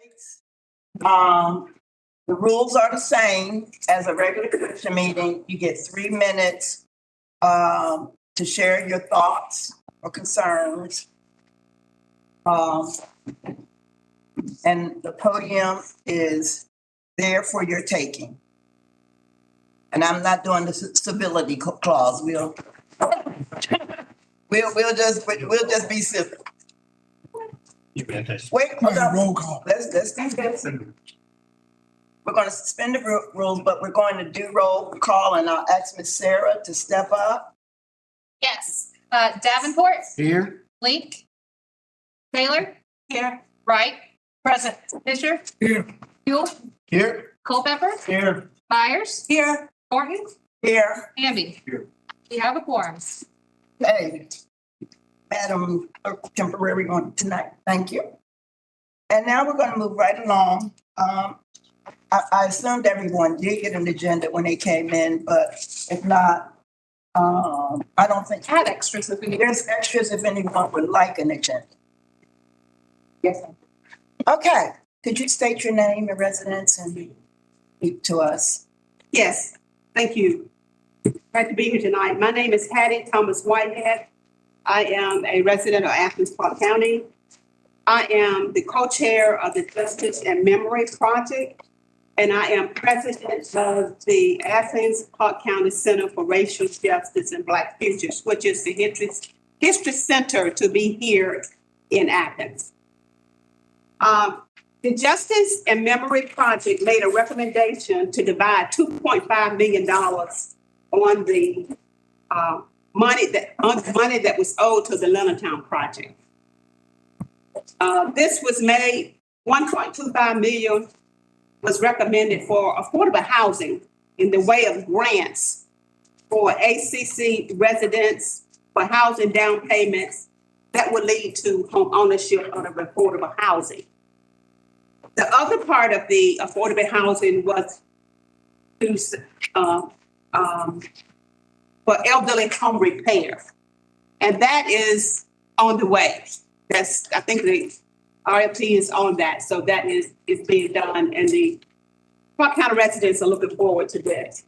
breaks. The rules are the same as a regular commission meeting. You get 3 minutes to share your thoughts or concerns. And the podium is there for your taking. And I'm not doing the civility clause. We'll just be civil. Wait, hold on. Roll call. Let's do this. We're going to suspend the rules, but we're going to do roll call, and I'll ask Ms. Sarah to step up. Yes. Davenport. Here. Link. Taylor. Here. Wright. Present. Fisher. Here. Buell. Here. Culpepper. Here. Myers. Here. Thornton. Here. Hamby. Here. We have a quorum. Hey, Madam Clerk, temporary on tonight. Thank you. And now we're going to move right along. I assumed everyone did get an agenda when they came in, but if not, I don't think. I have extras if we need. There's extras if anyone would like an agenda. Yes. Okay. Could you state your name and residence and speak to us? Yes, thank you. Glad to be here tonight. My name is Hattie Thomas Whitehead. I am a resident of Athens-Clarke County. I am the co-chair of the Justice and Memory Project, and I am president of the Athens-Clarke County Center for Racial Justice and Black Futures, which is the history center to be here in Athens. The Justice and Memory Project made a recommendation to divide $2.5 million on the money that was owed to the Leonardtown Project. This was made, $1.25 million was recommended for affordable housing in the way of grants for ACC residents for housing down payments that would lead to home ownership of affordable housing. The other part of the affordable housing was to, for elderly home repair. And that is on the way. I think the RFP is on that. So that is being done, and the Clarke County residents are looking forward to this.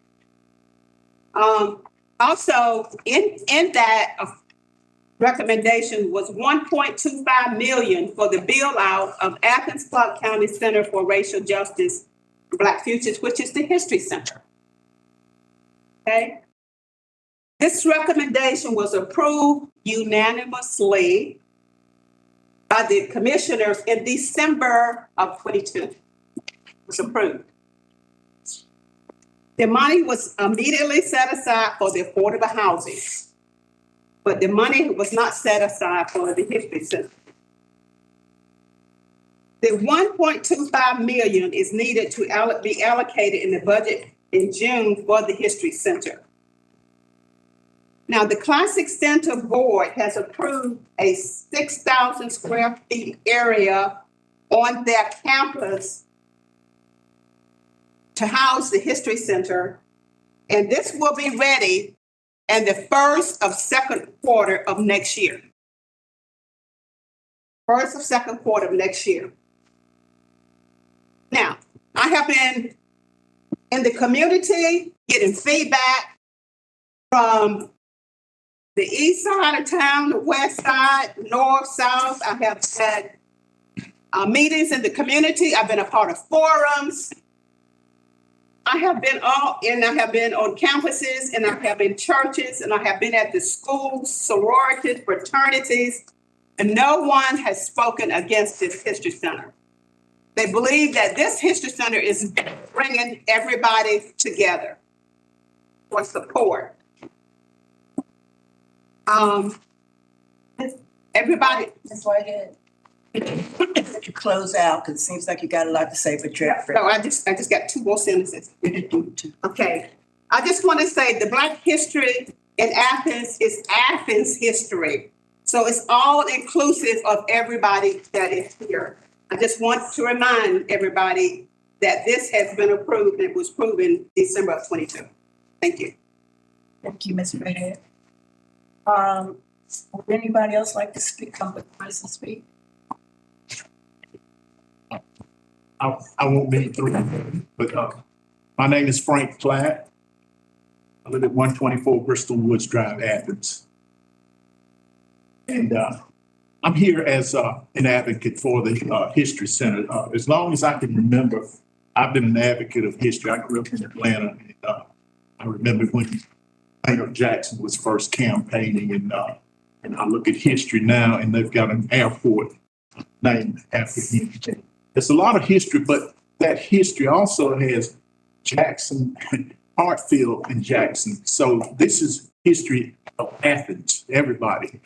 Also, in that recommendation was $1.25 million for the build out of Athens-Clarke County Center for Racial Justice and Black Futures, which is the History Center. Okay. This recommendation was approved unanimously by the commissioners in December of 22. It was approved. The money was immediately set aside for the affordable housing, but the money was not set aside for the History Center. The $1.25 million is needed to be allocated in the budget in June for the History Center. Now, the Classic Center Board has approved a 6,000 square feet area on their campus to house the History Center, and this will be ready in the first of second quarter of next year. First of second quarter of next year. Now, I have been in the community getting feedback from the east side of town, the west side, north, south. I have had meetings in the community. I've been a part of forums. I have been on campuses, and I have been churches, and I have been at the schools, sororities, fraternities, and no one has spoken against this History Center. They believe that this History Center is bringing everybody together for support. Everybody. That's why I did. To close out, because it seems like you got a lot to say, but you're No, I just got two more sentences. Okay. I just want to say the Black history in Athens is Athens history. So it's all inclusive of everybody that is here. I just want to remind everybody that this has been approved. It was approved in December of 22. Thank you. Thank you, Ms. Redhead. Would anybody else like to speak? Come with us and speak. I won't be through, but my name is Frank Platt. I live at 124 Bristol Woods Drive, Athens. And I'm here as an advocate for the History Center. As long as I can remember, I've been an advocate of history. I grew up in Atlanta, and I remember when Mayor Jackson was first campaigning, and I look at history now, and they've got an airport named after him. It's a lot of history, but that history also has Jackson, Hartfield, and Jackson. So this is history of Athens, everybody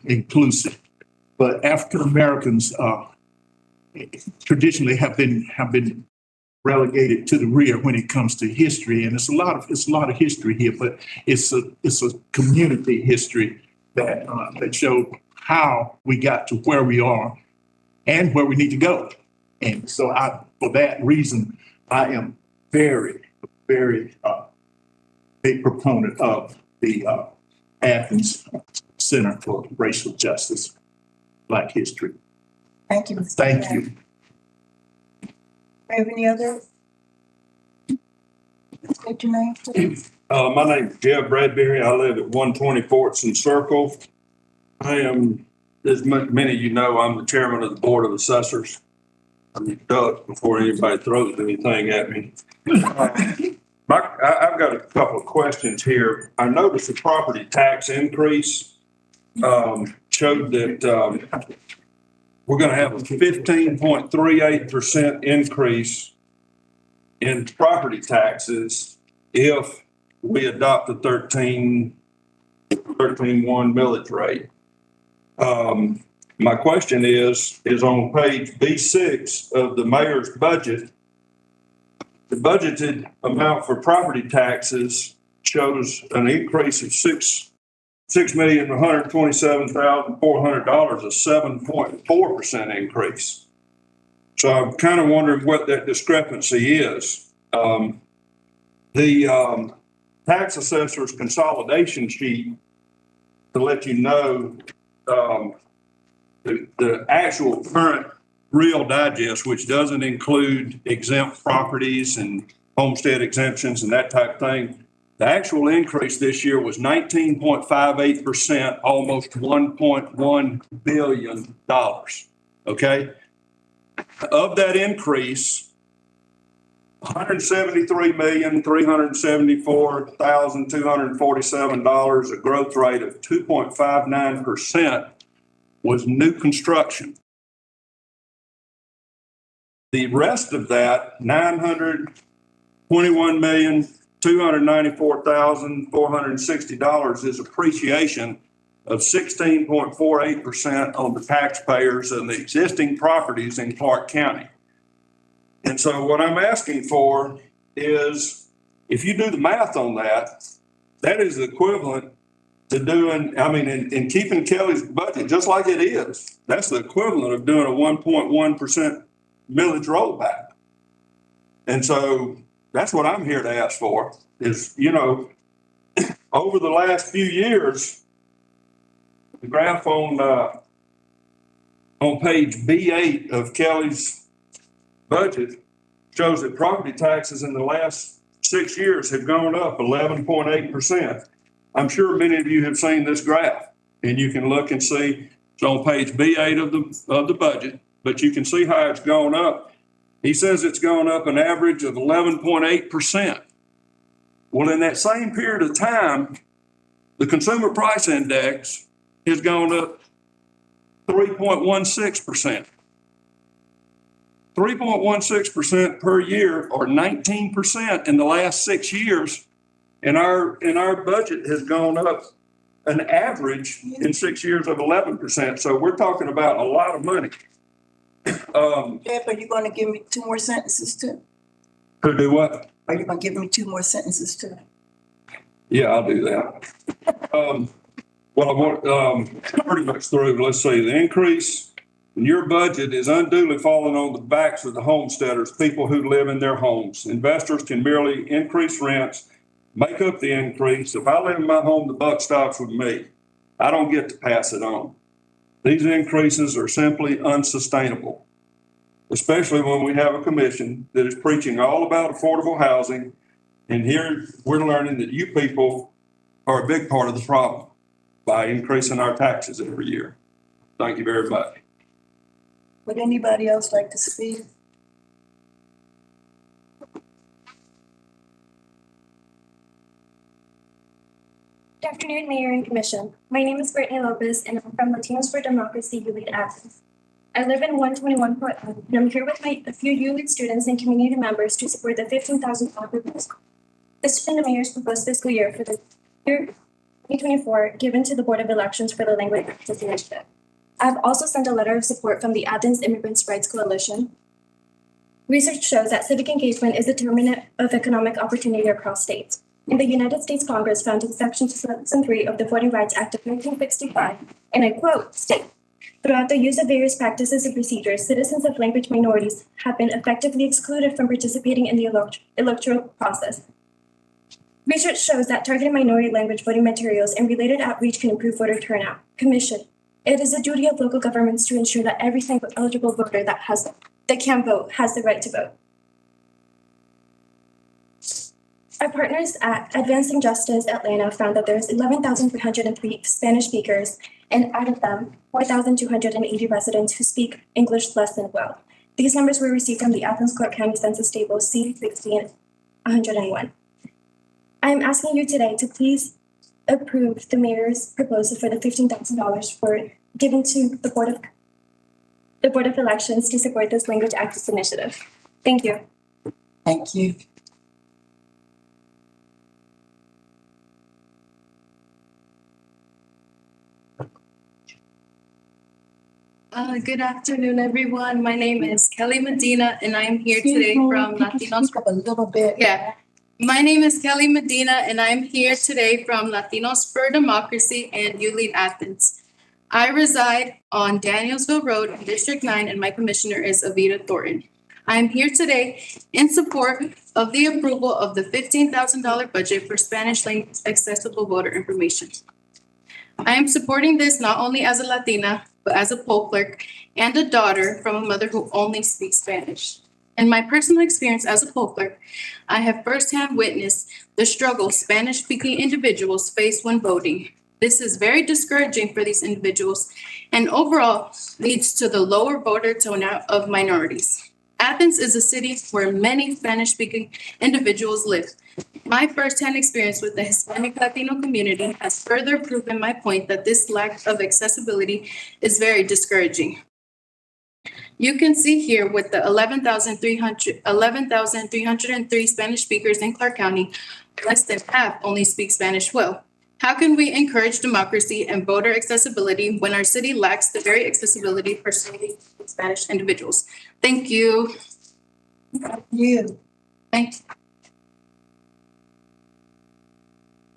inclusive. But African Americans traditionally have been relegated to the rear when it comes to history, and it's a lot of history here. But it's a community history that showed how we got to where we are and where we need to go. And so for that reason, I am very, very big proponent of the Athens Center for Racial Justice, Black History. Thank you, Mr. Thank Platt. you. Have any other? State your name, please. My name's Jeff Bradbury. I live at 120 Fortson Circle. I am, as many of you know, I'm the chairman of the Board of Assessors. I'm a duck before anybody throws anything at me. I've got a couple of questions here. I noticed the property tax increase showed that we're going to have a 15.38% increase in property taxes if we adopt the 13.1 millage rate. My question is on page B6 of the mayor's budget, the budgeted amount for property taxes shows an increase of $6,127,400, a 7.4% increase. So I'm kind of wondering what that discrepancy is. The tax assessor's consolidation sheet to let you know the actual current real digest, which doesn't include exempt properties and homestead exemptions and that type of thing. The actual increase this year was 19.58%, almost $1.1 billion. Okay. Of that increase, $173,374,247, a growth rate of 2.59%, was new construction. The rest of that, $921,294,460, is appreciation of 16.48% on the taxpayers and the existing properties in Clarke County. And so what I'm asking for is, if you do the math on that, that is the equivalent to doing, in keeping Kelly's budget just like it is, that's the equivalent of doing a 1.1% millage rollback. And so that's what I'm here to ask for is, over the last few years, the graph on page B8 of Kelly's budget shows that property taxes in the last 6 years have gone up 11.8%. I'm sure many of you have seen this graph, and you can look and see it's on page B8 of the budget, but you can see how it's gone up. He says it's gone up an average of 11.8%. Well, in that same period of time, the consumer price index has gone up 3.16%. 3.16% per year, or 19% in the last 6 years. And our budget has gone up an average in 6 years of 11%. So we're talking about a lot of money. Jeff, are you going to give me 2 more sentences too? To do what? Are you going to give me 2 more sentences too? Yeah, I'll do that. Well, I want pretty much through. Let's see. The increase in your budget is unduly falling on the backs of the homesteaders, people who live in their homes. Investors can merely increase rents, make up the increase. If I live in my home, the buck stops with me. I don't get to pass it on. These increases are simply unsustainable. especially when we have a commission that is preaching all about affordable housing. And here we're learning that you people are a big part of the problem by increasing our taxes every year. Thank you very much. Would anybody else like to speak? Good afternoon, Mayor and Commission. My name is Brittany Lopez, and I'm from Latinos for Democracy ULEAD Athens. I live in 121 Portland, and I'm here with a few ULEAD students and community members to support the $15,000 proposal. This is in the Mayor's proposed fiscal year for the year 2024, given to the Board of Elections for the Language Access Initiative. I have also sent a letter of support from the Athens Immigrants' Rights Coalition. Research shows that civic engagement is a determinant of economic opportunity across states. In the United States Congress found in Section 2003 of the Voting Rights Act of 1965, and I quote, state, throughout the use of various practices and procedures, citizens of language minorities have been effectively excluded from participating in the electoral process. Research shows that targeted minority language voting materials and related outreach can improve voter turnout. Commission, it is the duty of local governments to ensure that every single eligible voter that can vote has the right to vote. Our partners at Advancing Justice Atlanta found that there's 11,303 Spanish speakers, and out of them, 4,280 residents who speak English less than well. These numbers were received from the Athens-Clarke County Census Table C60 and 101. I am asking you today to please approve the mayor's proposal for the $15,000 for given to the Board of Elections to support this language access initiative. Thank you. Thank you. Good afternoon, everyone. My name is Kelly Medina, and I'm here today from Latinos. Speak up a little bit. Yeah, my name is Kelly Medina, and I'm here today from Latinos for Democracy and ULEAD Athens. I reside on Danielsville Road in District 9, and my commissioner is Avita Thornton. I am here today in support of the approval of the $15,000 budget for Spanish language accessible voter information. I am supporting this not only as a Latina, but as a poll clerk and a daughter from a mother who only speaks Spanish. In my personal experience as a poll clerk, I have firsthand witnessed the struggle Spanish-speaking individuals face when voting. This is very discouraging for these individuals and overall leads to the lower voter turnout of minorities. Athens is a city where many Spanish-speaking individuals live. My firsthand experience with the Hispanic Latino community has further proven my point that this lack of accessibility is very discouraging. You can see here with the 11,303 Spanish speakers in Clarke County, less than half only speak Spanish well. How can we encourage democracy and voter accessibility when our city lacks the very accessibility for Spanish individuals? Thank you. Thank you. Thanks.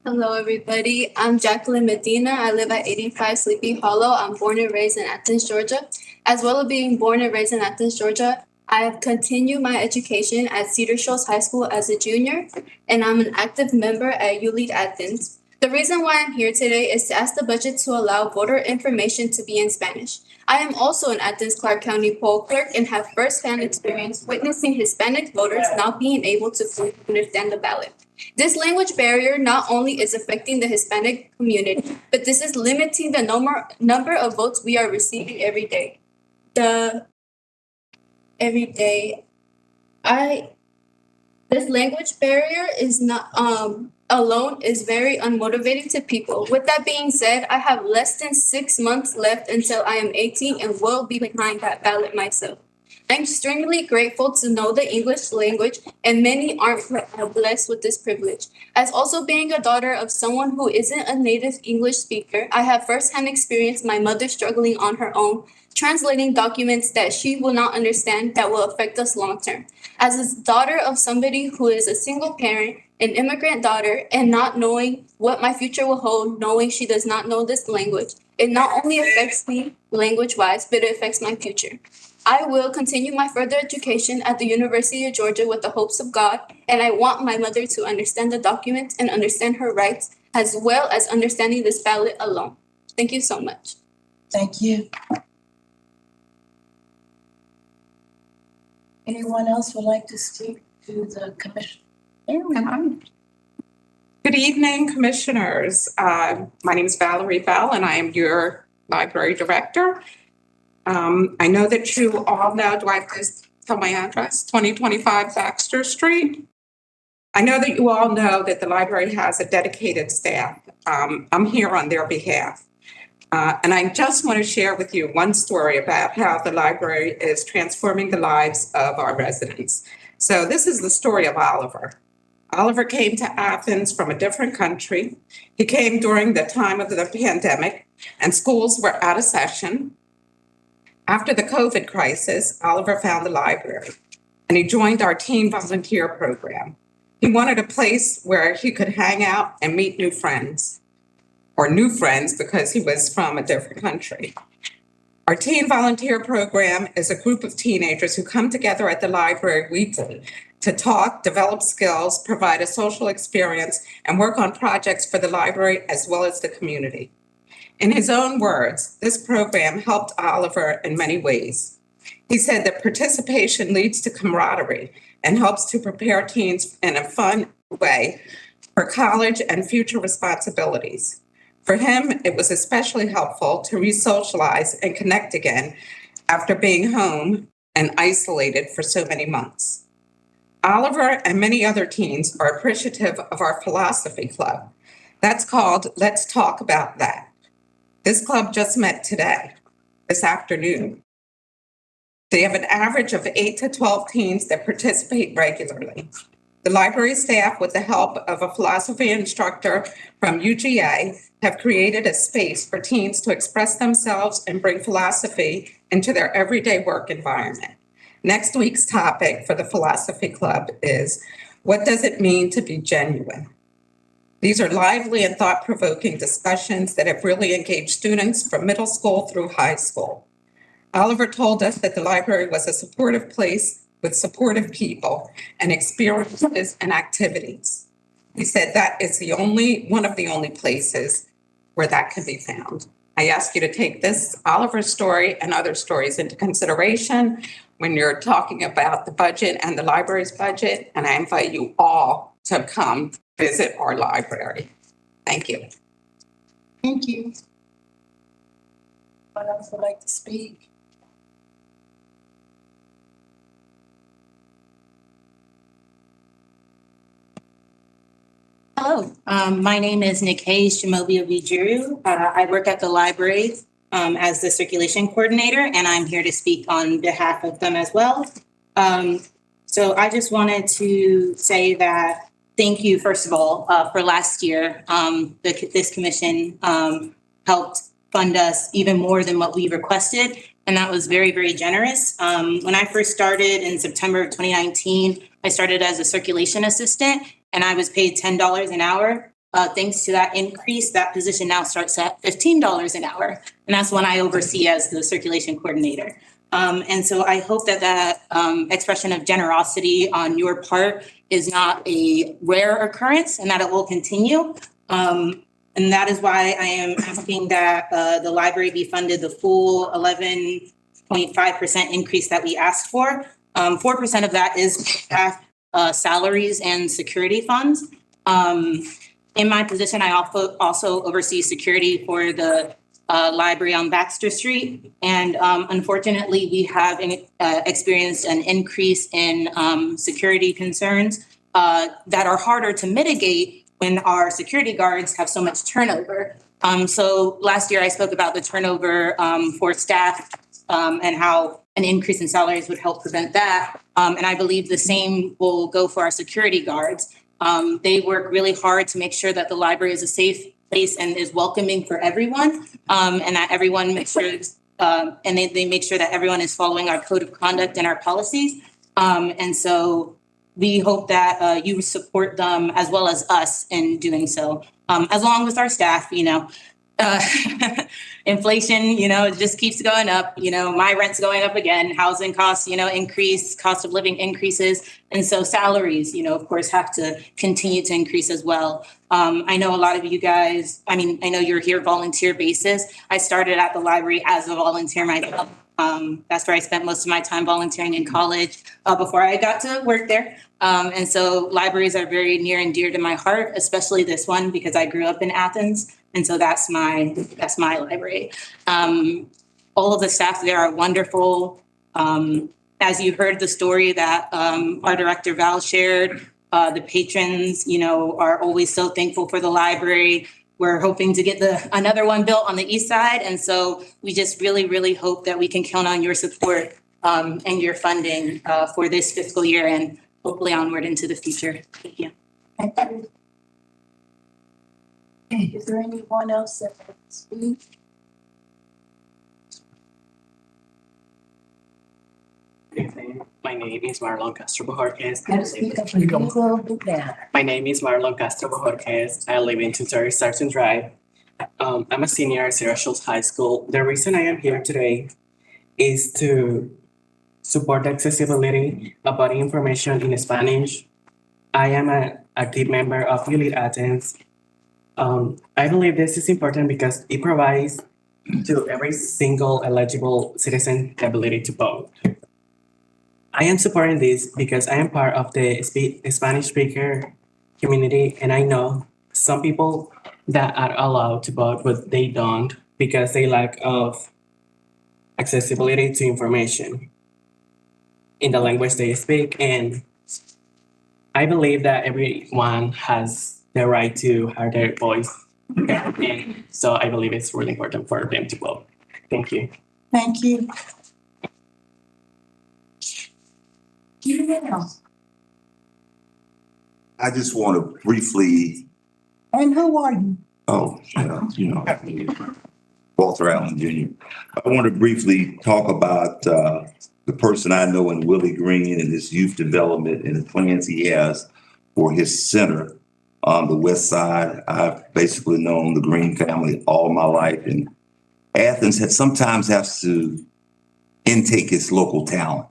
Hello, everybody. I'm Jacqueline Medina. I live at 85 Sleepy Hollow. I'm born and raised in Athens, Georgia. As well as being born and raised in Athens, Georgia, I have continued my education at Cedar Shoals High School as a junior, and I'm an active member at ULEAD Athens. The reason why I'm here today is to ask the budget to allow voter information to be in Spanish. I am also an Athens-Clarke County poll clerk and have firsthand experience witnessing Hispanic voters not being able to fully understand the ballot. This language barrier not only is affecting the Hispanic community, but this is limiting the number of votes we are receiving every day. This language barrier is not alone is very unmotivating to people. With that being said, I have less than 6 months left until I am 18 and will be behind that ballot myself. I'm extremely grateful to know the English language, and many aren't blessed with this privilege. As also being a daughter of someone who isn't a native English speaker, I have firsthand experienced my mother struggling on her own, translating documents that she will not understand that will affect us long term. As a daughter of somebody who is a single parent, an immigrant daughter, and not knowing what my future will hold, knowing she does not know this language, it not only affects me language-wise, but it affects my future. I will continue my further education at the University of Georgia with the hopes of God, and I want my mother to understand the documents and understand her rights, as well as understanding this ballot alone. Thank you so much. Thank you. Anyone else would like to speak to the commission? Good evening, commissioners. My name is Valerie Bell, and I am your library director. I know that you all know, do I have to tell my address? 2025 Baxter Street. I know that you all know that the library has a dedicated staff. I'm here on their behalf. And I just want to share with you one story about how the library is transforming the lives of our residents. So this is the story of Oliver. Oliver came to Athens from a different country. He came during the time of the pandemic, and schools were out of session. After the COVID crisis, Oliver found the library, and he joined our teen volunteer program. He wanted a place where he could hang out and meet new friends because he was from a different country. Our teen volunteer program is a group of teenagers who come together at the library weekly to talk, develop skills, provide a social experience, and work on projects for the library as well as the community. In his own words, this program helped Oliver in many ways. He said that participation leads to camaraderie and helps to prepare teens in a fun way for college and future responsibilities. For him, it was especially helpful to re-socialize and connect again after being home and isolated for so many months. Oliver and many other teens are appreciative of our philosophy club. That's called Let's Talk About That. This club just met today, this afternoon. They have an average of 8 to 12 teens that participate regularly. The library staff, with the help of a philosophy instructor from UGA, have created a space for teens to express themselves and bring philosophy into their everyday work environment. Next week's topic for the Philosophy Club is, what does it mean to be genuine? These are lively and thought-provoking discussions that have really engaged students from middle school through high school. Oliver told us that the library was a supportive place with supportive people and experiences and activities. He said that is one of the only places where that can be found. I ask you to take this Oliver story and other stories into consideration when you're talking about the budget and the library's budget, and I invite you all to come visit our library. Thank you. Thank you. Anyone else would like to speak? Hello, my name is Nikay Shimobia Vijiru. I work at the library as the circulation coordinator, and I'm here to speak on behalf of them as well. So I just wanted to say that thank you, first of all, for last year. This commission helped fund us even more than what we requested, and that was very, very generous. When I first started in September of 2019, I started as a circulation assistant, and I was paid $10 an hour. Thanks to that increase, that position now starts at $15 an hour. And that's one I oversee as the circulation coordinator. And so I hope that that expression of generosity on your part is not a rare occurrence and that it will continue. And that is why I am asking that the library be funded the full 11.5% increase that we asked for. 4% of that is staff salaries and security funds. In my position, I also oversee security for the library on Baxter Street. And unfortunately, we have experienced an increase in security concerns that are harder to mitigate when our security guards have so much turnover. So last year, I spoke about the turnover for staff and how an increase in salaries would help prevent that. And I believe the same will go for our security guards. They work really hard to make sure that the library is a safe place and is welcoming for everyone, and that everyone makes sure, and they make sure that everyone is following our code of conduct and our policies. And so we hope that you support them as well as us in doing so, as long as our staff, inflation, it just keeps going up. My rent's going up again, housing costs, increase, cost of living increases. And so salaries, of course, have to continue to increase as well. I know a lot of you guys, I know you're here volunteer basis. I started at the library as a volunteer myself. That's where I spent most of my time volunteering in college before I got to work there. And so libraries are very near and dear to my heart, especially this one because I grew up in Athens. And so that's my library. All of the staff there are wonderful. As you heard the story that our director Val shared, the patrons, are always so thankful for the library. We're hoping to get another one built on the east side. And so we just really, really hope that we can count on your support and your funding for this fiscal year and hopefully onward into the future. Thank you. Thank you. Is there anyone else that wants to speak? My name is Marlon Castro Bojorquez. Gotta speak up a little bit louder. My name is Marlon Castro Bojorquez. I live in 230 Sargent Drive. I'm a senior at Sarah Schultz High School. The reason I am here today is to support the accessibility about information in Spanish. I am an active member of ULIT Athens. I believe this is important because it provides to every single eligible citizen the ability to vote. I am supporting this because I am part of the Spanish speaker community, and I know some people that are allowed to vote, but they don't because they lack of accessibility to information in the language they speak. And I believe that everyone has the right to hear their voice. And so I believe it's really important for them to vote. Thank you. Thank you. Yeah. I just want to briefly, And who are you? Walter Allen Jr. I want to briefly talk about the person I know in Willie Green and his youth development and the plans he has for his center on the west side. I've basically known the Green family all my life, and Athens sometimes has to intake its local talent.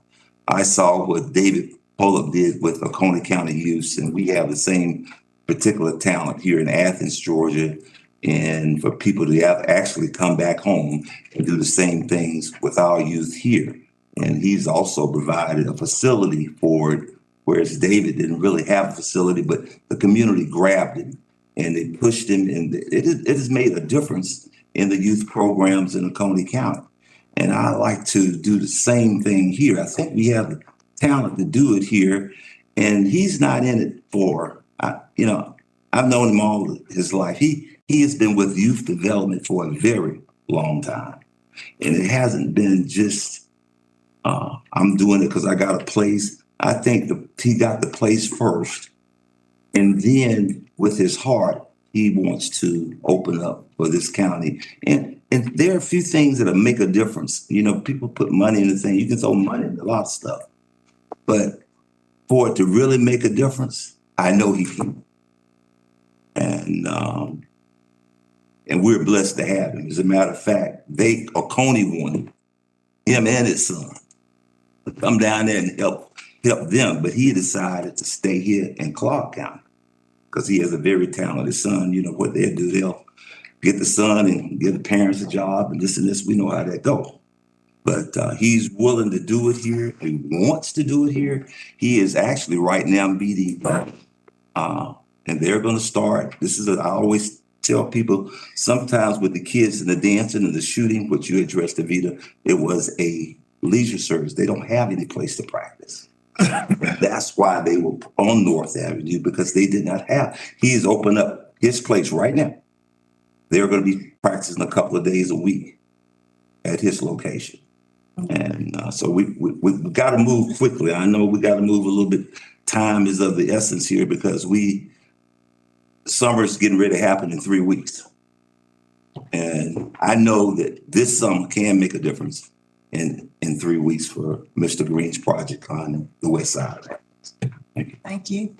I saw what David Pullip did with Oconee County Youth, and we have the same particular talent here in Athens, Georgia, and for people to actually come back home and do the same things with our youth here. And he's also provided a facility for it, whereas David didn't really have a facility, but the community grabbed him and they pushed him, and it has made a difference in the youth programs in Oconee County. And I like to do the same thing here. I think we have the talent to do it here, and he's not in it for, I've known him all his life. He has been with youth development for a very long time. And it hasn't been just, I'm doing it because I got a place. I think he got the place first. And then with his heart, he wants to open up for this county. And there are a few things that'll make a difference. People put money in the thing. You can throw money in a lot of stuff. But for it to really make a difference, I know he can. And we're blessed to have him. As a matter of fact, Oconee wanted him and his son to come down there and help them. But he decided to stay here in Clarke County because he has a very talented son. What they'll do, they'll get the son and give the parents a job and this. We know how that goes. But he's willing to do it here. He wants to do it here. He is actually right now meeting, and they're going to start. I always tell people, sometimes with the kids and the dancing and the shooting, what you addressed, Evita, it was a leisure service. They don't have any place to practice. That's why they were on North Avenue, because they did not have. He's opened up his place right now. They're going to be practicing a couple of days a week at his location. And so we got to move quickly. I know we got to move a little bit. Time is of the essence here because summer's getting ready to happen in 3 weeks. And I know that this summer can make a difference in 3 weeks for Mr. Green's project on the west side. Thank you. Thank you.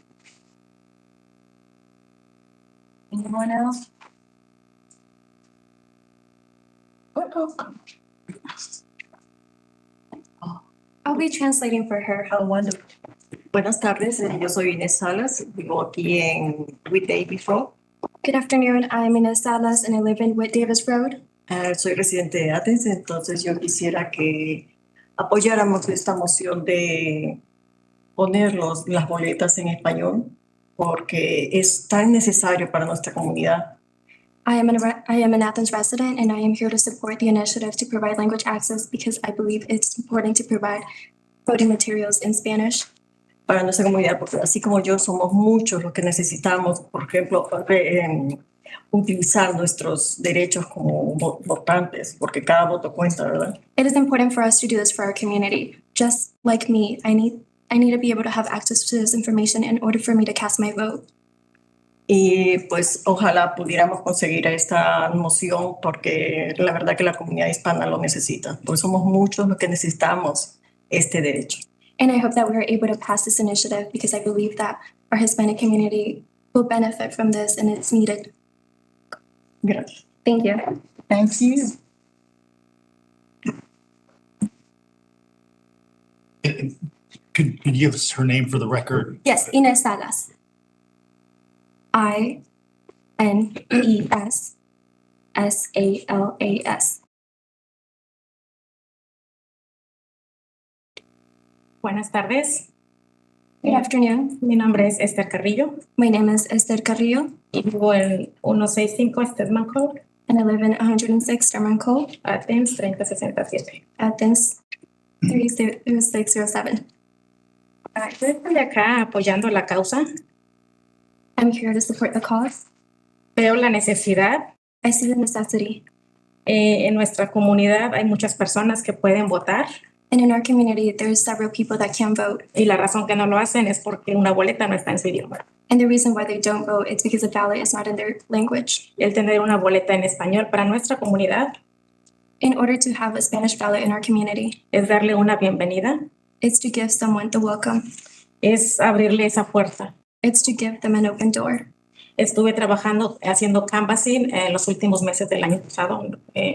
Anyone else? I'll be translating for her. How wonderful. Buenas tardes, yo soy Inés Salas, vivo aquí en Whit Davis Road. Good afternoon. I'm Inez Salas and I live in Whit Davis Road. Soy residente de Athens, entonces yo quisiera que apoyáramos esta moción de poner las boletas en español porque es tan necesario para nuestra comunidad. I am an Athens resident, and I am here to support the initiative to provide language access because I believe it's important to provide voting materials in Spanish. Para nuestra comunidad, porque así como yo, somos muchos los que necesitamos, por ejemplo, utilizar nuestros derechos como votantes, porque cada voto cuenta, ¿verdad? It is important for us to do this for our community. Just like me, I need to be able to have access to this information in order for me to cast my vote. Y pues ojalá pudiéramos conseguir esta moción porque la verdad que la comunidad hispana lo necesita, porque somos muchos los que necesitamos este derecho. And I hope that we are able to pass this initiative because I believe that our Hispanic community will benefit from this and it's needed. Gracias. Thank you. Thank you. Could you give us her name for the record? Yes, Ines Salas. INES SALAS. Buenas tardes. Good afternoon. Mi nombre es Esther Carrillo My name is Esther Carrillo, y vivo en 165 Stedman Cove, and I live in 106 Sturman Cove, Athens 3067. Athens 3607. Estoy acá apoyando la causa. I'm here to support the cause. Veo la necesidad. I see the necessity. En nuestra comunidad hay muchas personas que pueden votar And in our community, there's several people that can vote. y la razón que no lo hacen es porque una boleta no está en su idioma. And the reason why they don't vote is because the ballot is not in their language. El tener una boleta en español para nuestra comunidad In order to have a Spanish ballot in our community, es darle una bienvenida, it's to give someone the welcome. es abrirle esa puerta. It's to give them an open door. Estuve trabajando haciendo canvassing en los últimos meses del año pasado,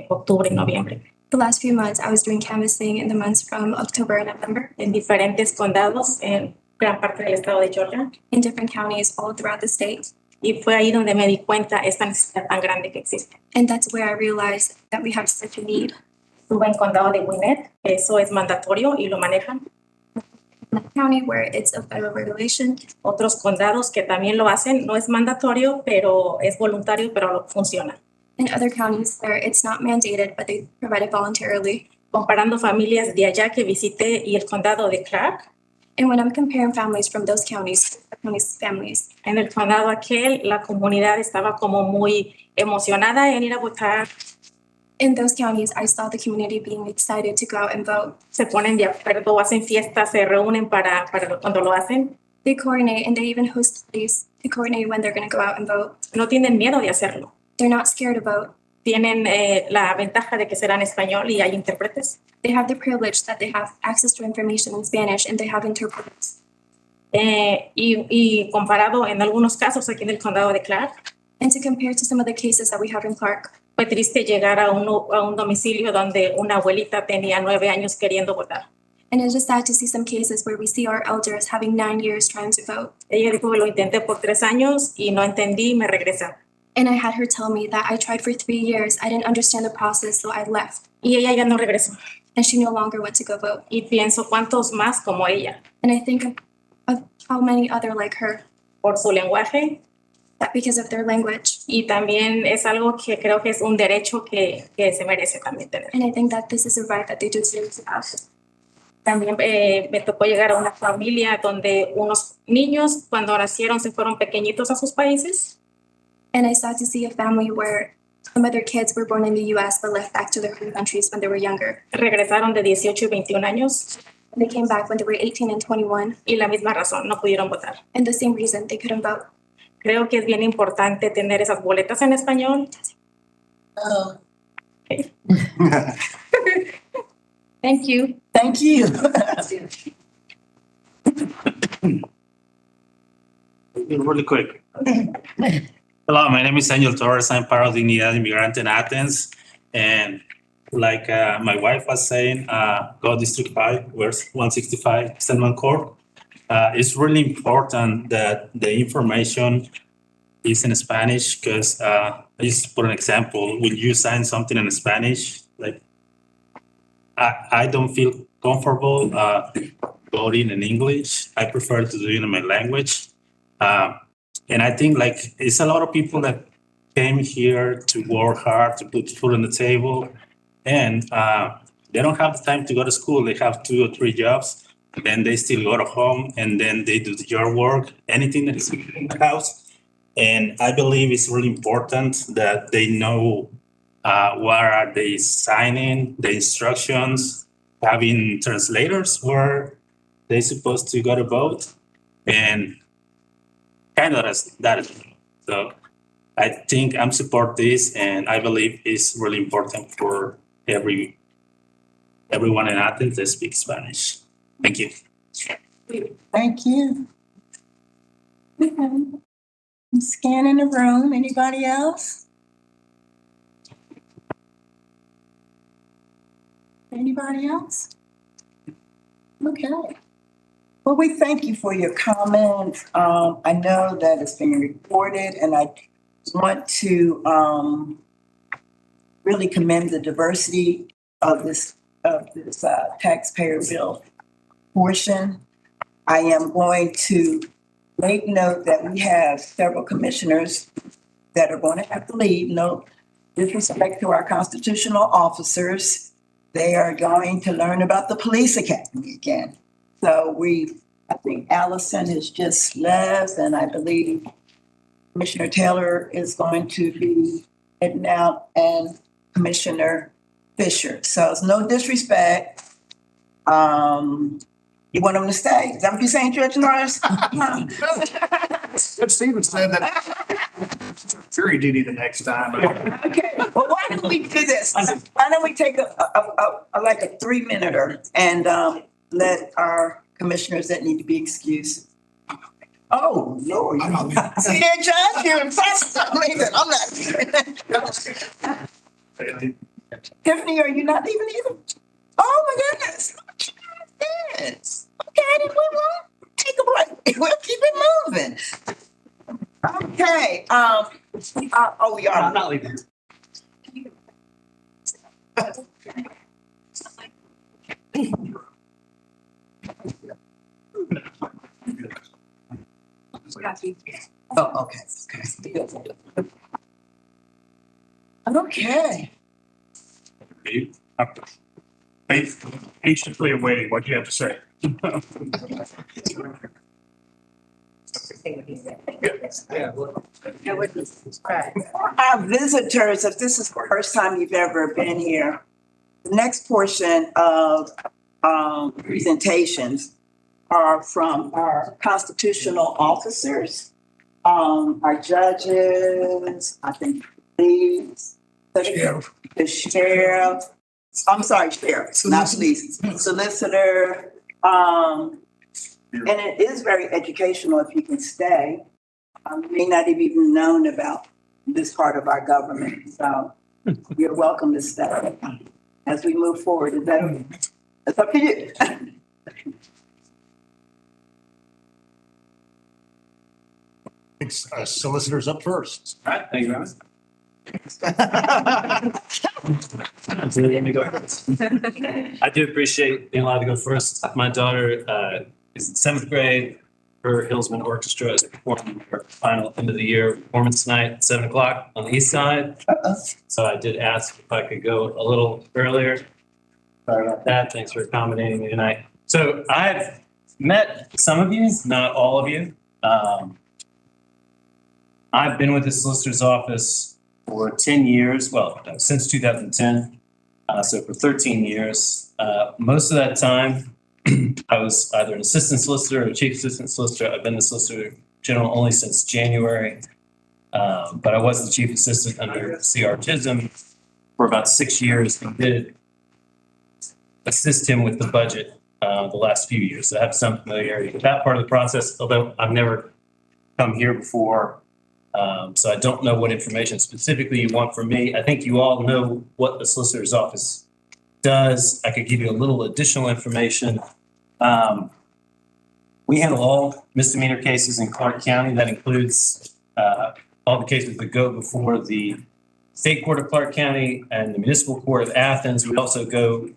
octubre y noviembre, The last few months, I was doing canvassing in the months from October and November en diferentes condados en gran parte del estado de Georgia. in different counties all throughout the state. Y fue ahí donde me di cuenta esta necesidad tan grande que existe. And that's where I realized that we have such a need. Estuve en condado de Gwinnett, que eso es mandatorio y lo manejan. In a county where it's a federal regulation, Otros condados que también lo hacen, no es mandatorio, pero es voluntario, pero funciona. in other counties where it's not mandated, but they provide it voluntarily. Comparando familias de allá que visité y el condado de Clarke, And when I'm comparing families from those counties, families, en el condado aquel, la comunidad estaba como muy emocionada en ir a votar. in those counties, I saw the community being excited to go out and vote. Se ponen de acuerdo, hacen fiestas, se reúnen para cuando lo hacen. They coordinate and they even host parties to coordinate when they're going to go out and vote. No tienen miedo de hacerlo. They're not scared to vote. Tienen la ventaja de que será en español y hay intérpretes. They have the privilege that they have access to information in Spanish and they have interpreters. Y comparado en algunos casos aquí en el condado de Clarke, And to compare to some of the cases that we have in Clarke, fue triste llegar a un domicilio donde una abuelita tenía 9 años queriendo votar. and it's just sad to see some cases where we see our elders having 9 years trying to vote. Ella dijo que lo intenté por 3 años y no entendí y me regresé. And I had her tell me that I tried for 3 years. I didn't understand the process, so I left. Y ella ya no regresó. And she no longer went to go vote. Y pienso cuántos más como ella, And I think of how many other like her, por su lenguaje. that because of their language. Y también es algo que creo que es un derecho que se merece también tener. And I think that this is a right that they deserve to have. También me tocó llegar a una familia donde unos niños cuando nacieron se fueron pequeñitos a sus países. And I saw to see a family where some of their kids were born in the US but left back to their home countries when they were younger. Regresaron de 18 y 21 años And they came back when they were 18 and 21. y la misma razón, no pudieron votar. And the same reason they couldn't vote. Creo que es bien importante tener esas boletas en español. Okay. Thank you. Thank you. Really quick. Hello, my name is Angel Torres. I'm part of the Dignidad Immigrant in Athens. And like my wife was saying, go District 5, where's 165 Stedman Court. It's really important that the information is in Spanish because I just put an example. When you sign something in Spanish, like I don't feel comfortable voting in English. I prefer to do it in my language. And I think like it's a lot of people that came here to work hard, to put food on the table, and they don't have the time to go to school. They have 2 or 3 jobs, and then they still go to home, and then they do your work, anything that is in the house. And I believe it's really important that they know what are they signing, the instructions, having translators where they're supposed to go to vote, and kind of that. So I think I'm support this, and I believe it's really important for everyone in Athens that speaks Spanish. Thank you. Thank you. I'm scanning the room. Anybody else? Anybody else? Okay. Well, we thank you for your comments. I know that it's been recorded, and I want to really commend the diversity of this taxpayer bill portion. I am going to make note that we have several commissioners that are going to have to leave. No disrespect to our constitutional officers. They are going to learn about the police academy again. So I think Allison has just left, and I believe Commissioner Taylor is going to be heading out, and Commissioner Fisher. So it's no disrespect. You want them to stay? Is that what you're saying, Judge Norris? Judge Stevens said that jury duty the next time. Okay, well, why don't we do this? Why don't we take a 3-minute and let our commissioners that need to be excused. Oh, Lord. See there, Judge, you're impressed. I'm leaving. I'm not leaving. Tiffany, are you not leaving either? Oh, my goodness. Yes. Okay, then we won't take a break. We'll keep it moving. Okay. We are. I'm not leaving. Oh, okay. Okay. Patiently awaiting what you have to say. Our visitors, if this is the first time you've ever been here, the next portion of presentations are from our constitutional officers, our judges, I think the sheriff, I'm sorry, sheriff, not police, solicitor. And it is very educational if you can stay. You may not have even known about this part of our government. So you're welcome to stay as we move forward. Is that okay? It's up to you. It's solicitors up first. All right, thank you very much. I do appreciate being allowed to go first. My daughter is in 7th grade. Her Hillsman Orchestra is performing her final end of the year performance tonight at 7:00 on the east side. So I did ask if I could go a little earlier. Sorry about that. Thanks for accommodating me tonight. So I've met some of you, not all of you. I've been with the solicitor's office for 10 years, well, since 2010, so for 13 years. Most of that time, I was either an assistant solicitor or chief assistant solicitor. I've been the solicitor general only since January, but I was the chief assistant under C.R. Chisholm for about 6 years and did assist him with the budget the last few years. So I have some familiarity with that part of the process, although I've never come here before. So I don't know what information specifically you want from me. I think you all know what the solicitor's office does. I could give you a little additional information. We handle all misdemeanor cases in Clarke County. That includes all the cases that go before the State Court of Clarke County and the Municipal Court of Athens. We also go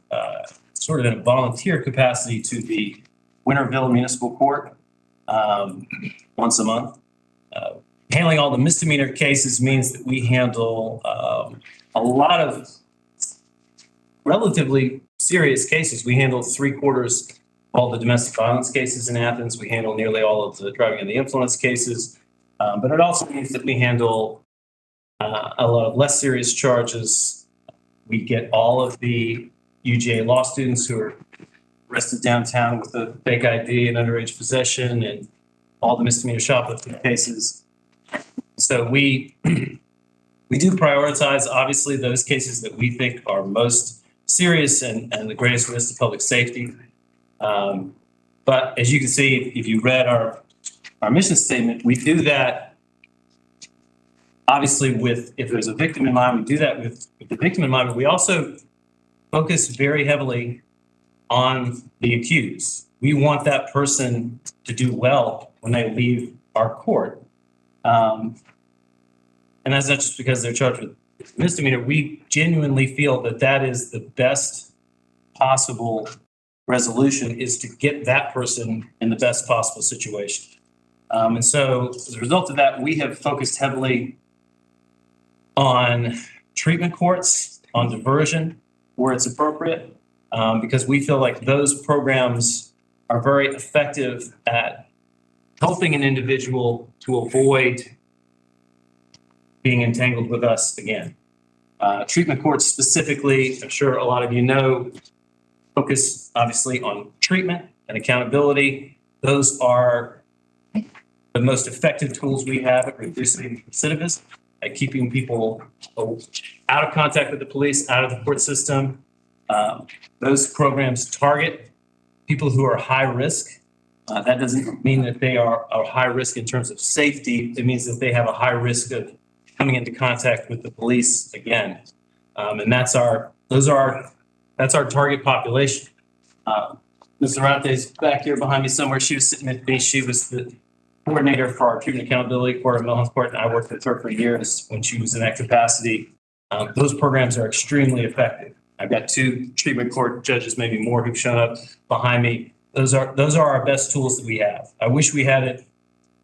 sort of in a volunteer capacity to the Winterville Municipal Court once a month. Handling all the misdemeanor cases means that we handle a lot of relatively serious cases. We handle 3/4 of all the domestic violence cases in Athens. We handle nearly all of the driving under the influence cases. But it also means that we handle a lot of less serious charges. We get all of the UGA law students who are arrested downtown with a fake ID and underage possession and all the misdemeanor shoplifting cases. So we do prioritize, obviously, those cases that we think are most serious and the greatest risk to public safety. But as you can see, if you read our mission statement, we do that obviously with, if there's a victim in mind, we do that with the victim in mind, but we also focus very heavily on the accused. We want that person to do well when they leave our court. And that's not just because they're charged with misdemeanor. We genuinely feel that that is the best possible resolution, is to get that person in the best possible situation. And so as a result of that, we have focused heavily on treatment courts, on diversion where it's appropriate, because we feel like those programs are very effective at helping an individual to avoid being entangled with us again. Treatment courts specifically, I'm sure a lot of you know, focus obviously on treatment and accountability. Those are the most effective tools we have at reducing recidivism, at keeping people out of contact with the police, out of the court system. Those programs target people who are high risk. That doesn't mean that they are high risk in terms of safety. It means that they have a high risk of coming into contact with the police again. And that's our target population. Ms. Arante's back here behind me somewhere. She was sitting with me. She was the coordinator for our treatment accountability court at Milhouse Court, and I worked with her for years when she was in that capacity. Those programs are extremely effective. I've got 2 treatment court judges, maybe more, who've shown up behind me. Those are our best tools that we have. I wish we had a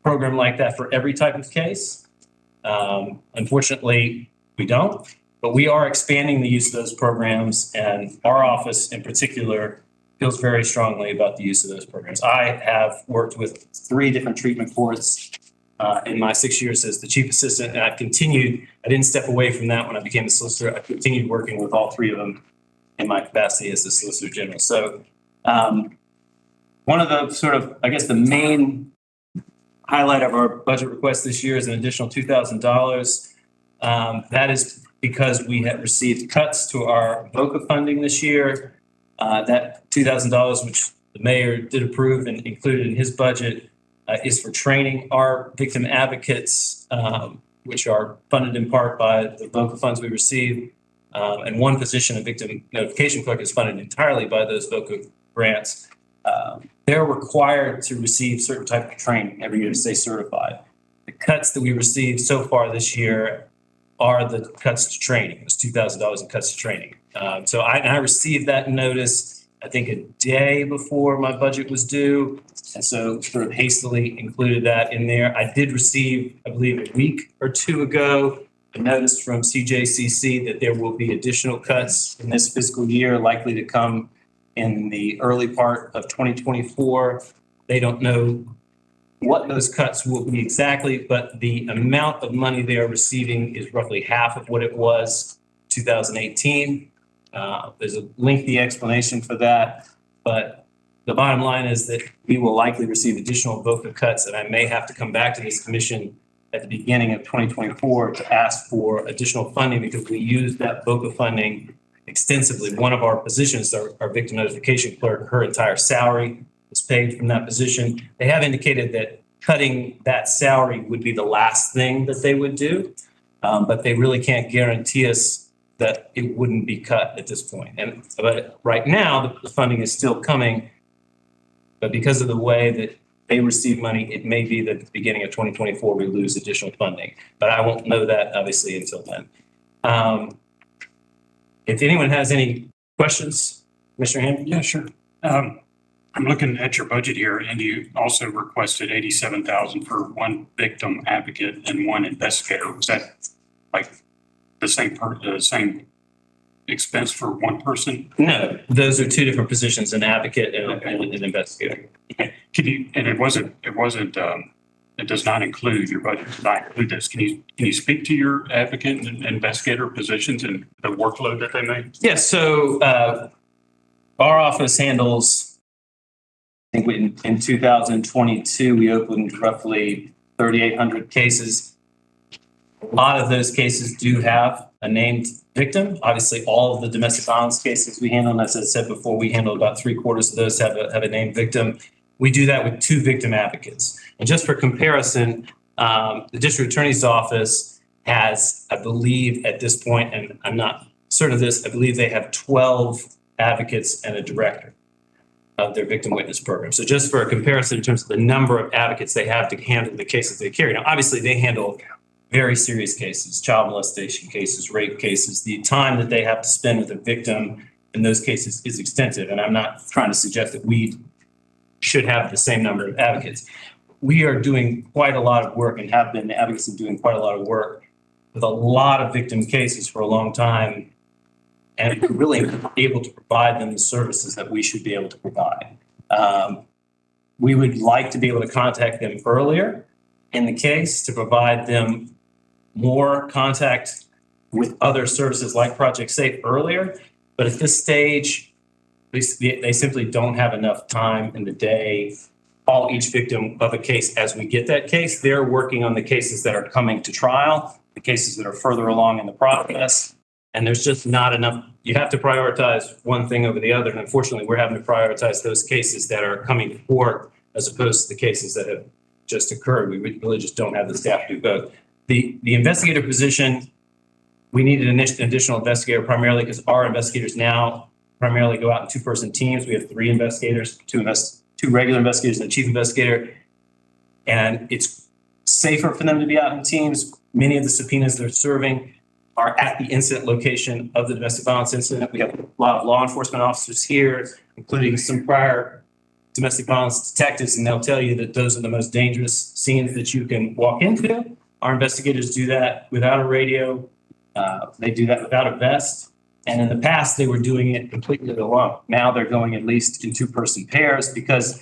program like that for every type of case. Unfortunately, we don't, but we are expanding the use of those programs, and our office in particular feels very strongly about the use of those programs. I have worked with 3 different treatment courts in my 6 years as the chief assistant, and I've continued. I didn't step away from that when I became a solicitor. I continued working with all 3 of them in my capacity as the Solicitor General. So one of the sort of, I guess, the main highlight of our budget request this year is an additional $2,000. That is because we have received cuts to our VOCA funding this year. That $2,000, which the mayor did approve and included in his budget, is for training our victim advocates, which are funded in part by the VOCA funds we receive. And one position, a victim notification clerk, is funded entirely by those VOCA grants. They're required to receive certain type of training every year to stay certified. The cuts that we received so far this year are the cuts to training. It's $2,000 in cuts to training. So I received that notice, I think, a day before my budget was due. And so sort of hastily included that in there. I did receive, I believe, a week or 2 ago, a notice from CJCC that there will be additional cuts in this fiscal year, likely to come in the early part of 2024. They don't know what those cuts will be exactly, but the amount of money they are receiving is roughly half of what it was 2018. There's a lengthy explanation for that, but the bottom line is that we will likely receive additional VOCA cuts, and I may have to come back to this commission at the beginning of 2024 to ask for additional funding, because we used that VOCA funding extensively. One of our positions, our victim notification clerk, her entire salary was paid from that position. They have indicated that cutting that salary would be the last thing that they would do, but they really can't guarantee us that it wouldn't be cut at this point. But right now, the funding is still coming, but because of the way that they receive money, it may be that at the beginning of 2024, we lose additional funding, but I won't know that obviously until then. If anyone has any questions, Mr. Hammond? Yeah, sure. I'm looking at your budget here, and you also requested 87,000 for one victim advocate and one investigator. Was that like the same expense for one person? No, those are two different positions, an advocate and an investigator. Okay. And it does not include, your budget does not include this. Can you speak to your advocate and investigator positions and the workload that they make? Yes, so our office handles, I think in 2022, we opened roughly 3,800 cases. A lot of those cases do have a named victim. Obviously, all of the domestic violence cases we handle, and as I said before, we handle about 3/4 of those have a named victim. We do that with 2 victim advocates. And just for comparison, the district attorney's office has, I believe at this point, and I'm not certain of this, I believe they have 12 advocates and a director of their victim witness program. So just for a comparison in terms of the number of advocates they have to handle the cases they carry. Now, obviously, they handle very serious cases, child molestation cases, rape cases. The time that they have to spend with a victim in those cases is extensive. And I'm not trying to suggest that we should have the same number of advocates. We are doing quite a lot of work and have been advocates and doing quite a lot of work with a lot of victim cases for a long time, and we're really able to provide them the services that we should be able to provide. We would like to be able to contact them earlier in the case to provide them more contact with other services like Project Safe earlier, but at this stage, they simply don't have enough time in the day. Call each victim of a case as we get that case. They're working on the cases that are coming to trial, the cases that are further along in the process, and there's just not enough. You have to prioritize one thing over the other, and unfortunately, we're having to prioritize those cases that are coming to court as opposed to the cases that have just occurred. We really just don't have the staff to do both. The investigator position, we need an additional investigator primarily because our investigators now primarily go out in 2-person teams. We have 3 investigators, 2 regular investigators and a chief investigator. And it's safer for them to be out in teams. Many of the subpoenas they're serving are at the incident location of the domestic violence incident. We have a lot of law enforcement officers here, including some prior domestic violence detectives, and they'll tell you that those are the most dangerous scenes that you can walk into. Our investigators do that without a radio. They do that without a vest. And in the past, they were doing it completely alone. Now they're going at least in 2-person pairs because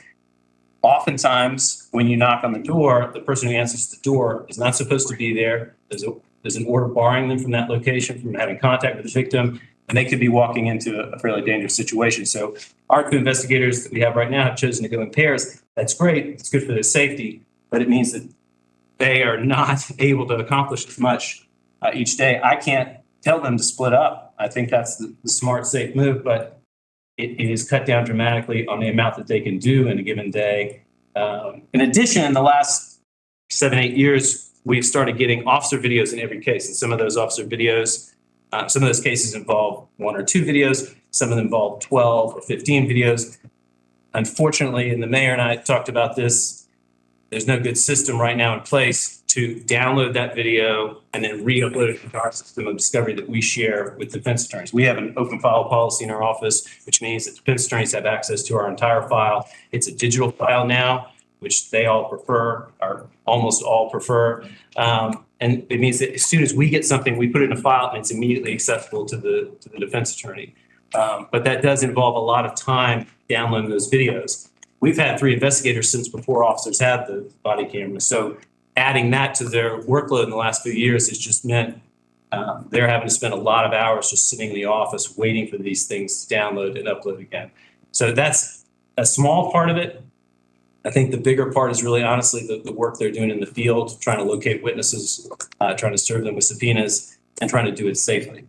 oftentimes when you knock on the door, the person who answers the door is not supposed to be there. There's an order barring them from that location, from having contact with the victim, and they could be walking into a fairly dangerous situation. So our 2 investigators that we have right now have chosen to go in pairs. That's great. It's good for their safety, but it means that they are not able to accomplish as much each day. I can't tell them to split up. I think that's the smart, safe move, but it is cut down dramatically on the amount that they can do in a given day. In addition, in the last 7-8 years, we've started getting officer videos in every case. And some of those officer videos, some of those cases involve 1 or 2 videos. Some of them involve 12 or 15 videos. Unfortunately, and the mayor and I talked about this, there's no good system right now in place to download that video and then re-upload it into our system of discovery that we share with defense attorneys. We have an open file policy in our office, which means that defense attorneys have access to our entire file. It's a digital file now, which they all prefer, or almost all prefer. And it means that as soon as we get something, we put it in a file and it's immediately accessible to the defense attorney. But that does involve a lot of time downloading those videos. We've had 3 investigators since before officers had the body camera. So adding that to their workload in the last few years has just meant they're having to spend a lot of hours just sitting in the office waiting for these things to download and upload again. So that's a small part of it. I think the bigger part is really honestly the work they're doing in the field, trying to locate witnesses, trying to serve them with subpoenas, and trying to do it safely.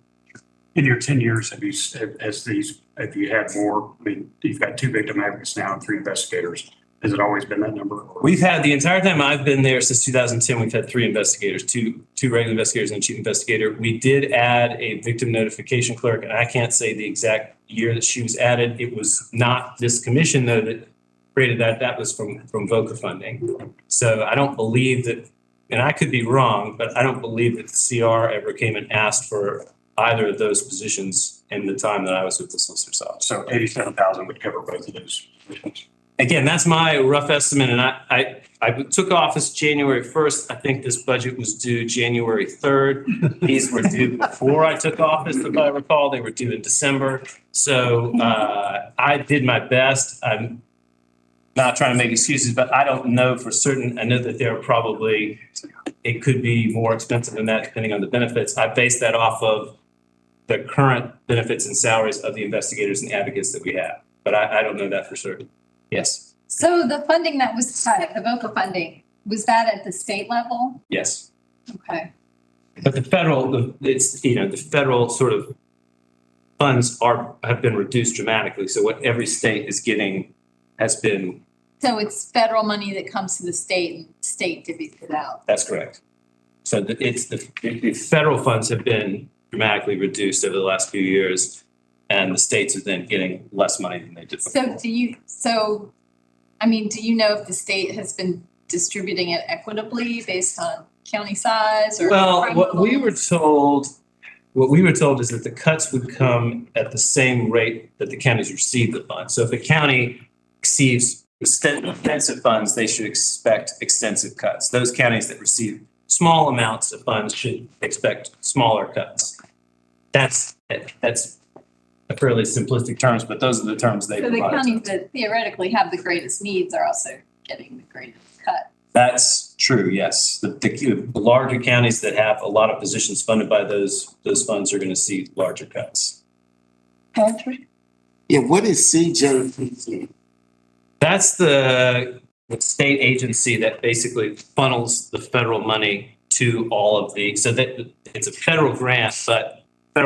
In your 10 years, have you had more? I mean, you've got 2 victim advocates now and 3 investigators. Has it always been that number? We've had the entire time I've been there since 2010, we've had 3 investigators, two regular investigators and a chief investigator. We did add a victim notification clerk, and I can't say the exact year that she was added. It was not this commission, though, that created that. That was from VOCA funding. So I don't believe that and I could be wrong, but I don't believe that the CR ever came and asked for either of those positions in the time that I was with the solicitor's office. So 87,000 would cover both of those positions. Again, that's my rough estimate, and I took office January 1st. I think this budget was due January 3rd. These were due before I took office, if I recall. They were due in December. So I did my best. I'm not trying to make excuses, but I don't know for certain. I know that there are probably, it could be more expensive than that depending on the benefits. I based that off of the current benefits and salaries of the investigators and advocates that we have, but I don't know that for certain. Yes. So the funding that was cut, the VOCA funding, was that at the state level? Yes. Okay. But the federal sort of funds have been reduced dramatically. So what every state is getting has been. So it's federal money that comes to the state and state divvies it out. That's correct. So the federal funds have been dramatically reduced over the last few years, and the states are then getting less money than they did before. Do you know if the state has been distributing it equitably based on county size or? Well, what we were told is that the cuts would come at the same rate that the counties receive the funds. So if a county receives extensive funds, they should expect extensive cuts. Those counties that receive small amounts of funds should expect smaller cuts. That's a fairly simplistic terms, but those are the terms they provide. So the counties that theoretically have the greatest needs are also getting the greatest cut. That's true, yes. The larger counties that have a lot of positions funded by those funds are going to see larger cuts. Patrick? Yeah, what is CJPC? That's the state agency that basically funnels the federal money to all of so that it's a federal grant, but the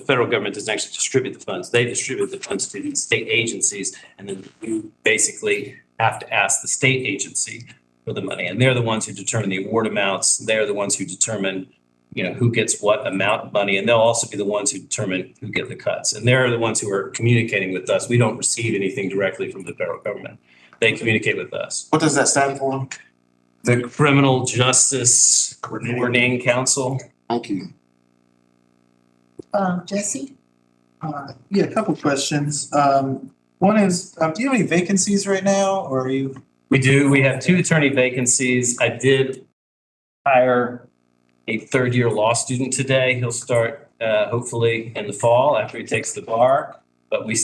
federal government doesn't actually distribute the funds. They distribute the funds to the state agencies, and then you basically have to ask the state agency for the money. And they're the ones who determine the award amounts. They're the ones who determine, who gets what amount of money. And they'll also be the ones who determine who get the cuts. And they're the ones who are communicating with us. We don't receive anything directly from the federal government. They communicate with us. What does that stand for? The Criminal Justice Coordinating Council. Thank you. Jesse? Yeah, a couple questions. One is, do you have any vacancies right now, or are you? We do. We have 2 attorney vacancies. I did hire a third-year law student today. He'll start hopefully in the fall after he takes the bar. But we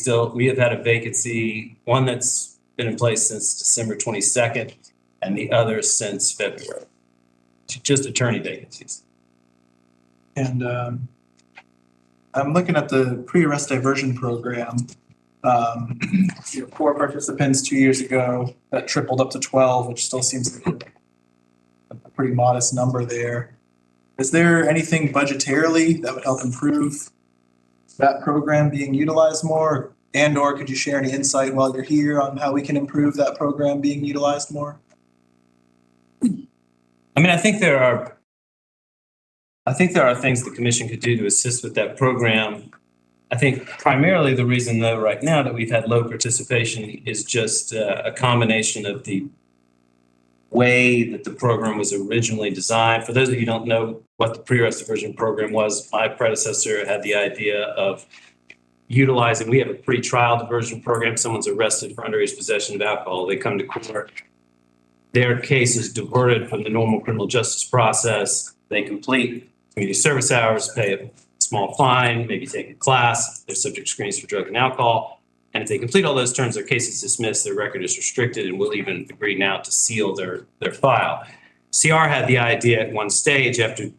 have had a vacancy, one that's been in place since December 22nd, and the other since February. Just attorney vacancies. And I'm looking at the pre-arrest diversion program. 4 participants 2 years ago, that tripled up to 12, which still seems like a pretty modest number there. Is there anything budgetarily that would help improve that program being utilized more? And or could you share any insight while you're here on how we can improve that program being utilized more? I think there are things the commission could do to assist with that program. I think primarily the reason, though, right now that we've had low participation is just a combination of the way that the program was originally designed. For those of you who don't know what the pre-arrest diversion program was, my predecessor had the idea of utilizing, we have a pre-trial diversion program. Someone's arrested for underage possession of alcohol. They come to court. Their case is diverted from the normal criminal justice process. They complete community service hours, pay a small fine, maybe take a class. They're subject to screenings for drug and alcohol. And if they complete all those terms, their case is dismissed, their record is restricted, and we'll even agree now to seal their file. CR had the idea at one stage, after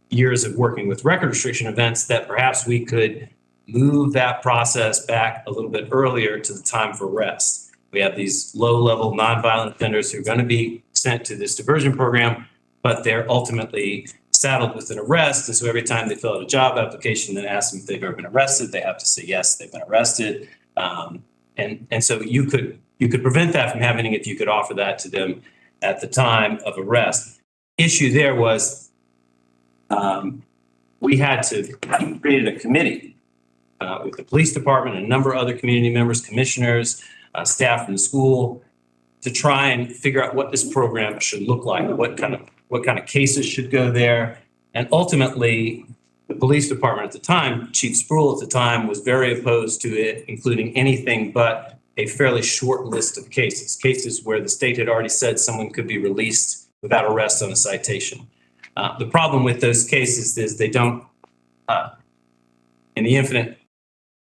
years of working with record restriction events, that perhaps we could move that process back a little bit earlier to the time for arrest. We have these low-level nonviolent offenders who are going to be sent to this diversion program, but they're ultimately saddled with an arrest. And so every time they fill out a job application and ask them if they've ever been arrested, they have to say, yes, they've been arrested. And so you could prevent that from happening if you could offer that to them at the time of arrest. Issue there was we had to create a committee with the police department and a number of other community members, commissioners, staff from the school, to try and figure out what this program should look like, what kind of what kind of cases should go there. And ultimately, the police department at the time, Chief Spruill at the time, was very opposed to it, including anything but a fairly short list of cases where the state had already said someone could be released without arrest on a citation. The problem with those cases is they don't, in the infinite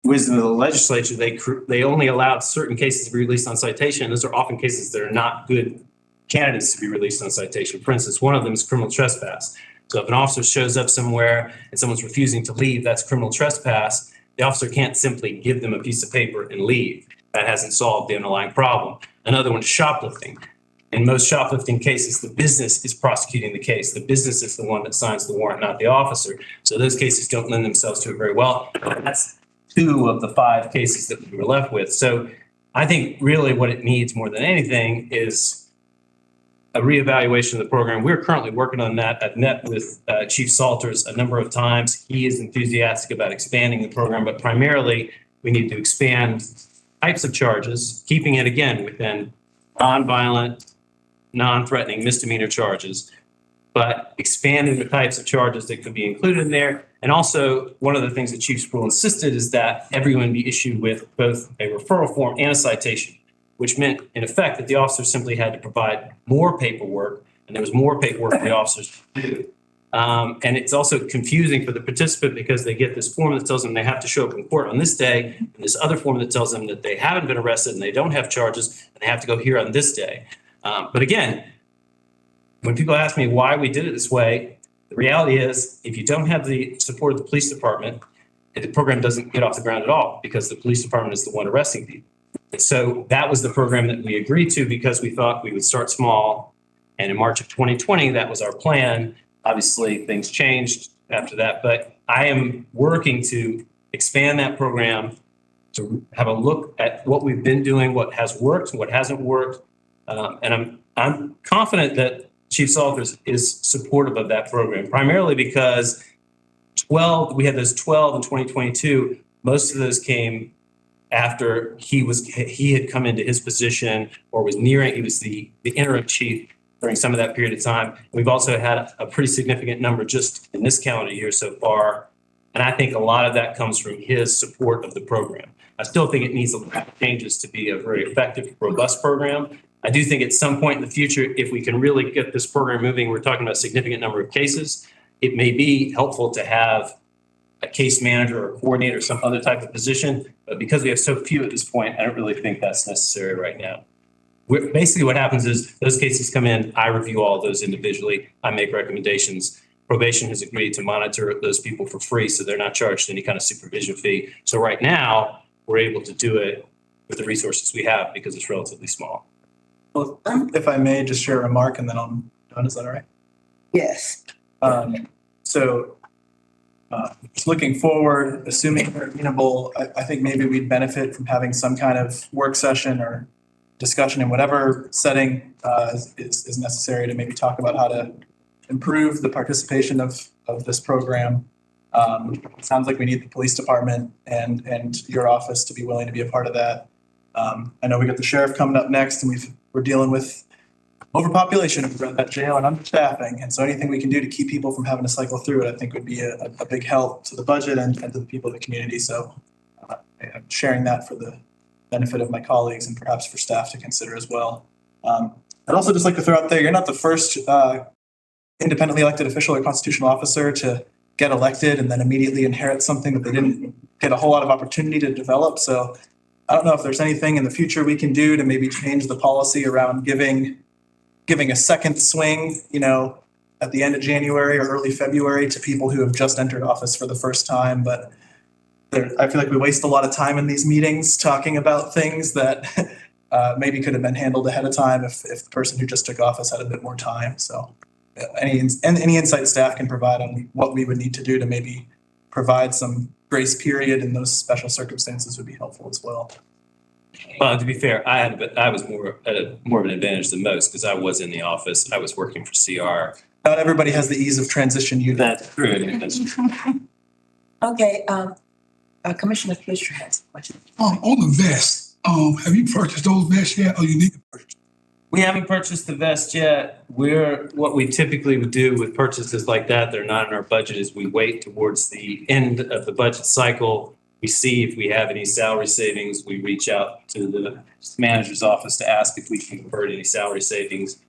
wisdom of the legislature, they only allowed certain cases to be released on citation. Those are often cases that are not good candidates to be released on citation. For instance, one of them is criminal trespass. So if an officer shows up somewhere and someone's refusing to leave, that's criminal trespass. The officer can't simply give them a piece of paper and leave. That hasn't solved the underlying problem. Another one is shoplifting. In most shoplifting cases, the business is prosecuting the case. The business is the one that signs the warrant, not the officer. So those cases don't lend themselves to it very well. That's 2 of the 5 cases that we were left with. So I think really what it needs more than anything is a reevaluation of the program. We're currently working on that. I've met with Chief Salters a number of times. He is enthusiastic about expanding the program, but primarily we need to expand types of charges, keeping it again within nonviolent, non-threatening misdemeanor charges, but expanding the types of charges that could be included in there. And also, one of the things that Chief Spruill insisted is that everyone be issued with both a referral form and a citation, which meant, in effect, that the officers simply had to provide more paperwork, and there was more paperwork for the officers to do. And it's also confusing for the participant because they get this form that tells them they have to show up in court on this day, and this other form that tells them that they haven't been arrested and they don't have charges, and they have to go here on this day. But again, when people ask me why we did it this way, the reality is if you don't have the support of the police department, the program doesn't get off the ground at all because the police department is the one arresting people. And so that was the program that we agreed to because we thought we would start small. And in March of 2020, that was our plan. Obviously, things changed after that, but I am working to expand that program, to have a look at what we've been doing, what has worked, what hasn't worked. And I'm confident that Chief Salters is supportive of that program, primarily because we had those 12 in 2022. Most of those came after he had come into his position or was nearing, he was the interim chief during some of that period of time. We've also had a pretty significant number just in this calendar year so far. And I think a lot of that comes from his support of the program. I still think it needs a lot of changes to be a very effective, robust program. I do think at some point in the future, if we can really get this program moving, we're talking about a significant number of cases, it may be helpful to have a case manager or coordinator or some other type of position. But because we have so few at this point, I don't really think that's necessary right now. Basically what happens is those cases come in, I review all of those individually, I make recommendations. Probation has agreed to monitor those people for free, so they're not charged any kind of supervision fee. So right now, we're able to do it with the resources we have because it's relatively small. Well, if I may just share a remark and then I'm done, is that all right? Yes. Just looking forward, assuming we're amenable, I think maybe we'd benefit from having some kind of work session or discussion in whatever setting is necessary to maybe talk about how to improve the participation of this program. It sounds like we need the police department and your office to be willing to be a part of that. I know we got the sheriff coming up next, and we're dealing with overpopulation of that jail and understaffing. And so anything we can do to keep people from having to cycle through it, I think would be a big help to the budget and to the people of the community. So I'm sharing that for the benefit of my colleagues and perhaps for staff to consider as well. I'd also just like to throw out there, you're not the first independently elected official or constitutional officer to get elected and then immediately inherit something that they didn't get a whole lot of opportunity to develop. So I don't know if there's anything in the future we can do to maybe change the policy around giving a second swing, at the end of January or early February to people who have just entered office for the first time. But I feel like we waste a lot of time in these meetings talking about things that maybe could have been handled ahead of time if the person who just took office had a bit more time. So any insight staff can provide on what we would need to do to maybe provide some grace period in those special circumstances would be helpful as well. Well, to be fair, I was more of an advantage than most because I was in the office. I was working for CR. Not everybody has the ease of transition. That's true. That's true. Okay, Commissioner Fisher has a question. On the vest, have you purchased those vests yet, or you need to purchase? We haven't purchased the vest yet. What we typically would do with purchases like that, they're not in our budget, is we wait towards the end of the budget cycle. We see if we have any salary savings. We reach out to the manager's office to ask if we can convert any salary savings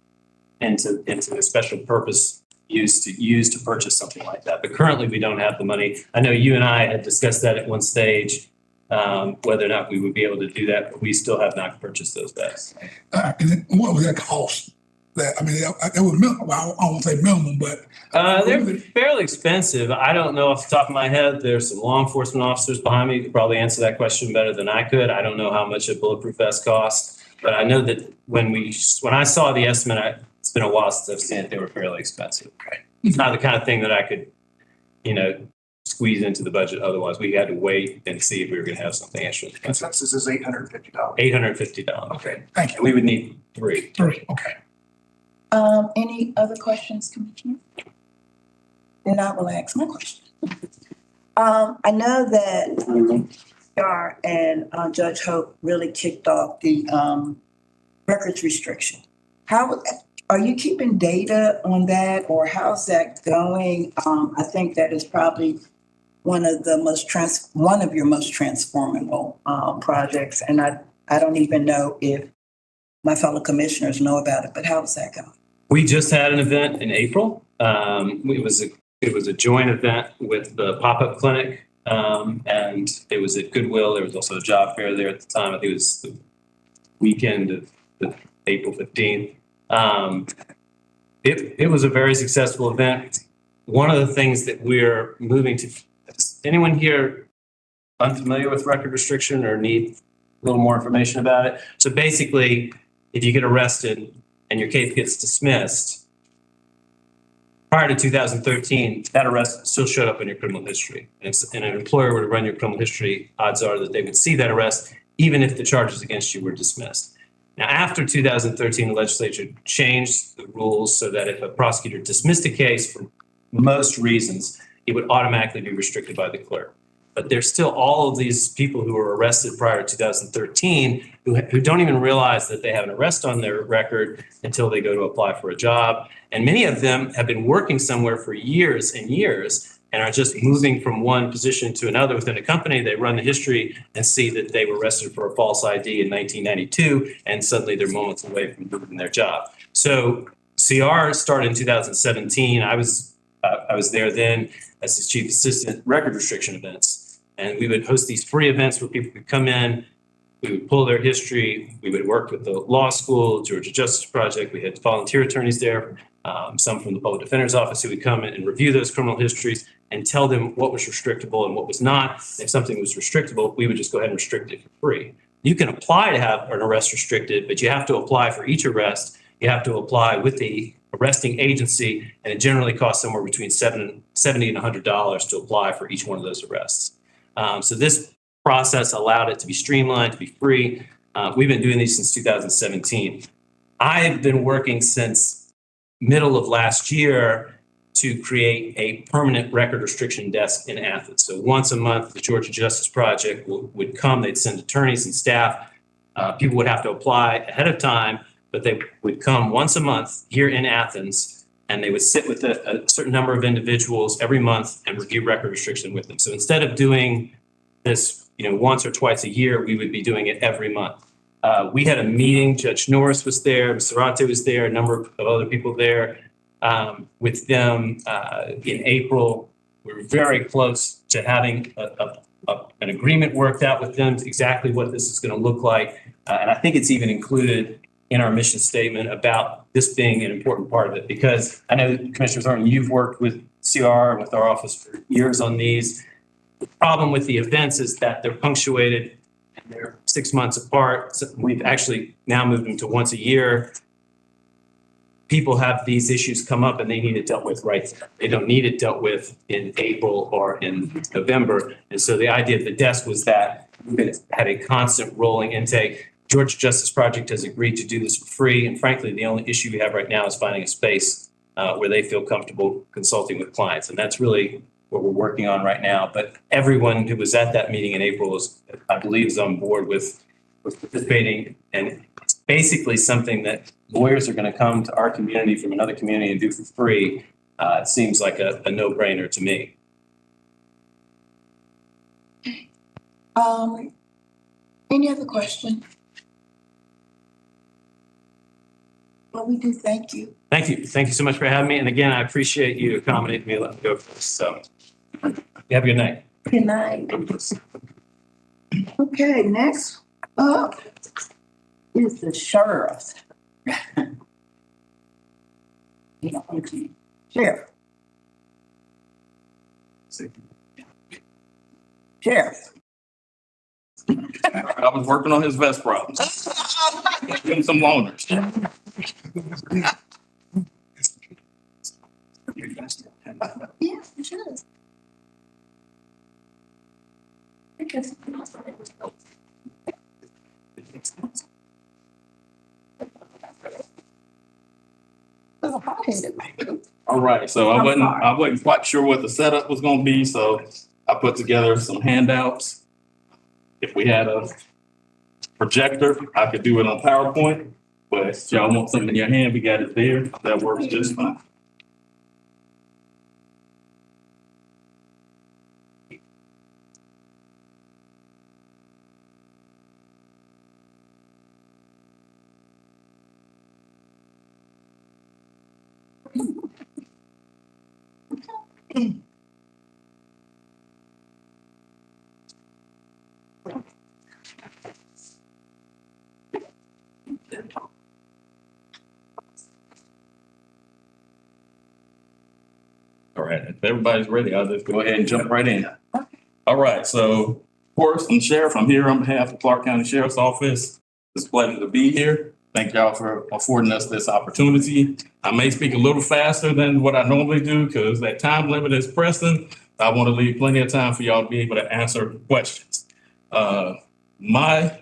into a special purpose used to purchase something like that. But currently we don't have the money. I know you and I had discussed that at one stage, whether or not we would be able to do that, but we still have not purchased those vests. And then what would that cost? That, I mean, it was minimum. Well, I won't say minimum, but they're fairly expensive. I don't know off the top of my head. There's some law enforcement officers behind me who could probably answer that question better than I could. I don't know how much a bulletproof vest costs, but I know that when I saw the estimate, it's been a while since I've seen it, they were fairly expensive. Right? It's not the kind of thing that I could, squeeze into the budget. Otherwise, we had to wait and see if we were going to have something extra. Consensus is $850. $850. Okay, thank you. We would need three. Okay. Any other questions, Commissioner? Then I will ask my question. I know that Star and Judge Hope really kicked off the records restriction. How are you keeping data on that, or how's that going? I think that is probably one of your most transformable projects, and I don't even know if my fellow commissioners know about it. But how's that going? We just had an event in April. It was a joint event with the pop-up clinic, and it was at Goodwill. There was also a job fair there at the time. I think it was the weekend of April 15th. It was a very successful event. One of the things that we're moving to, is anyone here unfamiliar with record restriction or need a little more information about it? So basically, if you get arrested and your case gets dismissed, prior to 2013, that arrest still showed up in your criminal history. And an employer were to run your criminal history, odds are that they would see that arrest, even if the charges against you were dismissed. Now, after 2013, the legislature changed the rules so that if a prosecutor dismissed a case for most reasons, it would automatically be restricted by the clerk. But there's still all of these people who were arrested prior to 2013 who don't even realize that they have an arrest on their record until they go to apply for a job. And many of them have been working somewhere for years and years and are just moving from one position to another within a company. They run the history and see that they were arrested for a false ID in 1992, and suddenly they're moments away from losing their job. So CR started in 2017. I was there then as his chief assistant, record restriction events. And we would host these free events where people could come in, we would pull their history, we would work with the law school, Georgia Justice Project, we had volunteer attorneys there, some from the public defender's office who would come in and review those criminal histories and tell them what was restrictable and what was not. If something was restrictable, we would just go ahead and restrict it for free. You can apply to have an arrest restricted, but you have to apply for each arrest. You have to apply with the arresting agency, and it generally costs somewhere between $70 and $100 to apply for each one of those arrests. So this process allowed it to be streamlined, to be free. We've been doing these since 2017. I've been working since middle of last year to create a permanent record restriction desk in Athens. So once a month, the Georgia Justice Project would come, they'd send attorneys and staff. People would have to apply ahead of time, but they would come once a month here in Athens, and they would sit with a certain number of individuals every month and review record restriction with them. So instead of doing this, once or twice a year, we would be doing it every month. We had a meeting. Judge Norris was there, Mr. Sarante was there, a number of other people there with them in April. We were very close to having an agreement worked out with them, exactly what this is going to look like. And I think it's even included in our mission statement about this being an important part of it, because I know, Commissioner Thornton, you've worked with CR and with our office for years on these. The problem with the events is that they're punctuated and they're 6 months apart. So we've actually now moved them to once a year. People have these issues come up and they need it dealt with right there. They don't need it dealt with in April or in November. And so the idea of the desk was that we had a constant rolling intake. Georgia Justice Project has agreed to do this for free. And frankly, the only issue we have right now is finding a space where they feel comfortable consulting with clients. And that's really what we're working on right now. But everyone who was at that meeting in April is, I believe, is on board with participating. And it's basically something that lawyers are going to come to our community from another community and do for free, it seems like a no-brainer to me. Any other question? Well, we do thank you. Thank you. Thank you so much for having me. And again, I appreciate you accommodating me and letting me go for this. So you have a good night. Good night. Okay, next up is the sheriff. Sheriff. Sheriff. I was working on his vest problems. Give him some loaners. Yeah, it should. All right, so I wasn't quite sure what the setup was gonna be, so I put together some handouts. If we had a projector, I could do it on PowerPoint, but if y'all want something in your hand, we got it there. That works just fine. All right, if everybody's ready, I'll just go ahead and jump right in. All right, so Forrest and Sheriff, I'm here on behalf of Clarke County Sheriff's Office. It's a pleasure to be here. Thank y'all for affording us this opportunity. I may speak a little faster than what I normally do because that time limit is pressing. I want to leave plenty of time for y'all to be able to answer questions. My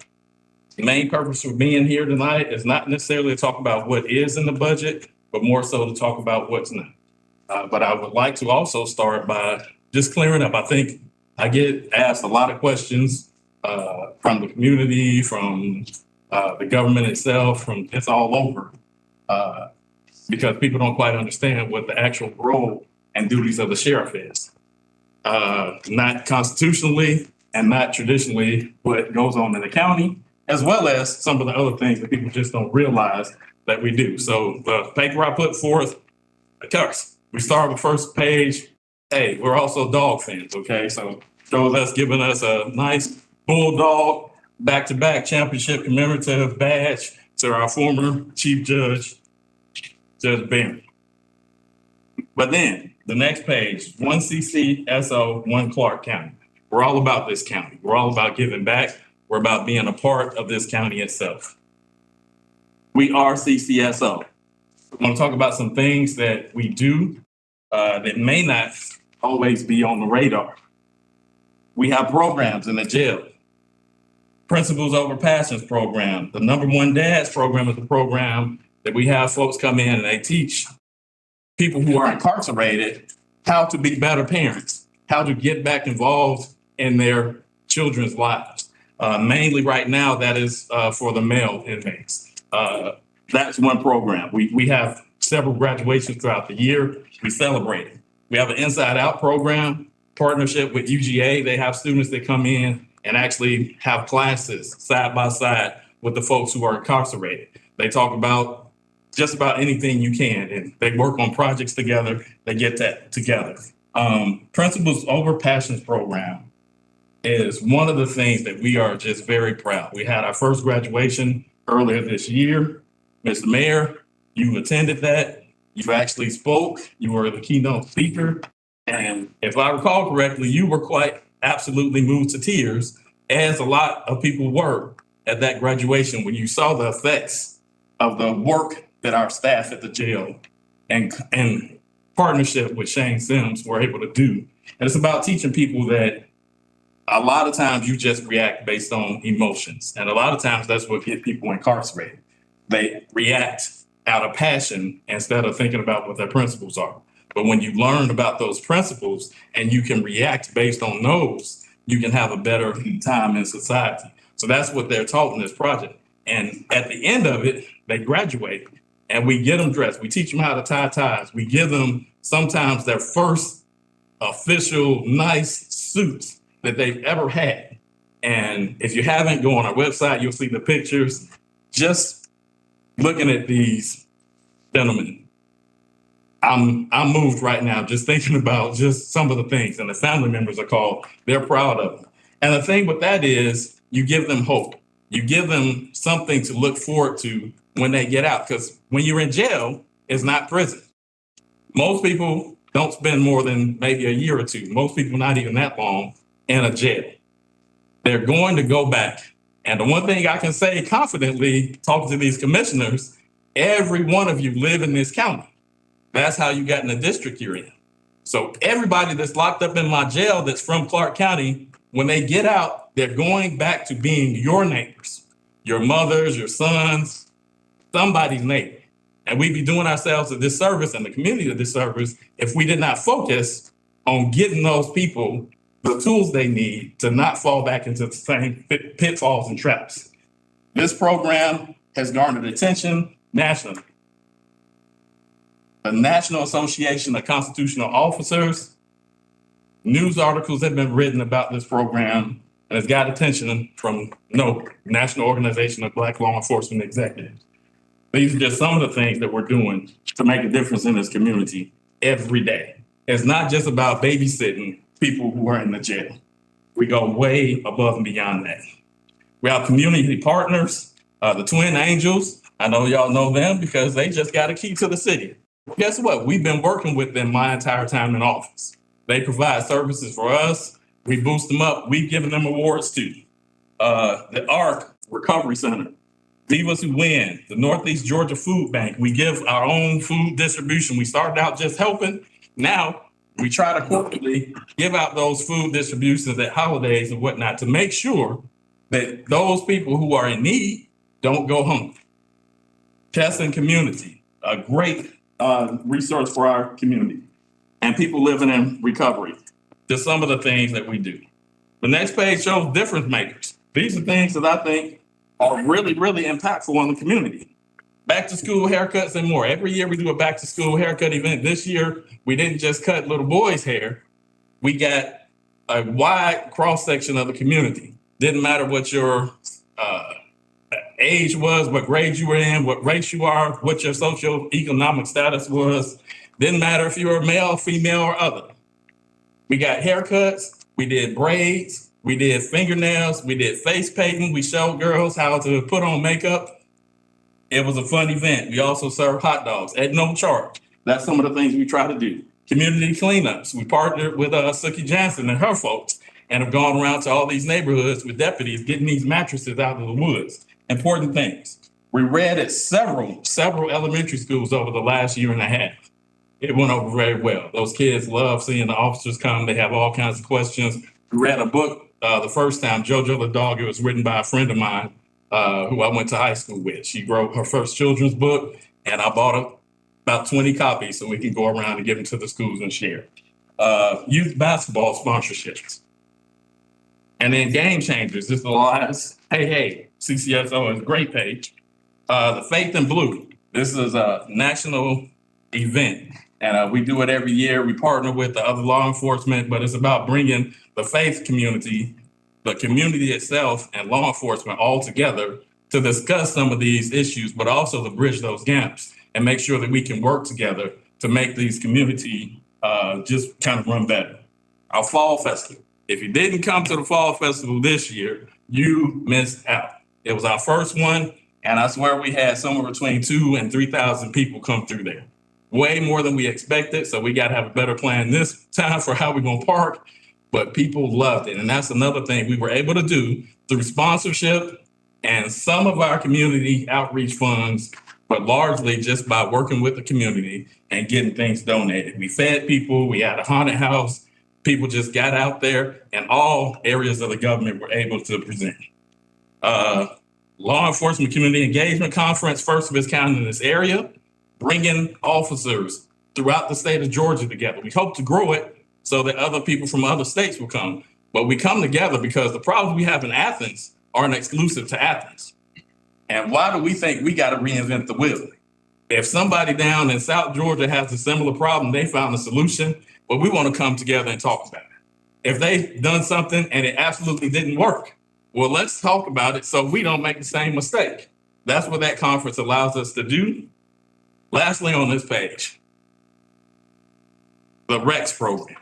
main purpose for being here tonight is not necessarily to talk about what is in the budget, but more so to talk about what's not. But I would like to also start by just clearing up. I think I get asked a lot of questions from the community, from the government itself, from it's all over, because people don't quite understand what the actual role and duties of the sheriff is. Not constitutionally and not traditionally what goes on in the county, as well as some of the other things that people just don't realize that we do. So the paper I put forth, of course, we start with first page. Hey, we're also dog fans, okay? So shows us giving us a nice bulldog back-to-back championship commemorative badge to our former Chief Judge, Judge Barron. But then the next page, one CCSO, one Clarke County. We're all about this county. We're all about giving back. We're about being a part of this county itself. We are CCSO. I want to talk about some things that we do that may not always be on the radar. We have programs in the jail. Principles Over Passions program. The Number One Dads program is a program that we have folks come in and they teach people who are incarcerated how to be better parents, how to get back involved in their children's lives. Mainly right now, that is for the male inmates. That's one program. We have several graduations throughout the year. We celebrate it. We have an Inside Out program, partnership with UGA. They have students that come in and actually have classes side by side with the folks who are incarcerated. They talk about just about anything you can, and they work on projects together. They get that together. Principles Over Passions program is one of the things that we are just very proud. We had our first graduation earlier this year. Mr. Mayor, you attended that. You actually spoke. You were the keynote speaker. And if I recall correctly, you were quite absolutely moved to tears, as a lot of people were at that graduation when you saw the effects of the work that our staff at the jail and partnership with Shane Sims were able to do. And it's about teaching people that a lot of times you just react based on emotions. And a lot of times that's what gets people incarcerated. They react out of passion instead of thinking about what their principles are. But when you learn about those principles and you can react based on those, you can have a better time in society. So that's what they're taught in this project. And at the end of it, they graduate and we get them dressed. We teach them how to tie ties. We give them sometimes their first official nice suits that they've ever had. And if you haven't, go on our website, you'll see the pictures. Just looking at these gentlemen, I'm moved right now just thinking about just some of the things, and the family members are called, they're proud of them. And the thing with that is you give them hope. You give them something to look forward to when they get out, because when you're in jail, it's not prison. Most people don't spend more than maybe a year or two. Most people not even that long in a jail. They're going to go back. And the one thing I can say confidently, talking to these commissioners, every one of you live in this county. That's how you got in the district you're in. So everybody that's locked up in my jail that's from Clarke County, when they get out, they're going back to being your neighbors, your mothers, your sons, somebody's neighbor. And we'd be doing ourselves a disservice and the community a disservice if we did not focus on getting those people the tools they need to not fall back into the same pitfalls and traps. This program has garnered attention nationally. The National Association of Constitutional Officers, news articles have been written about this program, and it's got attention from NOPE, National Organization of Black Law Enforcement Executives. These are just some of the things that we're doing to make a difference in this community every day. It's not just about babysitting people who are in the jail. We go way above and beyond that. We have community partners, the Twin Angels. I know y'all know them because they just got a key to the city. Guess what? We've been working with them my entire time in office. They provide services for us. We boost them up. We've given them awards too. The ARC Recovery Center, Divas Who Win, the Northeast Georgia Food Bank. We give our own food distribution. We started out just helping. Now we try to corporately give out those food distributions at holidays and whatnot to make sure that those people who are in need don't go hungry. Testing Community, a great resource for our community and people living in recovery. Just some of the things that we do. The next page shows difference makers. These are things that I think are really, really impactful on the community. Back to school haircuts and more. Every year we do a back to school haircut event. This year, we didn't just cut little boys' hair. We got a wide cross section of the community. Didn't matter what your age was, what grade you were in, what race you are, what your socioeconomic status was. Didn't matter if you were male, female, or other. We got haircuts, we did braids, we did fingernails, we did face painting. We showed girls how to put on makeup. It was a fun event. We also served hot dogs at no charge. That's some of the things we try to do. Community cleanups. We partnered with Suki Johnson and her folks and have gone around to all these neighborhoods with deputies getting these mattresses out of the woods. Important things. We read at several elementary schools over the last year and a half. It went over very well. Those kids love seeing the officers come. They have all kinds of questions. We read a book the first time, Jojo the Dog. It was written by a friend of mine who I went to high school with. She wrote her first children's book, and I bought about 20 copies so we can go around and give them to the schools and share. Youth basketball sponsorships. And then Game Changers. This is the last. Hey, CCSO is a great page. The Faith in Blue. This is a national event. And we do it every year. We partner with the other law enforcement, but it's about bringing the faith community, the community itself, and law enforcement all together to discuss some of these issues, but also to bridge those gaps and make sure that we can work together to make these community just kind of run better. Our Fall Festival. If you didn't come to the Fall Festival this year, you missed out. It was our first one, and I swear we had somewhere between 2,000 and 3,000 people come through there. Way more than we expected, so we got to have a better plan this time for how we're going to park, but people loved it. And that's another thing we were able to do through sponsorship and some of our community outreach funds, but largely just by working with the community and getting things donated. We fed people, we had a haunted house, people just got out there, and all areas of the government were able to present. Law Enforcement Community Engagement Conference, first of its kind in this area, bringing officers throughout the state of Georgia together. We hope to grow it so that other people from other states will come. But we come together because the problems we have in Athens aren't exclusive to Athens. And why do we think we got to reinvent the wheel? If somebody down in South Georgia has a similar problem, they found a solution, but we want to come together and talk about it. If they've done something and it absolutely didn't work, well, let's talk about it so we don't make the same mistake. That's what that conference allows us to do. Lastly, on this page, the REX program,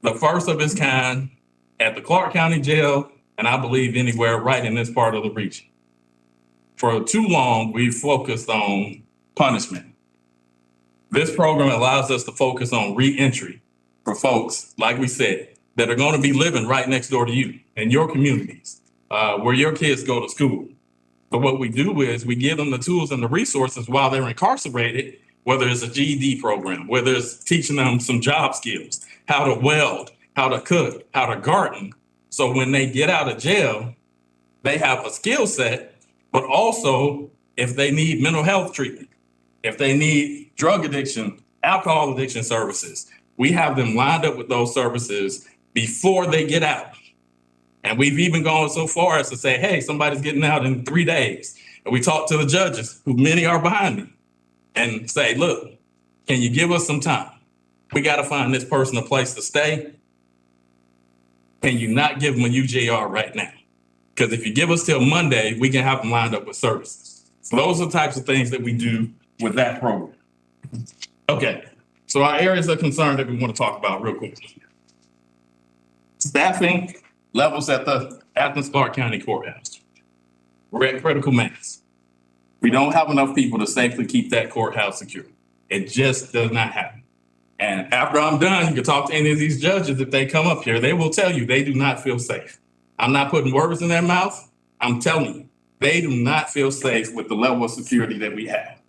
the first of its kind at the Clarke County Jail, and I believe anywhere right in this part of the region. For too long, we've focused on punishment. This program allows us to focus on re-entry for folks, like we said, that are going to be living right next door to you in your communities, where your kids go to school. But what we do is we give them the tools and the resources while they're incarcerated, whether it's a GED program, whether it's teaching them some job skills, how to weld, how to cook, how to garden. So when they get out of jail, they have a skill set. But also, if they need mental health treatment, if they need drug addiction, alcohol addiction services, we have them lined up with those services before they get out. And we've even gone so far as to say, hey, somebody's getting out in 3 days. And we talk to the judges, who many are behind me, and say, look, can you give us some time? We got to find this person a place to stay. Can you not give them a UJR right now? Because if you give us till Monday, we can have them lined up with services. So those are the types of things that we do with that program. Okay, so our areas of concern that we want to talk about real quick. Staffing levels at the Athens-Clarke County Courthouse. We're at critical mass. We don't have enough people to safely keep that courthouse secure. It just does not happen. And after I'm done, you can talk to any of these judges. If they come up here, they will tell you they do not feel safe. I'm not putting words in their mouth. I'm telling you, they do not feel safe with the level of security that we have.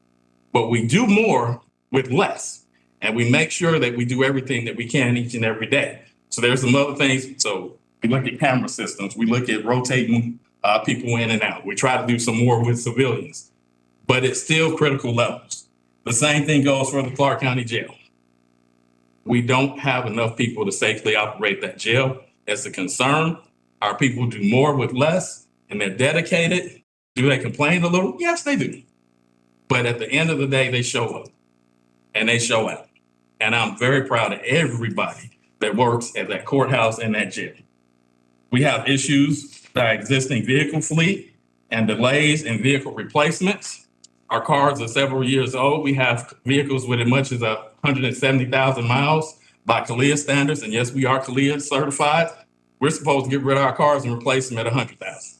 But we do more with less. And we make sure that we do everything that we can each and every day. So there's some other things. So we look at camera systems. We look at rotating people in and out. We try to do some more with civilians. But it's still critical levels. The same thing goes for the Clarke County Jail. We don't have enough people to safely operate that jail. It's a concern. Our people do more with less, and they're dedicated. Do they complain a little? Yes, they do. But at the end of the day, they show up and they show out. And I'm very proud of everybody that works at that courthouse and that jail. We have issues with our existing vehicle fleet and delays in vehicle replacements. Our cars are several years old. We have vehicles with as much as 170,000 miles by CALEA standards. And yes, we are CALEA certified. We're supposed to get rid of our cars and replace them at 100,000.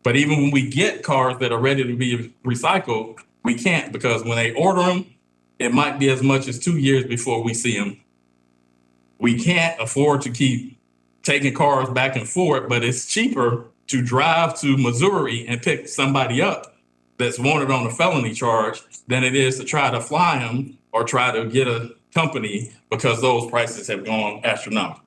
But even when we get cars that are ready to be recycled, we can't, because when they order them, it might be as much as 2 years before we see them. We can't afford to keep taking cars back and forth, but it's cheaper to drive to Missouri and pick somebody up that's wanted on a felony charge than it is to try to fly them or try to get a company, because those prices have gone astronomical.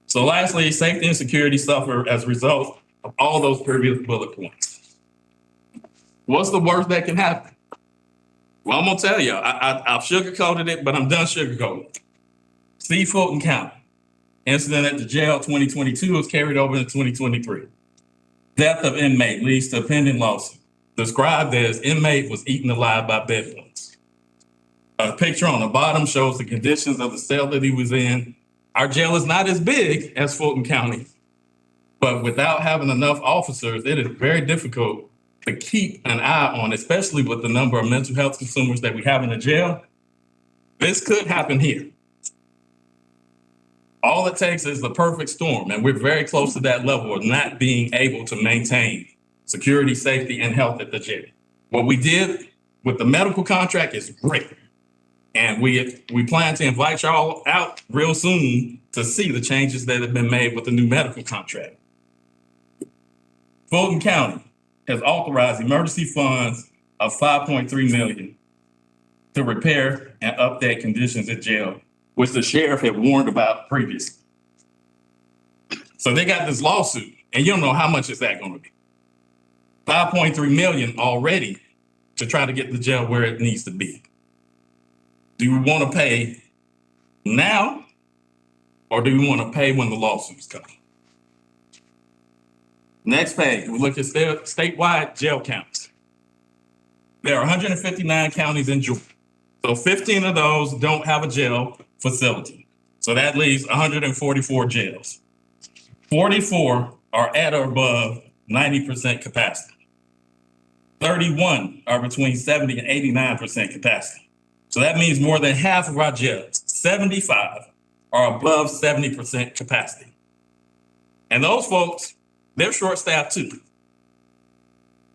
So lastly, safety and security suffer as a result of all those previous bullet points. What's the worst that can happen? Well, I'm gonna tell you, I've sugarcoated it, but I'm done sugarcoating. See Fulton County. Incident at the jail 2022 was carried over into 2023. Death of inmate leads to pending lawsuit. Described as inmate was eaten alive by bedbugs. A picture on the bottom shows the conditions of the cell that he was in. Our jail is not as big as Fulton County, but without having enough officers, it is very difficult to keep an eye on, especially with the number of mental health consumers that we have in the jail. This could happen here. All it takes is the perfect storm, and we're very close to that level of not being able to maintain security, safety, and health at the jail. What we did with the medical contract is great. And we plan to invite y'all out real soon to see the changes that have been made with the new medical contract. Fulton County has authorized emergency funds of $5.3 million to repair and update conditions at jail, which the sheriff had warned about previously. So they got this lawsuit, and you don't know how much is that going to be. $5.3 million already to try to get the jail where it needs to be. Do we want to pay now, or do we want to pay when the lawsuits come? Next page, we look at statewide jail counts. There are 159 counties in Georgia. So 15 of those don't have a jail facility. So that leaves 144 jails. 44 are at or above 90% capacity. 31 are between 70 and 89% capacity. So that means more than half of our jails, 75, are above 70% capacity. And those folks, they're short-staffed too.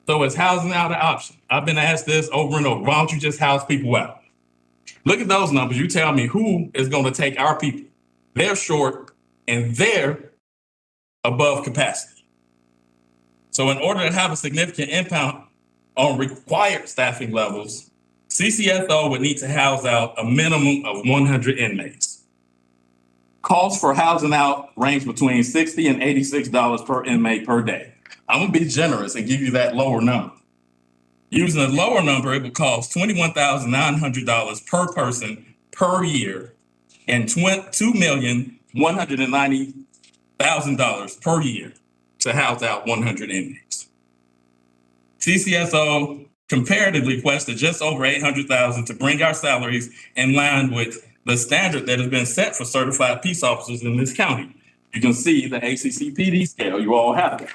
So is housing out an option? I've been asked this over and over. Why don't you just house people out? Look at those numbers. You tell me who is going to take our people. They're short and they're above capacity. So in order to have a significant impact on required staffing levels, CCSO would need to house out a minimum of 100 inmates. Costs for housing out range between $60 and $86 per inmate per day. I'm going to be generous and give you that lower number. Using a lower number, it would cost $21,900 per person per year and $2,190,000 per year to house out 100 inmates. CCSO comparatively requested just over $800,000 to bring our salaries in line with the standard that has been set for certified peace officers in this county. You can see the ACCPD scale, you all have it.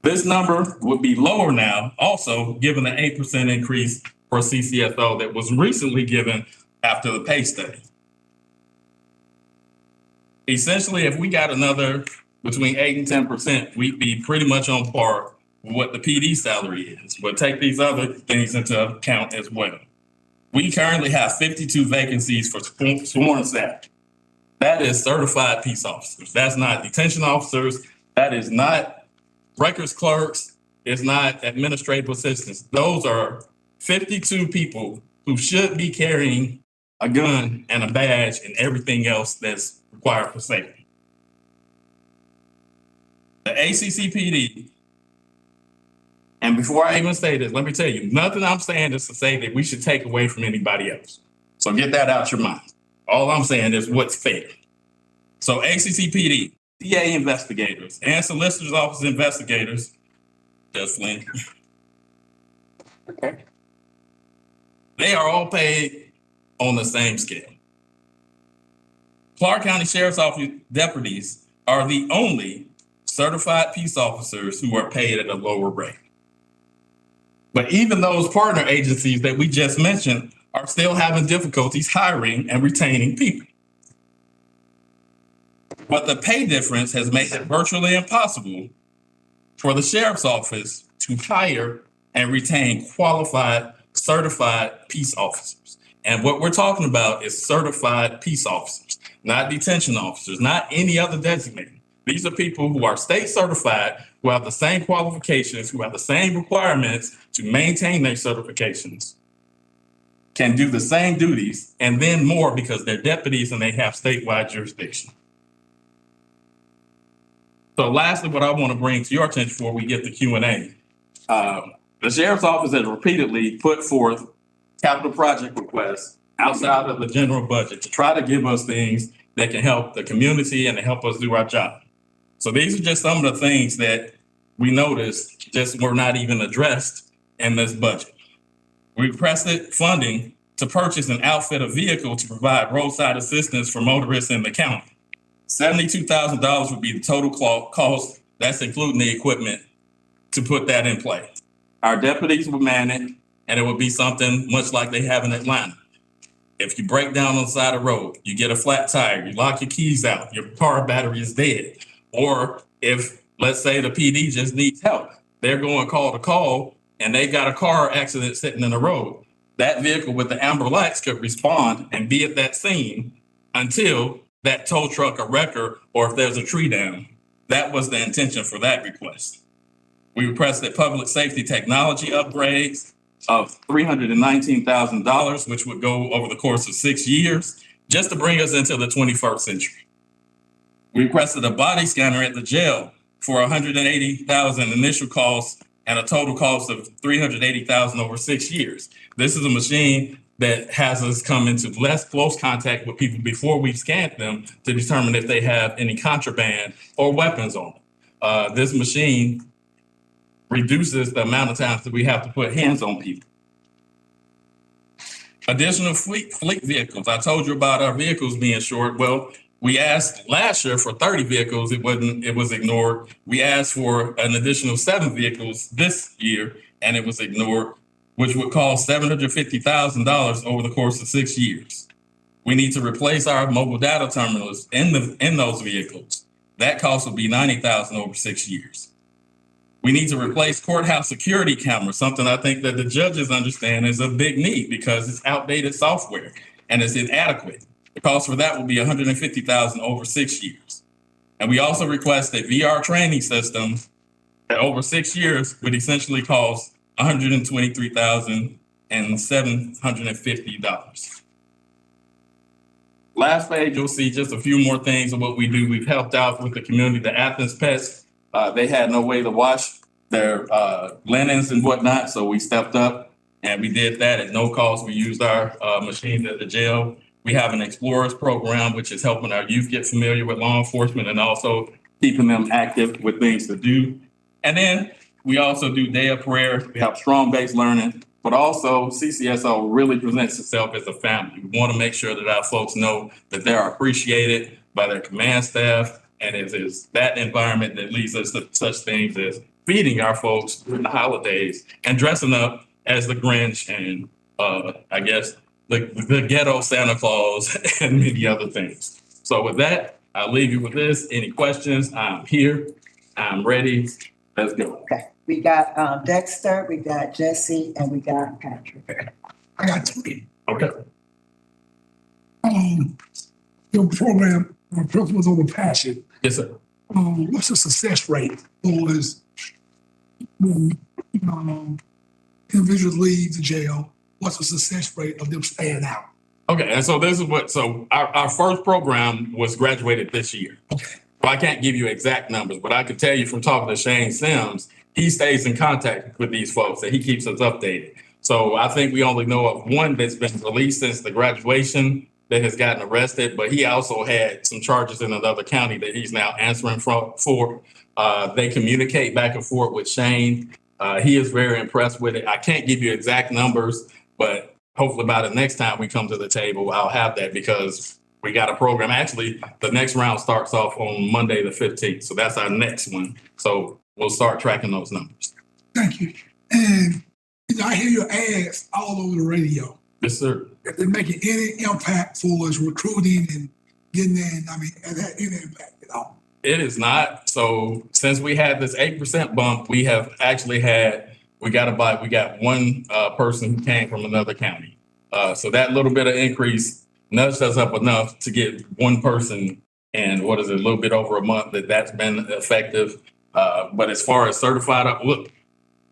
This number would be lower now, also given the 8% increase for CCSO that was recently given after the pay study. Essentially, if we got another between 8 and 10%, we'd be pretty much on par with what the PD salary is. But take these other things into account as well. We currently have 52 vacancies for sworn staff. That is certified peace officers. That's not detention officers. That is not records clerks, is not administrative assistants. Those are 52 people who should be carrying a gun and a badge and everything else that's required for safety. The ACCPD, and before I even say this, let me tell you, nothing I'm saying is to say that we should take away from anybody else. So get that out your mind. All I'm saying is what's fair. So ACCPD, DA investigators, and solicitor's office investigators, just Flynn. Okay. They are all paid on the same scale. Clarke County Sheriff's Office deputies are the only certified peace officers who are paid at a lower rate. But even those partner agencies that we just mentioned are still having difficulties hiring and retaining people. But the pay difference has made it virtually impossible for the sheriff's office to hire and retain qualified, certified peace officers. And what we're talking about is certified peace officers, not detention officers, not any other designated. These are people who are state certified, who have the same qualifications, who have the same requirements to maintain their certifications, can do the same duties, and then more because they're deputies and they have statewide jurisdiction. So lastly, what I want to bring to your attention before we get to Q&A, the Sheriff's Office has repeatedly put forth capital project requests outside of the general budget to try to give us things that can help the community and to help us do our job. So these are just some of the things that we noticed just were not even addressed in this budget. We requested funding to purchase and outfit a vehicle to provide roadside assistance for motorists in the county. $72,000 would be the total cost. That's including the equipment to put that in play. Our deputies would man it, and it would be something much like they have in Atlanta. If you break down on the side of the road, you get a flat tire, you lock your keys out, your car battery is dead. Or if, let's say, the PD just needs help, they're going call to call, and they got a car accident sitting in the road. That vehicle with the amber lights could respond and be at that scene until that tow truck or wrecker, or if there's a tree down. That was the intention for that request. We requested public safety technology upgrades of $319,000, which would go over the course of 6 years, just to bring us into the 21st century. We requested a body scanner at the jail for $180,000 initial cost and a total cost of $380,000 over 6 years. This is a machine that has us come into less close contact with people before we've scanned them to determine if they have any contraband or weapons on them. this machine reduces the amount of times that we have to put hands on people. Additional fleet vehicles. I told you about our vehicles being short. Well, we asked last year for 30 vehicles. It was ignored. We asked for an additional 7 vehicles this year, and it was ignored, which would cost $750,000 over the course of 6 years. We need to replace our mobile data terminals in those vehicles. That cost will be $90,000 over 6 years. We need to replace courthouse security cameras, something I think that the judges understand is a big need because it's outdated software and it's inadequate. The cost for that will be $150,000 over 6 years. And we also request a VR training system that over 6 years would essentially cost $123,750. Last page, you'll see just a few more things of what we do. We've helped out with the community, the Athens Pets. They had no way to wash their linens and whatnot, so we stepped up and we did that at no cost. We used our machines at the jail. We have an Explorers program, which is helping our youth get familiar with law enforcement and also keeping them active with things to do. And then we also do day of prayer. We have strong-based learning, but also CCSO really presents itself as a family. We want to make sure that our folks know that they are appreciated by their command staff. And it is that environment that leads us to such things as feeding our folks during the holidays and dressing up as the Grinch and I guess the ghetto Santa Claus and many other things. So with that, I'll leave you with this. Any questions? I'm here. I'm ready. Let's go. Okay. We got Dexter, we got Jesse, and we got Patrick. I got 3. Okay. Your program, Principles Over Passion. Yes, sir. What's the success rate was when individuals leave the jail? What's the success rate of them staying out? Okay, and so this is so our first program was graduated this year. Okay. So I can't give you exact numbers, but I can tell you from talking to Shane Sims, he stays in contact with these folks and he keeps us updated. So I think we only know of one that's been released since the graduation that has gotten arrested, but he also had some charges in another county that he's now answering for. They communicate back and forth with Shane. He is very impressed with it. I can't give you exact numbers, but hopefully by the next time we come to the table, I'll have that because we got a program. Actually, the next round starts off on Monday, the 15th. So that's our next one. So we'll start tracking those numbers. Thank you. And I hear your ads all over the radio. Yes, sir. If they're making any impact for us recruiting and getting in, has that any impact at all? It is not. So since we had this 8% bump, we have actually we got one person who came from another county. So that little bit of increase nudged us up enough to get one person and a little bit over a month that's been effective. But as far as certified, look,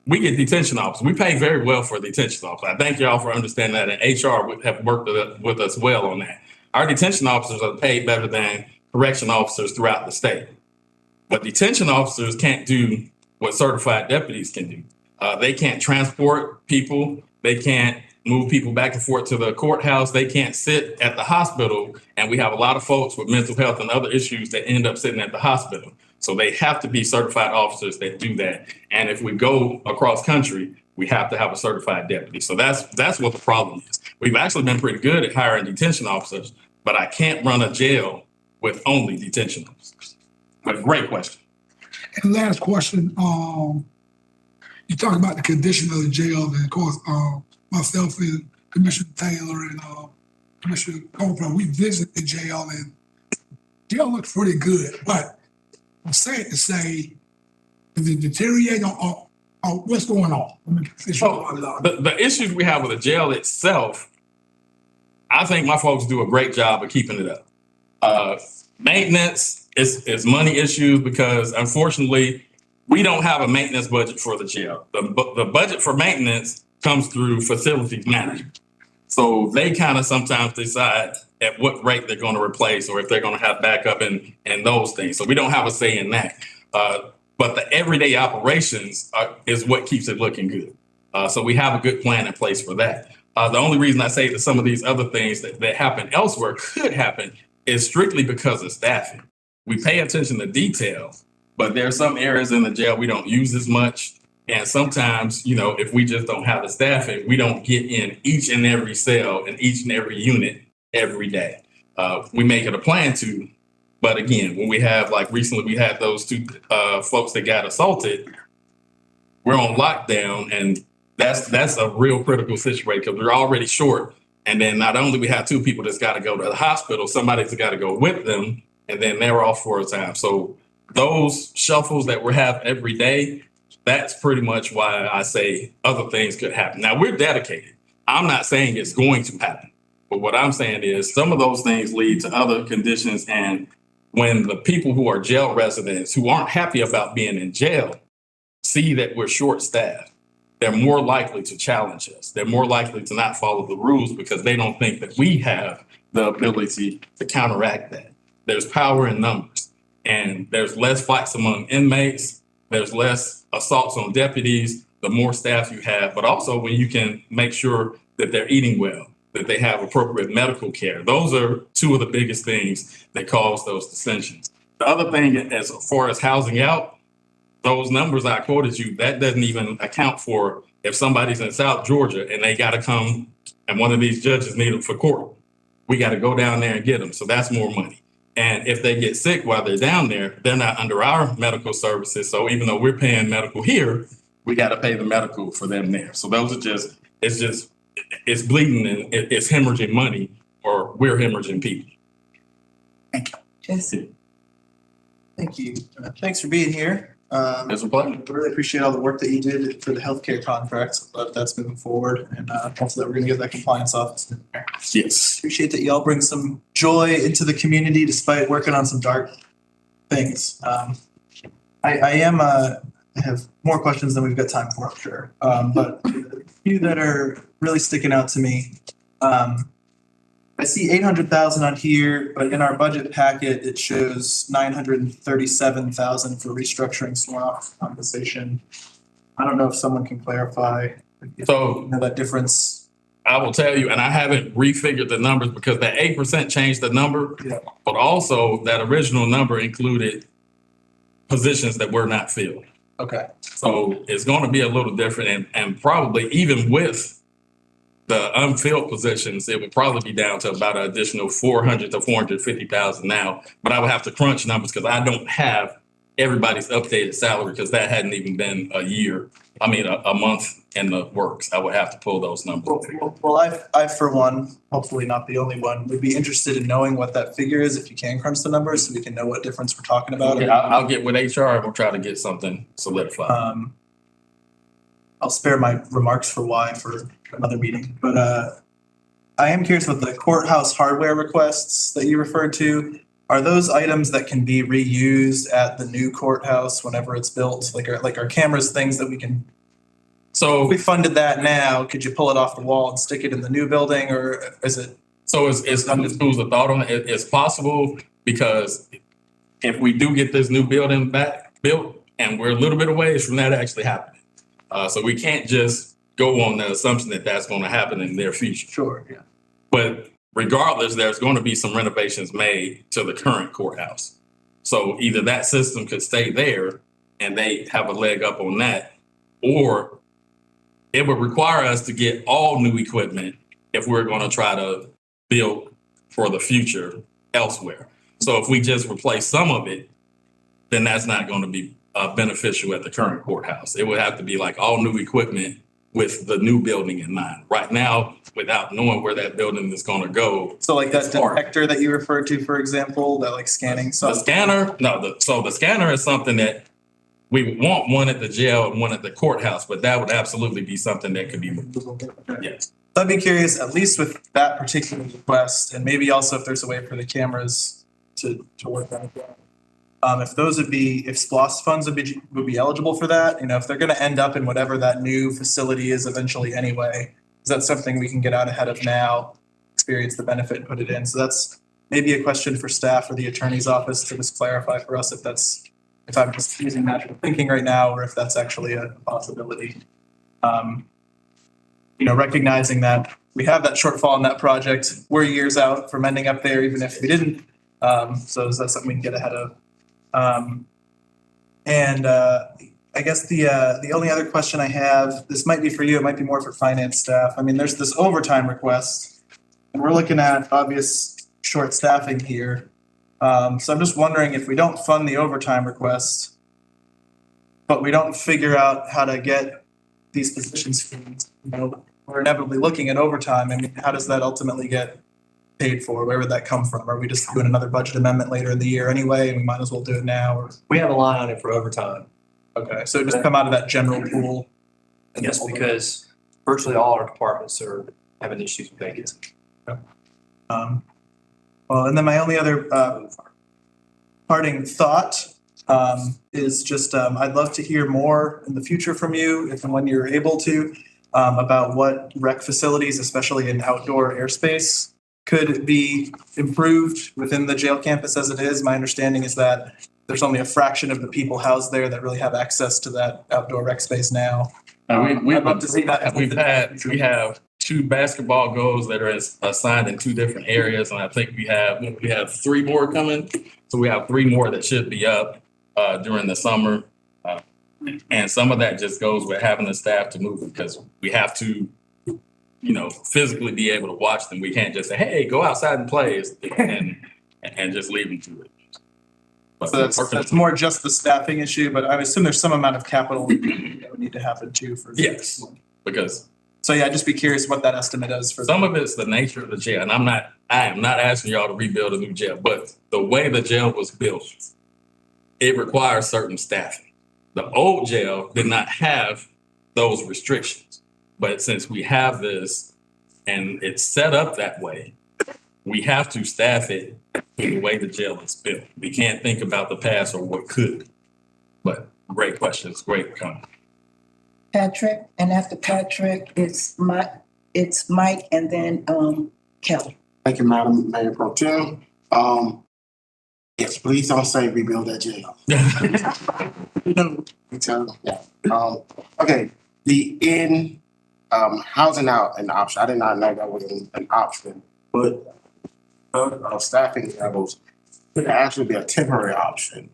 we get detention officers. We pay very well for a detention officer. I thank y'all for understanding that, and HR have worked with us well on that. Our detention officers are paid better than correction officers throughout the state. But detention officers can't do what certified deputies can do. They can't transport people. They can't move people back and forth to the courthouse. They can't sit at the hospital. And we have a lot of folks with mental health and other issues that end up sitting at the hospital. So they have to be certified officers that do that. And if we go across country, we have to have a certified deputy. So that's what the problem is. We've actually been pretty good at hiring detention officers, but I can't run a jail with only detention officers. But great question. And last question, you talk about the condition of the jail, and of course, myself and Commissioner Taylor and Commissioner Copeland, we visit the jail, and jail looks pretty good, but I'm sad to say, is it deteriorating or what's going on? The issues we have with the jail itself, I think my folks do a great job of keeping it up. Maintenance is money issues because unfortunately, we don't have a maintenance budget for the jail. The budget for maintenance comes through facilities management. So they kind of sometimes decide at what rate they're going to replace or if they're going to have backup and those things. So we don't have a say in that. But the everyday operations is what keeps it looking good. So we have a good plan in place for that. The only reason I say that some of these other things that happen elsewhere could happen is strictly because of staffing. We pay attention to detail, But there are some areas in the jail we don't use as much. And sometimes, you know, if we just don't have the staffing, we don't get in each and every cell and each and every unit every day. We make it a plan to, but again, when we have, like recently we had those two folks that got assaulted, we're on lockdown, and that's a real critical situation because we're already short. And then not only we have two people that's got to go to the hospital, somebody's got to go with them, and then they're off for a time. So those shuffles that we have every day, that's pretty much why I say other things could happen. Now, we're dedicated. I'm not saying it's going to happen, but what I'm saying is some of those things lead to other conditions. And when the people who are jail residents who aren't happy about being in jail see that we're short-staffed, they're more likely to challenge us. They're more likely to not follow the rules because they don't think that we have the ability to counteract that. There's power in numbers, and there's less fights among inmates. There's less assaults on deputies, the more staff you have, but also when you can make sure that they're eating well, that they have appropriate medical care. Those are two of the biggest things that cause those dissensions. The other thing, as far as housing out, those numbers I quoted you, that doesn't even account for if somebody's in South Georgia and they got to come and one of these judges need them for court. We got to go down there and get them. So that's more money. And if they get sick while they're down there, they're not under our medical services. So even though we're paying medical here, we got to pay the medical for them there. So those are it's bleeding and it's hemorrhaging money, or we're hemorrhaging people. Thank you. Jesse. Thank you. Thanks for being here. It's a pleasure. I really appreciate all the work that you did for the healthcare contracts. But that's moving forward, and hopefully we're going to get that compliance office in there. Yes. Appreciate that y'all bring some joy into the community despite working on some dark things. I have more questions than we've got time for, I'm sure. But a few that are really sticking out to me. I see 800,000 on here, but in our budget packet, it shows 937,000 for restructuring sworn-off compensation. I don't know if someone can clarify that difference. I will tell you, and I haven't refigured the numbers because that 8% changed the number, but also that original number included positions that were not filled. Okay. So it's going to be a little different, and probably even with the unfilled positions, it would probably be down to about an additional 400 to 450,000 now. But I would have to crunch numbers because I don't have everybody's updated salary because that hadn't even been a month in the works. I would have to pull those numbers. Well, I for one, hopefully not the only one, would be interested in knowing what that figure is if you can crunch the numbers so we can know what difference we're talking about. Okay, I'll get with HR and we'll try to get something solidified. I'll spare my remarks for why for another meeting, but I am curious about the courthouse hardware requests that you referred to. Are those items that can be reused at the new courthouse whenever it's built? Like our cameras, things that we can. So if we funded that now, could you pull it off the wall and stick it in the new building, or is it? So it's schools of thought on it. It's possible because if we do get this new building back built, and we're a little bit away from that actually happening. So we can't just go on the assumption that that's going to happen in their future. Sure, yeah. But regardless, there's going to be some renovations made to the current courthouse. So either that system could stay there and they have a leg up on that, or it would require us to get all new equipment if we're going to try to build for the future elsewhere. So if we just replace some of it, then that's not going to be beneficial at the current courthouse. It would have to be like all new equipment with the new building in mind. Right now, without knowing where that building is going to go. So like that detector that you referred to, for example, that like scanning stuff? The scanner, so the scanner is something that we would want one at the jail and one at the courthouse, but that would absolutely be something that could be moved. Yes. I'd be curious, at least with that particular request, and maybe also if there's a way for the cameras to work on it. If those would be, if SPLOST funds would be eligible for that, if they're going to end up in whatever that new facility is eventually anyway, is that something we can get out ahead of now, experience the benefit and put it in? So that's maybe a question for staff or the attorney's office to just clarify for us if I'm just using natural thinking right now, or if that's actually a possibility. Recognizing that we have that shortfall in that project, we're years out from ending up there, even if we didn't. So is that something we can get ahead of? And I guess the only other question I have, this might be for you, it might be more for finance staff. I mean, there's this overtime request, and we're looking at obvious short staffing here. So I'm just wondering if we don't fund the overtime request, but we don't figure out how to get these positions filled, you know, we're inevitably looking at overtime. I mean, how does that ultimately get paid for? Where would that come from? Are we just doing another budget amendment later in the year anyway, and we might as well do it now? Or We have a line on it for overtime. okay, so just come out of that general pool. Yes, because virtually all our departments are having issues with vacancy. Well, and then my only other parting thought is just I'd love to hear more in the future from you, if and when you're able to, about what rec facilities, especially in outdoor airspace, could be improved within the jail campus as it is. My understanding is that there's only a fraction of the people housed there that really have access to that outdoor rec space now. I'd love to see that. We have 2 basketball goals that are assigned in 2 different areas, and I think we have 3 more coming. So we have 3 more that should be up during the summer. And some of that just goes with having the staff to move because we have to, you know, physically be able to watch them. We can't just say, hey, go outside and play and just leave them to it. But So that's more just the staffing issue, but I assume there's some amount of capital that would need to happen too for. Yes, because. So yeah, I'd just be curious what that estimate is for. Some of it's the nature of the jail, and I am not asking y'all to rebuild a new jail, but the way the jail was built, it requires certain staffing. The old jail did not have those restrictions, but since we have this and it's set up that way, we have to staff it in the way the jail is built. We can't think about the past or what could, but great questions, great comment. Patrick, and after Patrick, it's Mike, and then Kelly. Thank you, Madam Mayor Pro Tem. Yes, please don't say rebuild that jail. Okay, the housing out an option. I did not know that was an option, but staffing levels could actually be a temporary option,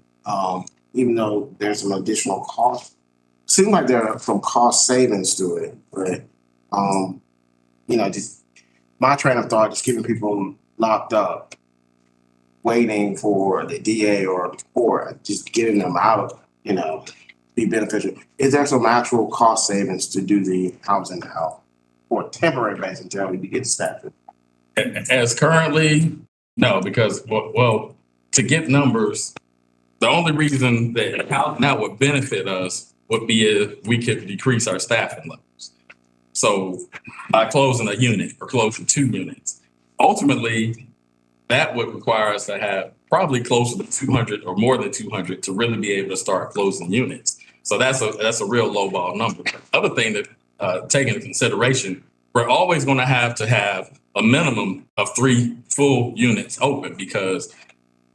even though there's some additional cost. Seems like there are some cost savings to it, but you know, just my train of thought is keeping people locked up, waiting for the DA or the court, just getting them out, you know, be beneficial. Is there some actual cost savings to do the housing out for a temporary basis until we get staffed? As currently, no, because well, to get numbers, the only reason that housing out would benefit us would be if we could decrease our staffing levels. So by closing a unit or closing 2 units, ultimately that would require us to have probably closer to 200 or more than 200 to really be able to start closing units. So that's a real lowball number. Other thing that take into consideration, we're always going to have a minimum of 3 full units open because,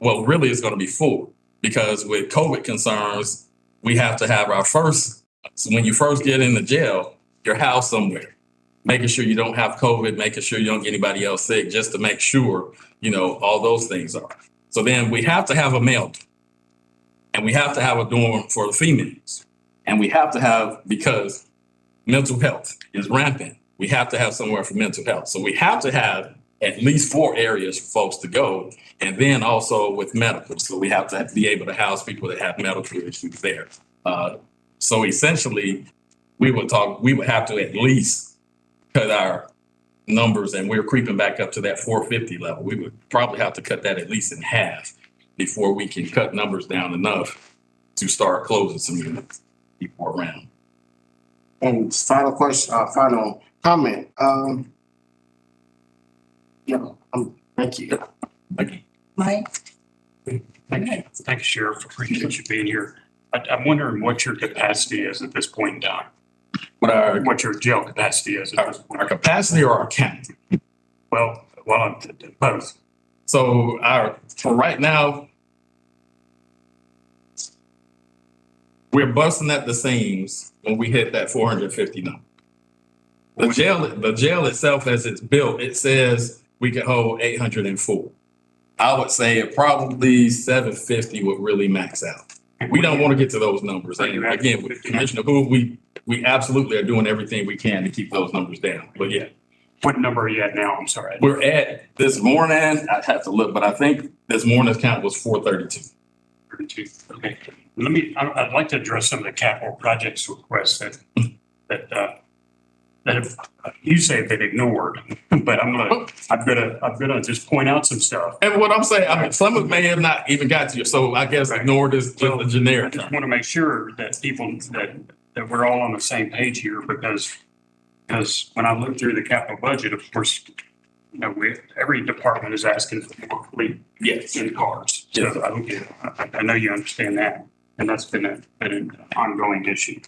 well, really it's going to be full because with COVID concerns, we have to have our first, so when you first get in the jail, you're housed somewhere, making sure you don't have COVID, making sure you don't get anybody else sick, just to make sure, you know, all those things are. So then we have to have a male dorm, and we have to have a dorm for the females. And we have to have, because mental health is rampant, we have to have somewhere for mental health. So we have to have at least 4 areas for folks to go. And then also with medical. So we have to be able to house people that have medical issues there. So essentially, we would have to at least cut our numbers, and we're creeping back up to that 450 level. We would probably have to cut that at least in half before we can cut numbers down enough to start closing some units people around. And final question, final comment. Thank you. Mike? Thank you, Sheriff. Appreciate you being here. I'm wondering what your capacity is at this point in time. What your jail capacity is at this point. Our capacity or our count? Well, both. So for right now, we're busting at the seams when we hit that 450 number. The jail itself, as it's built, it says we can hold 804. I would say probably 750 would really max out. We don't want to get to those numbers. And again, with Commissioner Booth, we absolutely are doing everything we can to keep those numbers down. But yeah. What number are you at now? I'm sorry. We're at this morning, I have to look, but I think this morning's count was 432. 32. Okay. I'd like to address some of the capital projects requests that you say have been ignored, but I'm gonna just point out some stuff. And what I'm saying, I mean, some of it may have not even got to you, so I guess ignored is just a generic. I just want to make sure that people that we're all on the same page here, because when I look through the capital budget, of course, you know, every department is asking for more fleet in cars. So I know you understand that, and that's been an ongoing issue.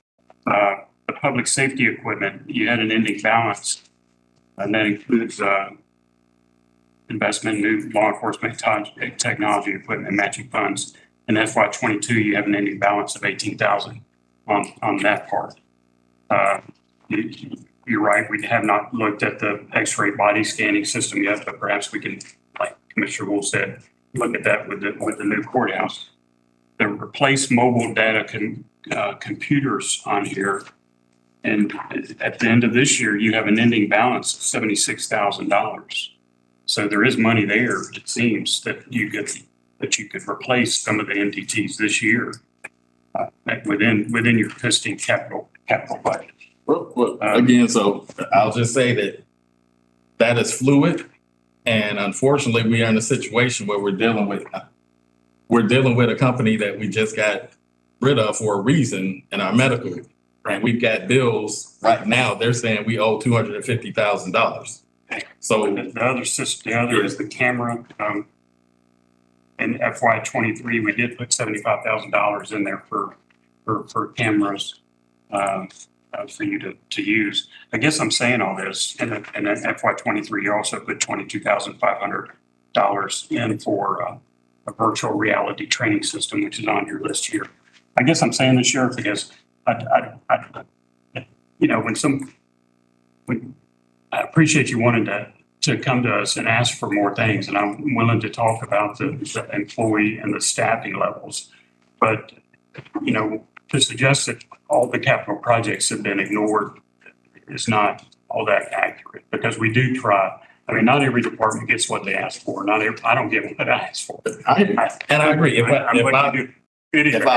The public safety equipment, you had an ending balance, and that includes investment in new law enforcement technology equipment and matching funds. In FY22, you have an ending balance of 18,000 on that part. You're right, we have not looked at the X-ray body scanning system yet, but perhaps we can, like Commissioner Wool said, look at that with the new courthouse. The replace mobile data computers on here. And at the end of this year, you have an ending balance of $76,000. So there is money there, it seems, that you could replace some of the entities this year within your existing capital budget. Well, again, so I'll just say that is fluid, and unfortunately, we are in a situation where we're dealing with a company that we just got rid of for a reason in our medical, and we've got bills right now. They're saying we owe $250,000. So the other is the camera. In FY23, we did put $75,000 in there for cameras. For you to use. I guess I'm saying all this, and then FY23, you also put $22,500 in for a virtual reality training system, which is on your list here. I guess I'm saying this, Sheriff, because you know, when I appreciate you wanting to come to us and ask for more things, and I'm willing to talk about the employee and the staffing levels, but you know, to suggest that all the capital projects have been ignored is not all that accurate, because we do try. I mean, not every department gets what they ask for. I don't get what I ask for. I agree. If I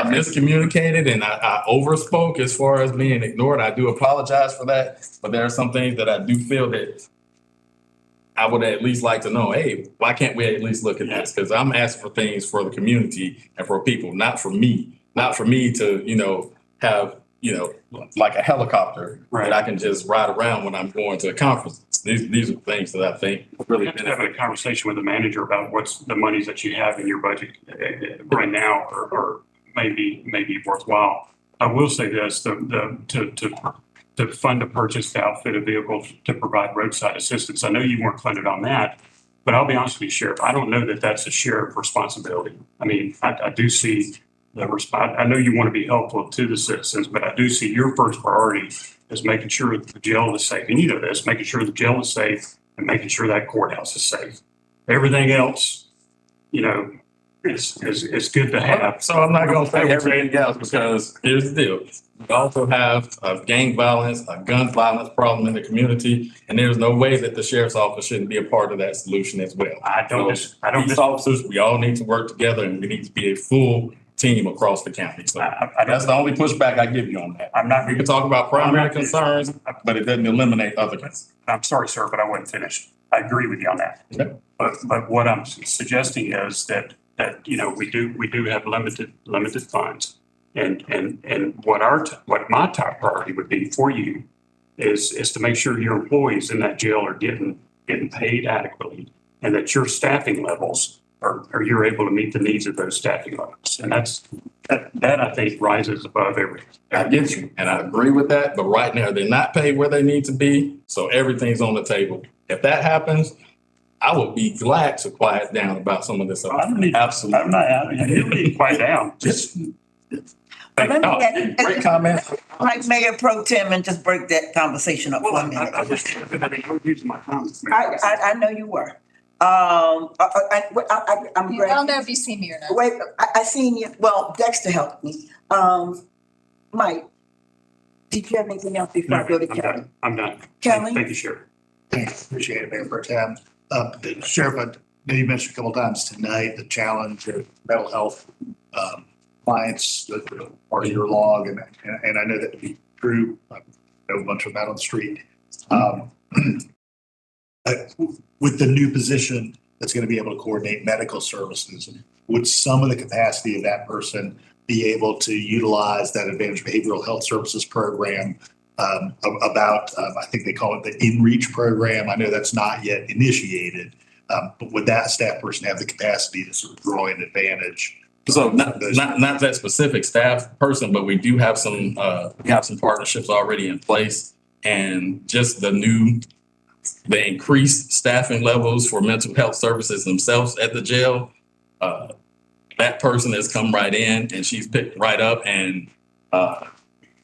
miscommunicated and I overspoke as far as being ignored, I do apologize for that. But there are some things that I do feel that I would at least like to know, hey, why can't we at least look at this? Because I'm asking for things for the community and for people, not for me. Not for me to, you know, have, you know, like a helicopter that I can just ride around when I'm going to a conference. These are things that I think really benefit. Having a conversation with the manager about what's the monies that you have in your budget right now, or maybe worthwhile. I will say this: to fund a purchase to outfit a vehicle to provide roadside assistance. I know you weren't funded on that, but I'll be honest with you, Sheriff. I don't know that that's a sheriff responsibility. I mean, I do see. I know you want to be helpful to the citizens, but I do see your first priority is making sure that the jail is safe. And you know this, making sure the jail is safe and making sure that courthouse is safe. Everything else, you know, is good to have. So I'm not going to say everything else, because here's the deal. We also have a gang violence, a gun violence problem in the community, and there's no way that the sheriff's office shouldn't be a part of that solution as well. These officers, we all need to work together, and we need to be a full team across the county. So that's the only pushback I give you on that. We can talk about primary concerns, but it doesn't eliminate other concerns. I'm sorry, sir, but I wasn't finished. I agree with you on that. Okay. But what I'm suggesting is that you know, we do have limited funds, and what my top priority would be for you is to make sure your employees in that jail are getting paid adequately, and that your staffing levels are you're able to meet the needs of those staffing levels. And that I think rises above everything. I get you, and I agree with that, but right now they're not paid where they need to be, so everything's on the table. If that happens, I would be glad to quiet down about some of this. Absolutely. I'm not, you need to quiet down. Just great comment. Like Mayor Pro Tem, and just break that conversation up for a minute. I was using my comments. I know you were. I'm I don't know if you see me or not. Wait, I seen you, well, Dexter helped me. Mike, did you have anything else before I go to Kelly? I'm done. Kelly? Thank you, Sheriff. Thanks, appreciate it, Mayor Pro Tem. The Sheriff, I know you mentioned a couple times tonight, the challenge of mental health clients that are part of your log, and I know that to be true. I know a bunch of them out on the street. With the new position that's going to be able to coordinate medical services, would some of the capacity of that person be able to utilize that Advanced Behavioral Health Services program I think they call it the InReach program? I know that's not yet initiated, but would that staff person have the capacity to sort of draw in advantage? So not that specific staff person, but we do have some partnerships already in place, and just the increased staffing levels for mental health services themselves at the jail. That person has come right in and she's picked right up and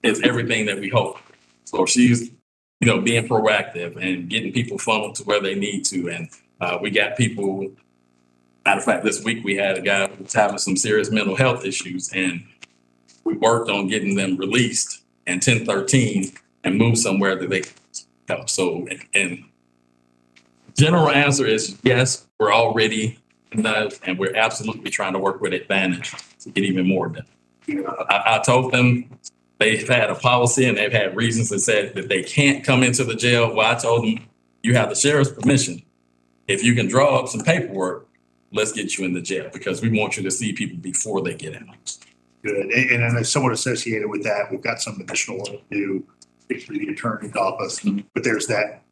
is everything that we hope. So she's, being proactive and getting people funneled to where they need to. And we got people, matter of fact, this week we had a guy who was having some serious mental health issues, and we worked on getting them released and 1013 and moved somewhere that they can help. So, and general answer is yes, we're already enough, and we're absolutely trying to work with Advantage to get even more done. I told them they've had a policy and they've had reasons that said that they can't come into the jail. Well, I told them, you have the sheriff's permission. If you can draw up some paperwork, let's get you in the jail, because we want you to see people before they get in. Good. And then somewhat associated with that, we've got some additional work to do through the attorney's office, but there's that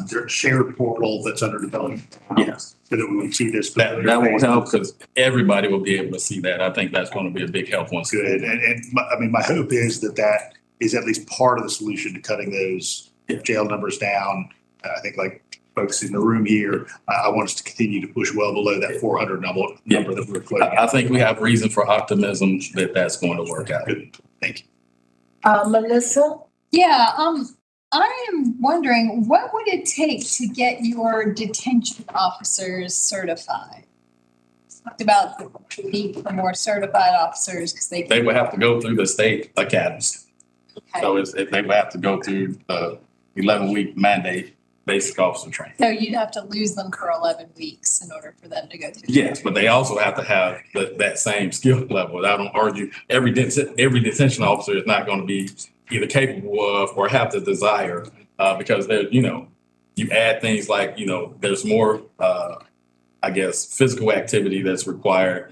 there's a shared portal that's under development. Yes. So that we would see this. That will help, because everybody will be able to see that. I think that's going to be a big help once. Good. And my hope is that is at least part of the solution to cutting those jail numbers down. I think, like folks in the room here, I want us to continue to push well below that 400 number that we're quoting. I think we have reason for optimism that that's going to work out. Good. Thank you. Melissa? Yeah, I am wondering, what would it take to get your detention officers certified? Talked about the need for more certified officers because they would have to go through the state academies. Okay. So they would have to go through the 11-week mandate basic officer training. So you'd have to lose them for 11 weeks in order for them to go through. Yes, but they also have to have that same skill level. I don't argue every detention officer is not going to be either capable of or have the desire, because they're, you add things like, there's more, physical activity that's required.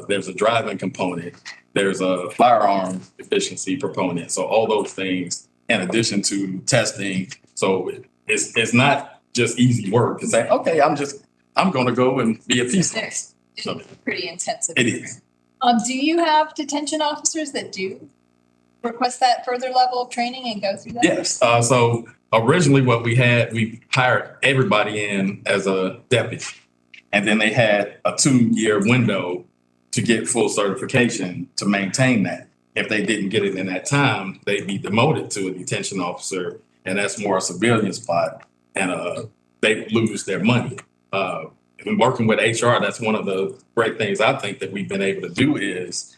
There's a driving component. There's a firearm efficiency component. So all those things, in addition to testing. So it's not just easy work. It's like, okay, I'm going to go and be a peace officer. It's pretty intensive. It is. Do you have detention officers that do request that further level of training and go through that? Yes. So originally what we hired everybody in as a deputy, and then they had a 2-year window to get full certification to maintain that. If they didn't get it in that time, they'd be demoted to a detention officer, and that's more a civilian spot, and they lose their money. In working with HR, that's one of the great things I think that we've been able to do is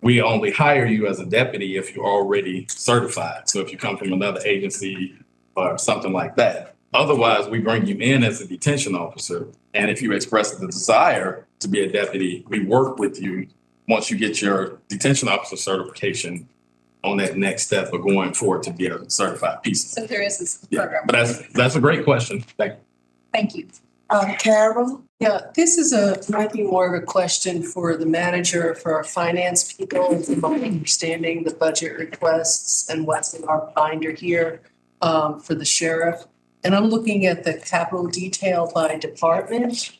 we only hire you as a deputy if you're already certified. So if you come from another agency or something like that. Otherwise, we bring you in as a detention officer. And if you express the desire to be a deputy, we work with you once you get your detention officer certification on that next step of going forward to be a certified peace. So there is this program. But that's a great question. Thank you. Carol? Yeah, this is might be more of a question for the manager, for our finance people, and understanding the budget requests and what's in our binder here for the sheriff. And I'm looking at the capital detail by department.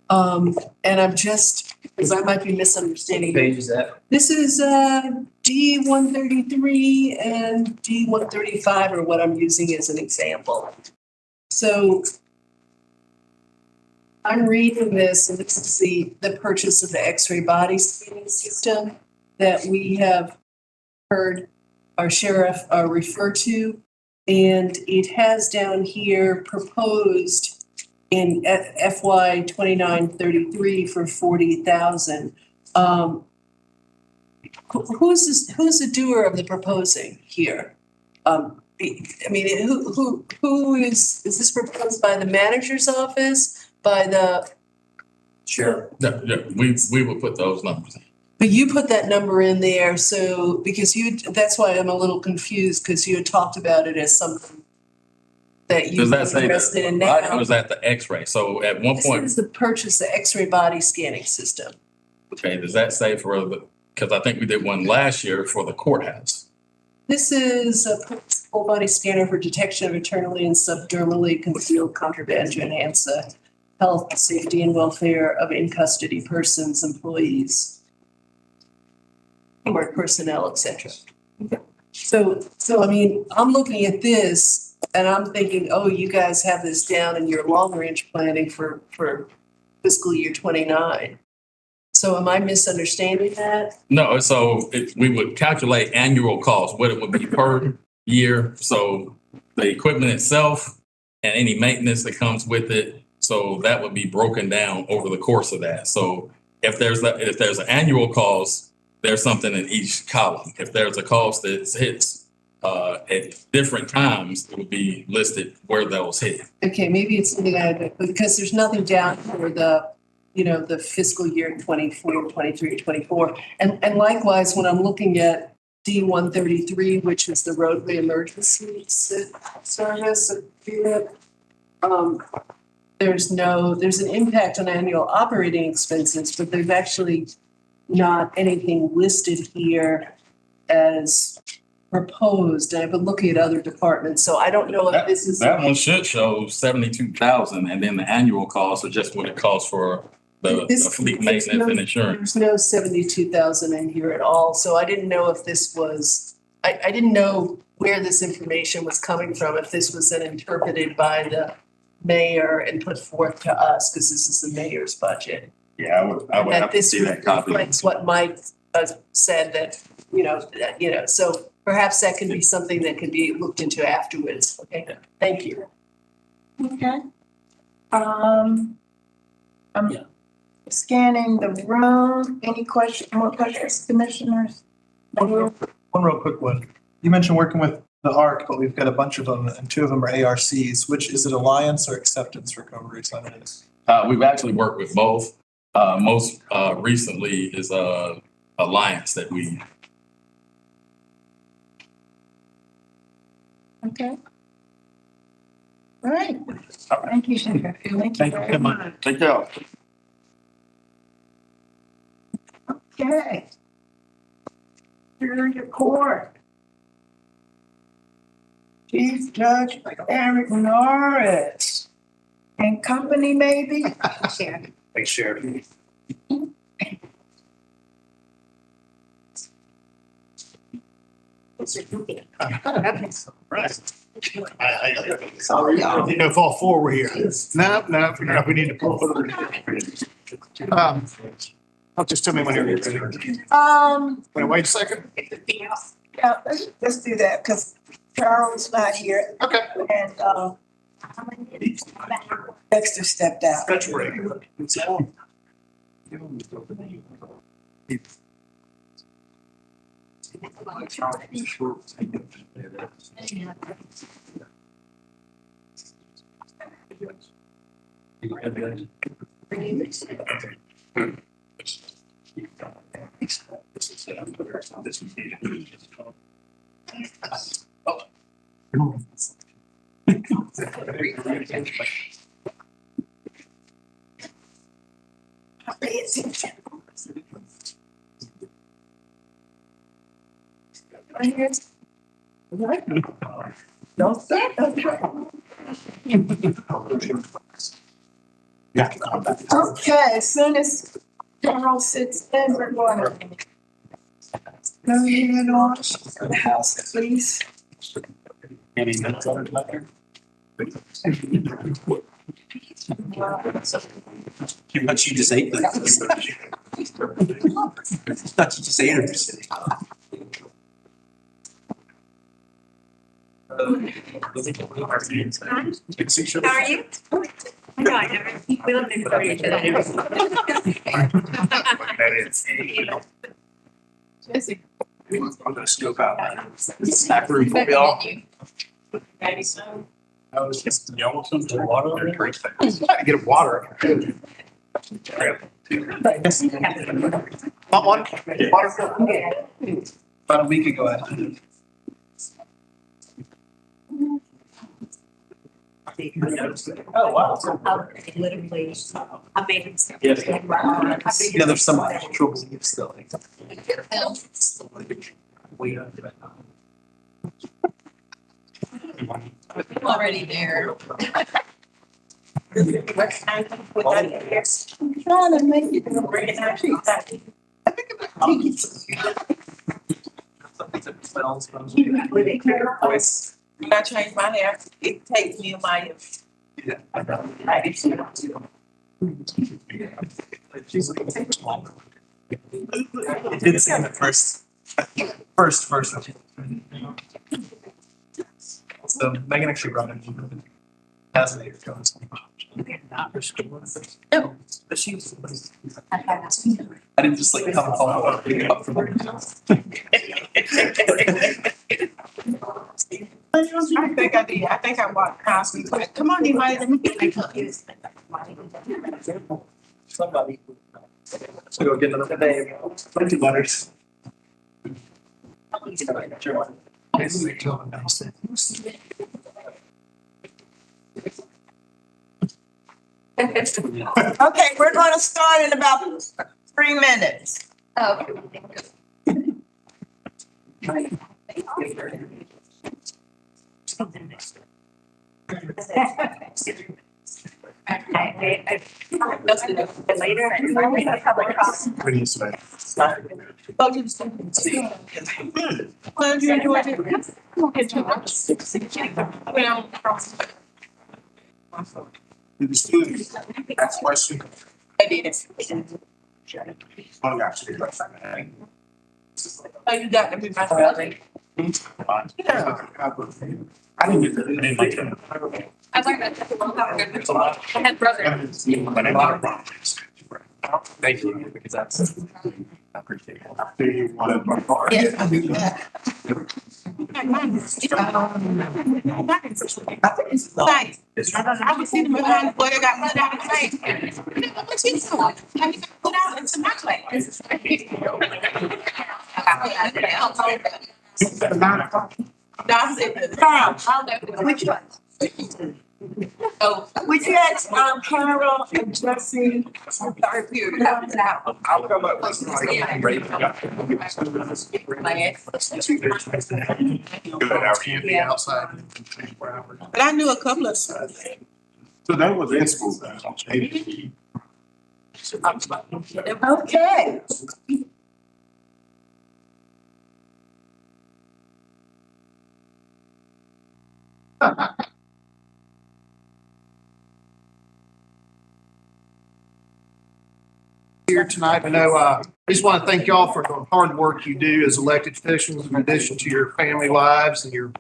And I'm just, because I might be misunderstanding. What page is that? This is D133 and D135 are what I'm using as an example. So I'm reading this, and this is the purchase of the X-ray body scanning system that we have heard our sheriff refer to. And it has down here proposed in FY 29-33 for 40,000. Who's the doer of the proposing here? I mean, who is this proposed by the manager's office, by the? Sure. Yeah, we will put those numbers in. But you put that number in there, so, because that's why I'm a little confused, because you had talked about it as something that you Does were that say interested in that, now. or is that the X-ray? So at one This point, is the purchase, the X-ray body scanning system. okay, does that say for the, because I think we did one last year for the courthouse. This is a full body scanner for detection of internally and subdermally concealed contraband to enhance the health, safety, and welfare of in-custody persons, employees, work personnel, et cetera. So I mean, I'm looking at this and I'm thinking, oh, you guys have this down in your long-range planning for fiscal year 29. So am I misunderstanding that? No, so we would calculate annual cost, what it would be per year. So the equipment itself and any maintenance that comes with it. So that would be broken down over the course of that. So if there's an annual cost, there's something in each column. If there's a cost that hits at different times, it would be listed where those hit. Okay, maybe it's something because there's nothing down for the fiscal year 24, 23, 24. And likewise, when I'm looking at D133, which is the roadway emergency service, there's an impact on annual operating expenses, but there's actually not anything listed here as proposed. And I've been looking at other departments, so I don't know if this is. That one should show 72,000, and then the annual cost are just what it costs for the fleet maintenance and insurance. There's no 72,000 in here at all, so I didn't know if this was, I didn't know where this information was coming from, if this was then interpreted by the mayor and put forth to us, because this is the mayor's budget. Yeah, I would have to see that copy. Reflects what Mike said that, so perhaps that can be something that can be looked into afterwards. Okay, thank you. Okay. I'm scanning the room. Any more questions, commissioners? One real quick one. You mentioned working with the ARC, but we've got a bunch of them, and 2 of them are ARCs. Which is it, Alliance or Acceptance Recovery Centers? We've actually worked with both. Most recently is Alliance that we. Okay. All right. Thank you, Senator. Thank you very much. Take care. Okay. Superior Court. Chief Judge Eric Norris. And company, maybe? Thanks, Sheriff. Sorry, I didn't know if all 4 were here. No, we need to pull just tell me when you're ready. Wait a second. Yeah, let's do that, because Charles not here. Okay. And Dexter stepped out. That's right. Pay attention. Right here. Right. Don't stop. Okay, as soon as Charles sits in, we're going to go ahead on to the house, please. Any minutes on it, Letter? What you just ate. Thought you just ate it. How are you? I know, I never, we live next door to each other. Jesse. I'm gonna scope out my snack room for y'all. Maybe so. I was just, y'all want some water? I gotta get a water. Want one? Water? About a week ago, actually. Oh, wow. Literally, I made him. Yeah, there's some cultural beliefs still. Already there. Trying to make it. When I change my hair, it takes me a while. Didn't see him at first. First. So Megan actually brought in. Has an no, but she was. I didn't just like come home pick it up from her. I think I did. I think I walked past me. Like, come on, anybody, let me get my cup. Somebody. So go get another day. 20 butters. Okay, we're gonna start in about 3 minutes. Did the students ask questions? I did. Oh, gosh. Oh, you got to be my brother. Yeah. I didn't get that. I learned that. I had brothers. Thank you, because that's, I appreciate it. Do you want to? Yeah, I do that. I was sitting behind the boy that got put out of class. What you doing? Have you got put out into my class? Which one? Would you ask Carol and Jesse? Now. I'll come up with Good, how are you? Outside. But I knew a couple of. So that was in school. Okay. Here tonight, I know, I just want to thank y'all for the hard work you do as elected officials in addition to your family lives and your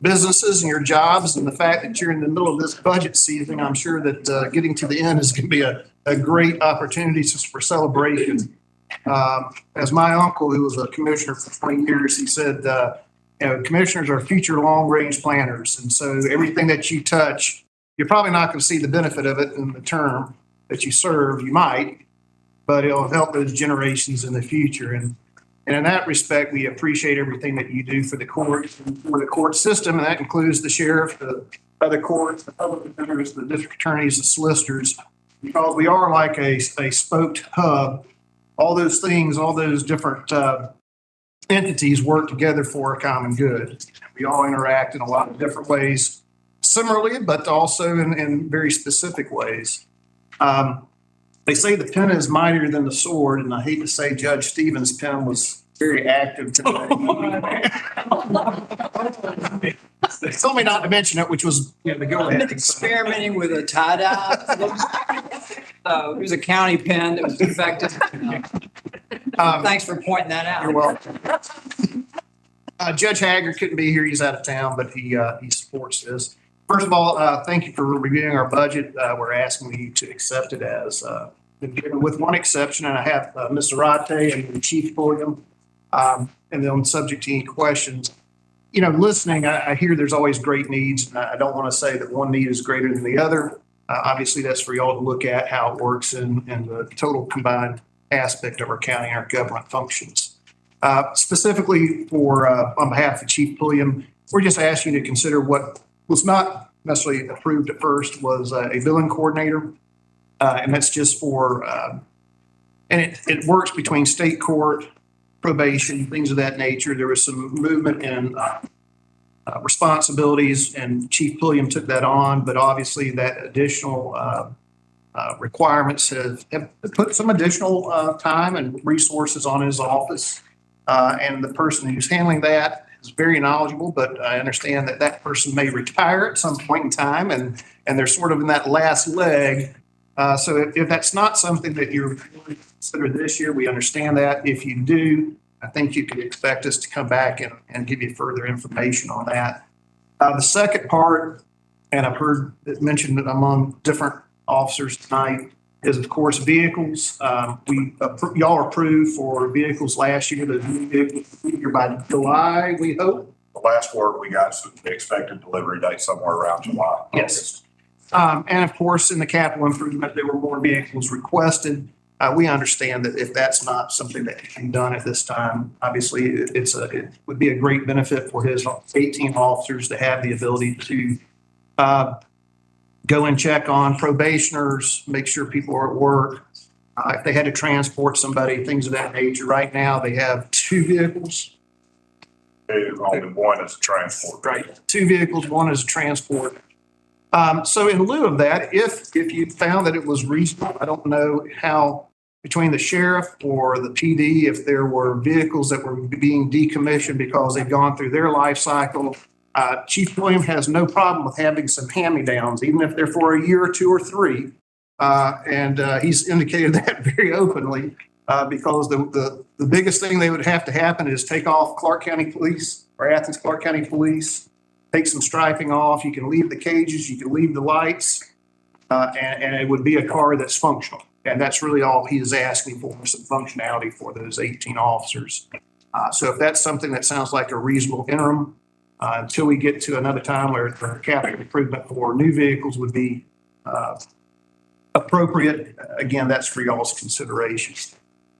businesses and your jobs, and the fact that you're in the middle of this budget season. I'm sure that getting to the end is going to be a great opportunity for celebration. As my uncle, who was a commissioner for 20 years, he said, commissioners are future long-range planners. And so everything that you touch, you're probably not going to see the benefit of it in the term that you serve. You might, but it'll help those generations in the future. And in that respect, we appreciate everything that you do for the court, for the court system, and that includes the sheriff, the other courts, the public defenders, the district attorneys, the solicitors, because we are like a spoked hub. All those things, all those different entities work together for a common good. We all interact in a lot of different ways, similarly, but also in very specific ways. They say the pen is mightier than the sword, and I hate to say Judge Stevens' pen was very active today. They told me not to mention it, which was, the go ahead. Experimenting with a tie-dye. It was a county pen that was defective. Thanks for pointing that out. You're welcome. Judge Haggard couldn't be here. He's out of town, but he supports this. First of all, thank you for reviewing our budget. We're asking you to accept it as been given, with one exception, and I have Ms. Zarate and Chief Pulliam. And then subject to any questions. You know, listening, I hear there's always great needs, and I don't want to say that one need is greater than the other. Obviously, that's for y'all to look at how it works in the total combined aspect of our county and our government functions. Specifically for, on behalf of Chief Pulliam, we're just asking you to consider what was not necessarily approved at first was a billing coordinator. And that's just for, and it works between state court, probation, things of that nature. There was some movement in responsibilities, and Chief Pulliam took that on, but obviously that additional requirements have put some additional time and resources on his office. And the person who's handling that is very knowledgeable, but I understand that that person may retire at some point in time, and they're sort of in that last leg. So if that's not something that you're consider this year, we understand that. If you do, I think you can expect us to come back and give you further information on that. The second part, and I've heard it mentioned among different officers tonight, is of course vehicles. Y'all approved for vehicles last year. The new vehicles here by July, we hope. The last word we got is the expected delivery date somewhere around July. Yes. And of course, in the capital improvement, there were more vehicles requested. We understand that if that's not something that can be done at this time, obviously it would be a great benefit for his 18 officers to have the ability to go and check on probationers, make sure people are at work. If they had to transport somebody, things of that nature. Right now, they have 2 vehicles. Only one is a transport. Right, 2 vehicles, one is a transport. So in lieu of that, if you found that it was reasonable, I don't know how between the sheriff or the PD, if there were vehicles that were being decommissioned because they've gone through their life cycle. Chief William has no problem with having some hand-me-downs, even if they're for a year or 2 or 3. And he's indicated that very openly because the biggest thing they would have to happen is take off Clarke County Police or Athens-Clarke County Police, take some striping off. You can leave the cages, you can leave the lights, and it would be a car that's functional. And that's really all he is asking for, some functionality for those 18 officers. So if that's something that sounds like a reasonable interim, until we get to another time where capital improvement for new vehicles would be appropriate, again, that's for y'all's consideration.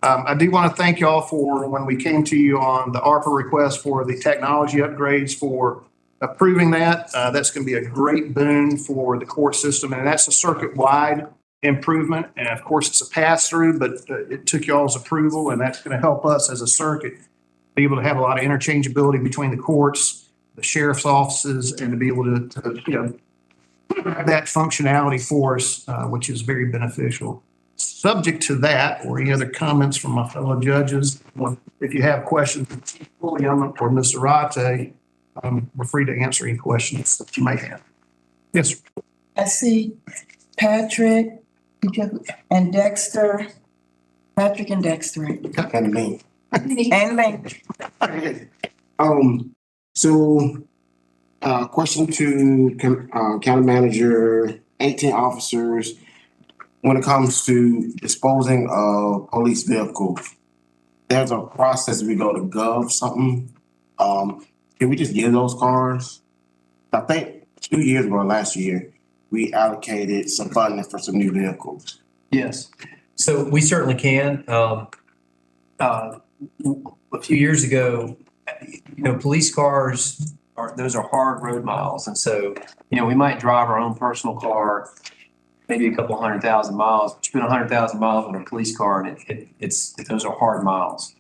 I do want to thank y'all for when we came to you on the ARPA request for the technology upgrades for approving that. That's going to be a great boon for the court system, and that's a circuit-wide improvement. And of course, it's a pass-through, but it took y'all's approval, and that's going to help us as a circuit be able to have a lot of interchangeability between the courts, the sheriff's offices, and to be able to have that functionality for us, which is very beneficial. Subject to that, or any other comments from my fellow judges, if you have questions for Chief Pulliam or Ms. Zarate, we're free to answer any questions that you may have. Yes. I see Patrick and Dexter. Patrick and Dexter. And me. And Lane. So, question to county manager, 18 officers. When it comes to disposing of police vehicles, there's a process. We go to gov something. Can we just give those cars? I think 2 years ago, last year, we allocated some funding for some new vehicles. Yes, so we certainly can. A few years ago, police cars those are hard road miles, and so we might drive our own personal car, maybe a couple 100,000 miles. But you put 100,000 miles on a police car, and those are hard miles.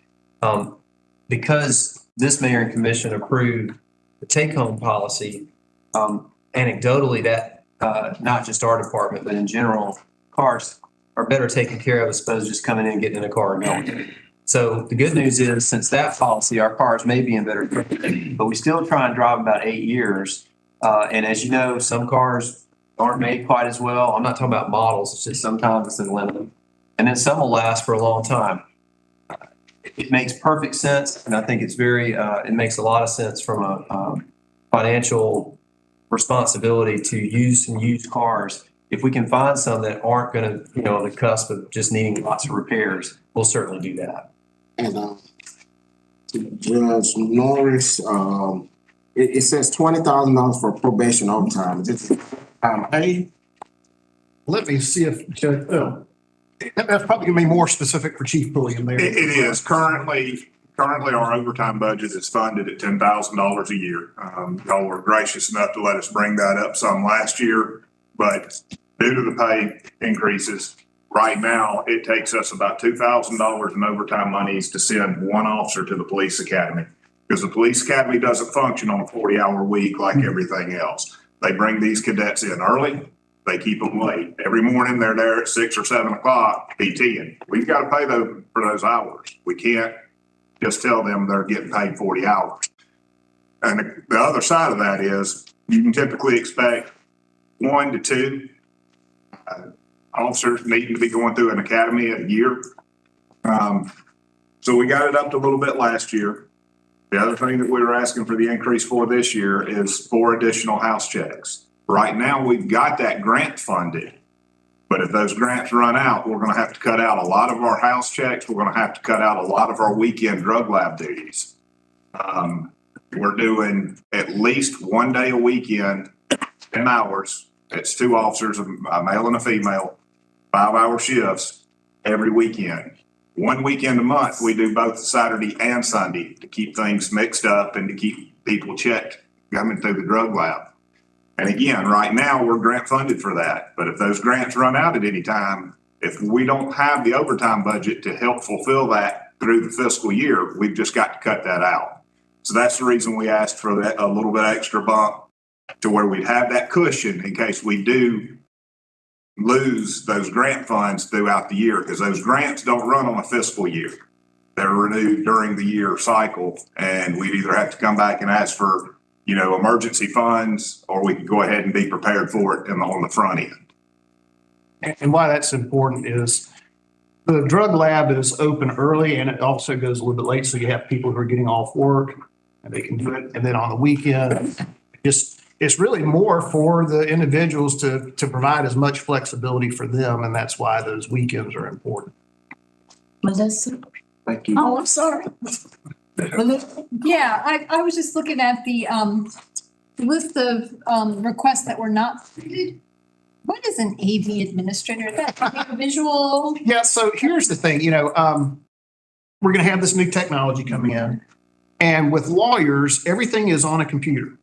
Because this mayor and commission approved the take-home policy, anecdotally, that not just our department, but in general, cars are better taken care of as opposed to just coming in, getting in a car and going. So the good news is, since that policy, our cars may be in better condition, but we still try and drive about 8 years. And as you know, some cars aren't made quite as well. I'm not talking about models. It's just sometimes it's in limited. And then some will last for a long time. It makes perfect sense. And I think it's it makes a lot of sense from a financial responsibility to use some used cars. If we can find some that aren't gonna, on the cusp of just needing lots of repairs, we'll certainly do that. And, Judge Norris, it says $20,000 for probation overtime. Is it paid? Let me see if, that's probably gonna be more specific for Chief Pulliam there. It is. Currently, our overtime budget is funded at $10,000 a year. Y'all were gracious enough to let us bring that up some last year, but due to the pay increases, right now, it takes us about $2,000 in overtime monies to send one officer to the police academy. Because the police academy doesn't function on a 40-hour week like everything else. They bring these cadets in early, they keep them late. Every morning, they're there at 6 or 7 o'clock PTing. We've got to pay them for those hours. We can't just tell them they're getting paid 40 hours. And the other side of that is you can typically expect 1 to 2 officers needing to be going through an academy a year. So we got it up to a little bit last year. The other thing that we were asking for the increase for this year is 4 additional house checks. Right now, we've got that grant funded. But if those grants run out, we're going to have to cut out a lot of our house checks. We're going to have to cut out a lot of our weekend drug lab duties. We're doing at least 1 day a weekend, 10 hours. It's 2 officers, a male and a female, 5-hour shifts every weekend. 1 weekend a month, we do both Saturday and Sunday to keep things mixed up and to keep people checked coming through the drug lab. And again, right now, we're grant funded for that. But if those grants run out at any time, if we don't have the overtime budget to help fulfill that through the fiscal year, we've just got to cut that out. So that's the reason we asked for that, a little bit extra bump to where we'd have that cushion in case we do lose those grant funds throughout the year, because those grants don't run on a fiscal year. They're renewed during the year cycle, and we'd either have to come back and ask for, emergency funds, or we could go ahead and be prepared for it on the front end. And why that's important is the drug lab is open early and it also goes a little bit late. So you have people who are getting off work and they can do it. And then on the weekend, it's really more for the individuals to provide as much flexibility for them. And that's why those weekends are important. Melissa? Thank you. Oh, I'm sorry. Yeah, I was just looking at the list of requests that were not completed. What is an AV administrator? Is that visual? Yeah, so here's the thing, we're going to have this new technology coming in. And with lawyers, everything is on a computer.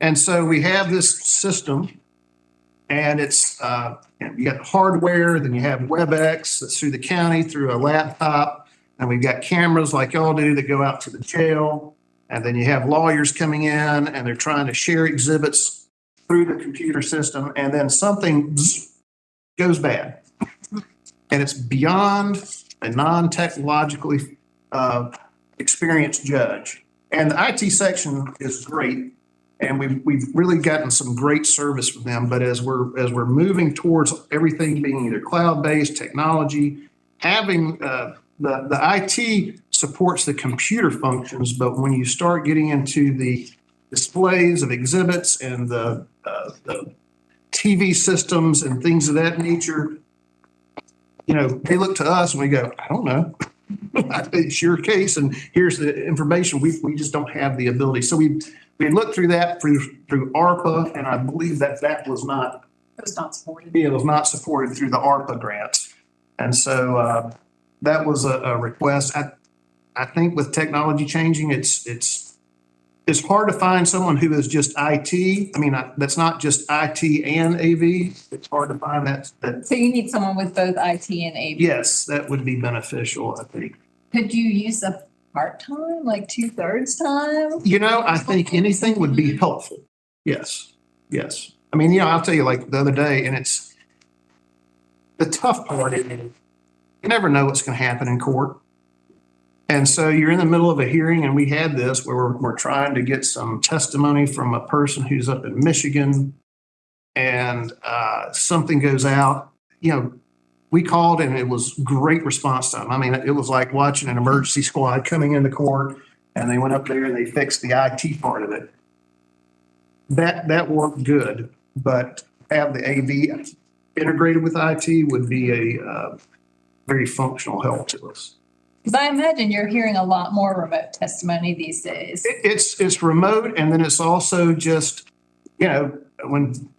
And so we have this system and it's, you got hardware, then you have WebEx that's through the county, through a laptop. And we've got cameras like y'all do that go out to the jail. And then you have lawyers coming in and they're trying to share exhibits through the computer system. And then something goes bad. And it's beyond a non-technologically experienced judge. And the IT section is great. And we've really gotten some great service from them. But as we're moving towards everything being either cloud-based technology, having the IT supports the computer functions, but when you start getting into the displays of exhibits and the TV systems and things of that nature, they look to us and we go, I don't know. It's your case, and here's the information. We just don't have the ability. So we looked through that through ARPA, and I believe that was not. It was not supported. Yeah, it was not supported through the ARPA grants, and so that was a request. I think with technology changing, it's hard to find someone who is just IT. I mean, that's not just IT and AV. It's hard to find that. So you need someone with both IT and AV? Yes, that would be beneficial, I think. Could you use a part-time, like 2/3 time? I think anything would be helpful. Yes. I mean, I'll tell you, like the other day, and it's the tough part is you never know what's going to happen in court. And so you're in the middle of a hearing, and we had this where we're trying to get some testimony from a person who's up in Michigan, and something goes out. We called, and it was great response time. I mean, it was like watching an emergency squad coming into court, and they went up there and they fixed the IT part of it. that worked good, but have the AV integrated with IT would be a very functional help to us. Because I imagine you're hearing a lot more remote testimony these days. It's remote, and then it's also just, when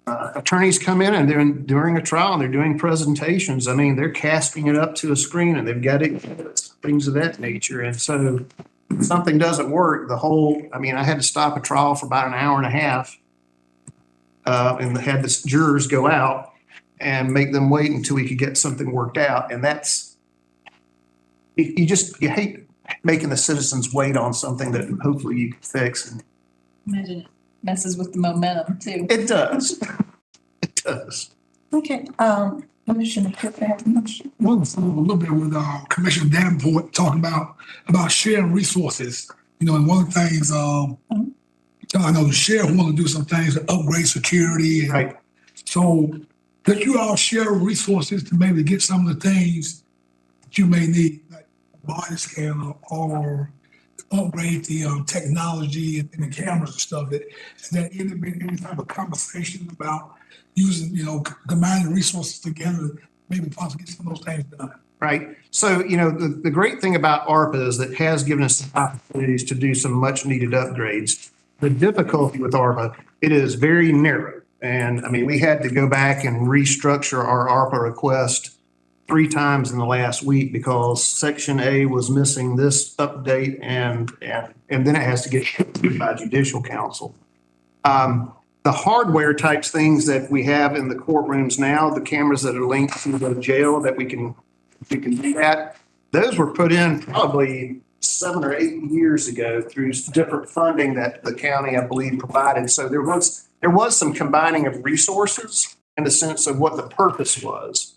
attorneys come in and they're during a trial and they're doing presentations, I mean, they're casting it up to a screen and they've got it, things of that nature. And so if something doesn't work, I had to stop a trial for about an hour and a half and had the jurors go out and make them wait until we could get something worked out. And that's, you hate making the citizens wait on something that hopefully you can fix. And Imagine it messes with the momentum too. it does. It does. Okay, Commissioner Pittman. Well, a little bit with Commissioner Davenport talking about sharing resources. And one of the things I know the sheriff want to do some things to upgrade security. And right. So that you all share resources to maybe get some of the things that you may need, like a body scanner or upgrade the technology and the cameras and stuff. Has there been any type of conversation about using, combining resources together, maybe possibly get some of those things done? Right. So, the great thing about ARPA is that it has given us opportunities to do some much needed upgrades. The difficulty with ARPA, it is very narrow. And we had to go back and restructure our ARPA request 3 times in the last week because Section A was missing this update and then it has to get approved by judicial council. The hardware types things that we have in the courtrooms now, the cameras that are linked to the jail that we can do that, those were put in probably 7 or 8 years ago through different funding that the county, I believe, provided. So there was some combining of resources in the sense of what the purpose was.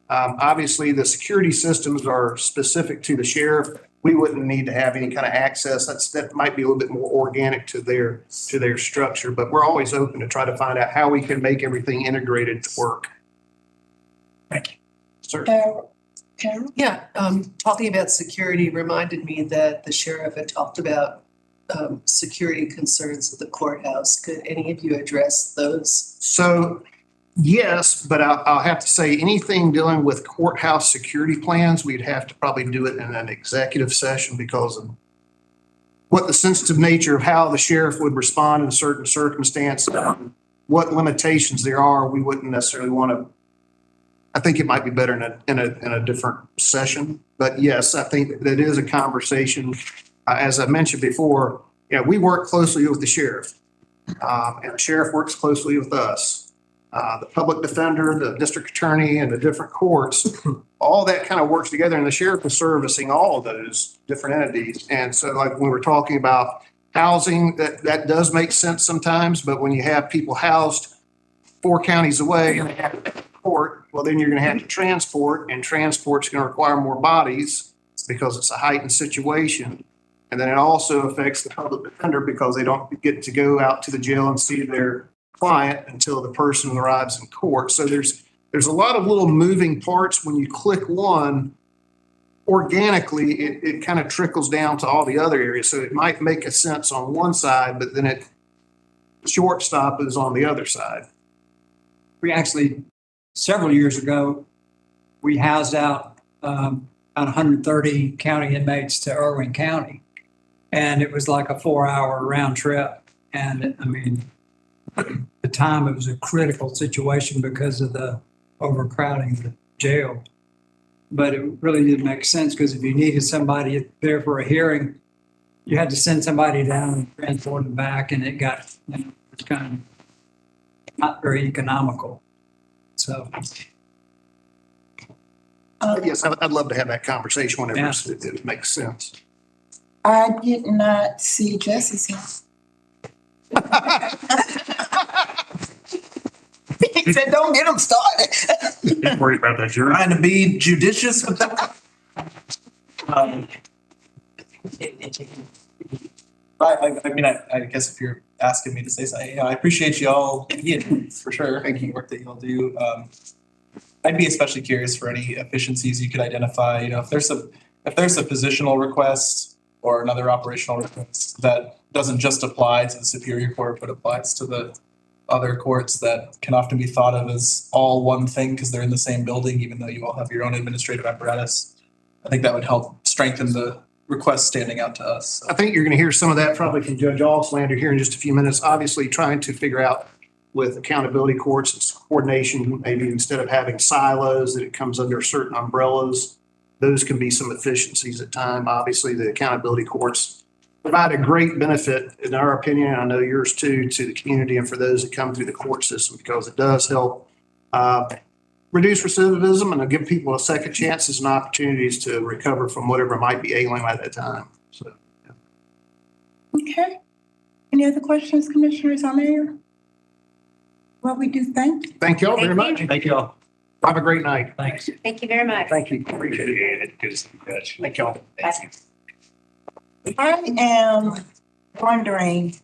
Obviously, the security systems are specific to the sheriff. We wouldn't need to have any kind of access. That might be a little bit more organic to their structure, but we're always open to try to find out how we can make everything integrated to work. Thank you. Sir. Carol? Yeah, talking about security reminded me that the sheriff had talked about security concerns at the courthouse. Could any of you address those? So, yes, but I'll have to say anything dealing with courthouse security plans, we'd have to probably do it in an executive session because of what the sensitive nature of how the sheriff would respond in certain circumstances, what limitations there are. We wouldn't necessarily want to. I think it might be better in a different session. But yes, I think that is a conversation. As I mentioned before, we work closely with the sheriff, and the sheriff works closely with us. The public defender, the district attorney, and the different courts, all that kind of works together, and the sheriff is servicing all of those different entities. And so like when we're talking about housing, that does make sense sometimes, but when you have people housed 4 counties away and they have to court, well, then you're going to have to transport's going to require more bodies because it's a heightened situation. And then it also affects the public defender because they don't get to go out to the jail and see their client until the person arrives in court. So there's a lot of little moving parts. When you click one, organically, it kind of trickles down to all the other areas. So it might make a sense on one side, but then shortstop is on the other side. We actually, several years ago, we housed out about 130 county inmates to Irwin County. And it was like a 4-hour round trip. And at the time, it was a critical situation because of the overcrowding of the jail. But it really didn't make sense because if you needed somebody there for a hearing, you had to send somebody down and transport them back, and it got it's kind of not very economical. So, yes, I'd love to have that conversation whenever it makes sense. I did not see Jesse's here. He said, "Don't get him started." Don't worry about that, jury. Trying to be judicious with that. I guess if you're asking me to say something, I appreciate y'all for sure. Thank you. Work that y'all do. I'd be especially curious for any efficiencies you could identify. If there's a positional request or another operational request that doesn't just apply to the Superior Court, but applies to the other courts that can often be thought of as all one thing because they're in the same building, even though you all have your own administrative apparatus. I think that would help strengthen the request standing out to us. I think you're going to hear some of that probably from Judge Alexander here in just a few minutes, obviously trying to figure out with accountability courts, it's coordination, maybe instead of having silos, that it comes under certain umbrellas. Those can be some efficiencies at time. Obviously, the accountability courts provide a great benefit, in our opinion, I know yours too, to the community and for those that come through the court system, because it does help reduce recidivism and give people a second chances and opportunities to recover from whatever might be ailing at that time. So, Okay. Any other questions, Commissioners or Mayor? Well, we do thank you. thank you all very much. Thank you all. Have a great night. Thanks. Thank you very much. Thank you. Appreciate it. Thank you all. I am wondering,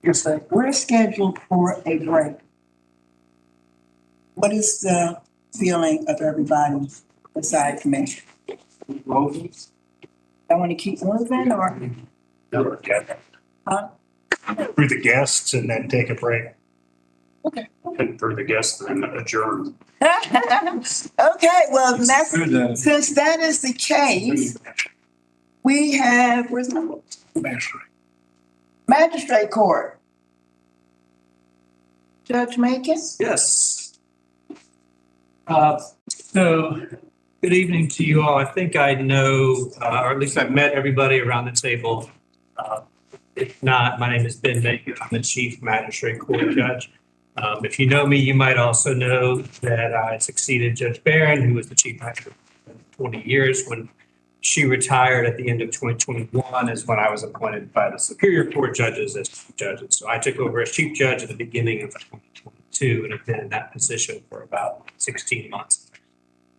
we're scheduled for a break. What is the feeling of everybody besides me? I want to keep moving or? Huh? Through the guests and then take a break. Okay. And through the guests and then adjourn. Okay, well, since that is the case, we have, where's my book? Magistrate Court. Judge Macon? Yes. So, good evening to you all. I think I know, or at least I've met everybody around the table. If not, my name is Ben Macon. I'm the Chief Magistrate Court Judge. If you know me, you might also know that I succeeded Judge Barron, who was the Chief Magistrate for 20 years. When she retired at the end of 2021 is when I was appointed by the Superior Court judges as chief judges. So I took over as Chief Judge at the beginning of 2022 and have been in that position for about 16 months.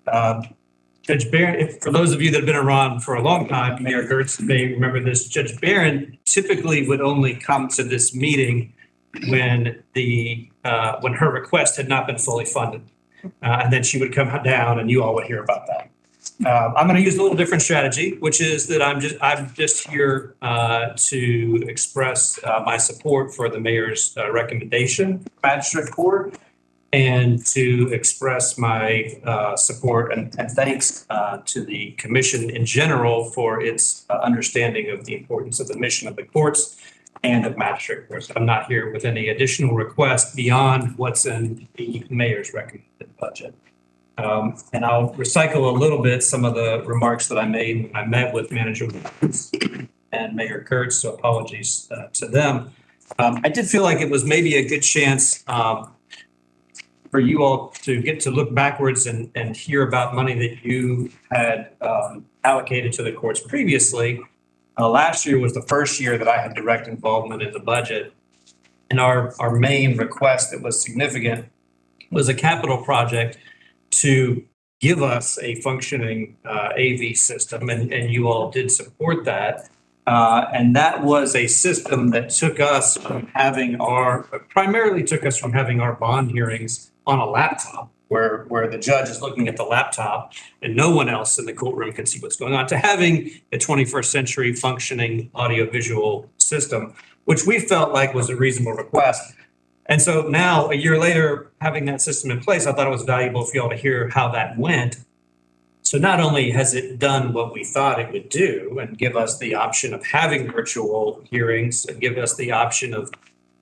Judge Barron, for those of you that have been around for a long time, Mayor Gertz may remember this, Judge Barron typically would only come to this meeting when her request had not been fully funded. And then she would come down and you all would hear about that. I'm going to use a little different strategy, which is that I'm just here to express my support for the mayor's recommendation, Magistrate Court, and to express my support and thanks to the commission in general for its understanding of the importance of the mission of the courts and of magistrate courts. I'm not here with any additional request beyond what's in the mayor's recommended budget. And I'll recycle a little bit some of the remarks that I made when I met with Manager and Mayor Kurtz, so apologies to them. I did feel like it was maybe a good chance for you all to get to look backwards and hear about money that you had allocated to the courts previously. Last year was the first year that I had direct involvement in the budget. And our main request that was significant was a capital project to give us a functioning AV system, and you all did support that. And that was a system that took us from having primarily took us from having our bond hearings on a laptop, where the judge is looking at the laptop and no one else in the courtroom can see what's going on, to having a 21st century functioning audiovisual system, which we felt like was a reasonable request. And so now, a year later, having that system in place, I thought it was valuable for you all to hear how that went. So not only has it done what we thought it would do and give us the option of having virtual hearings and give us the option of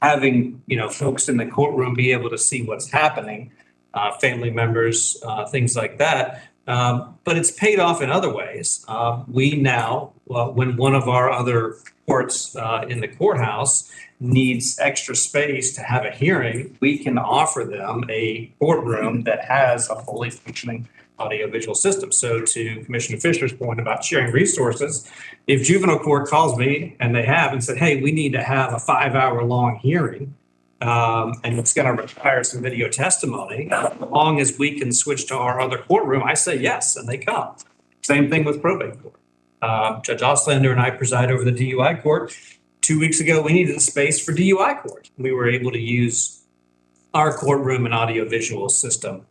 having, folks in the courtroom be able to see what's happening, family members, things like that. But it's paid off in other ways. We now, when one of our other courts in the courthouse needs extra space to have a hearing, we can offer them a courtroom that has a fully functioning audiovisual system. So to Commissioner Fisher's point about sharing resources, if juvenile court calls me, and they have, and said, hey, we need to have a 5-hour-long hearing, and it's going to require some video testimony, as long as we can switch to our other courtroom, I say yes, and they come. Same thing with probate court. Judge Oslander and I preside over the DUI court. 2 weeks ago, we needed a space for DUI court. We were able to use our courtroom and audiovisual system.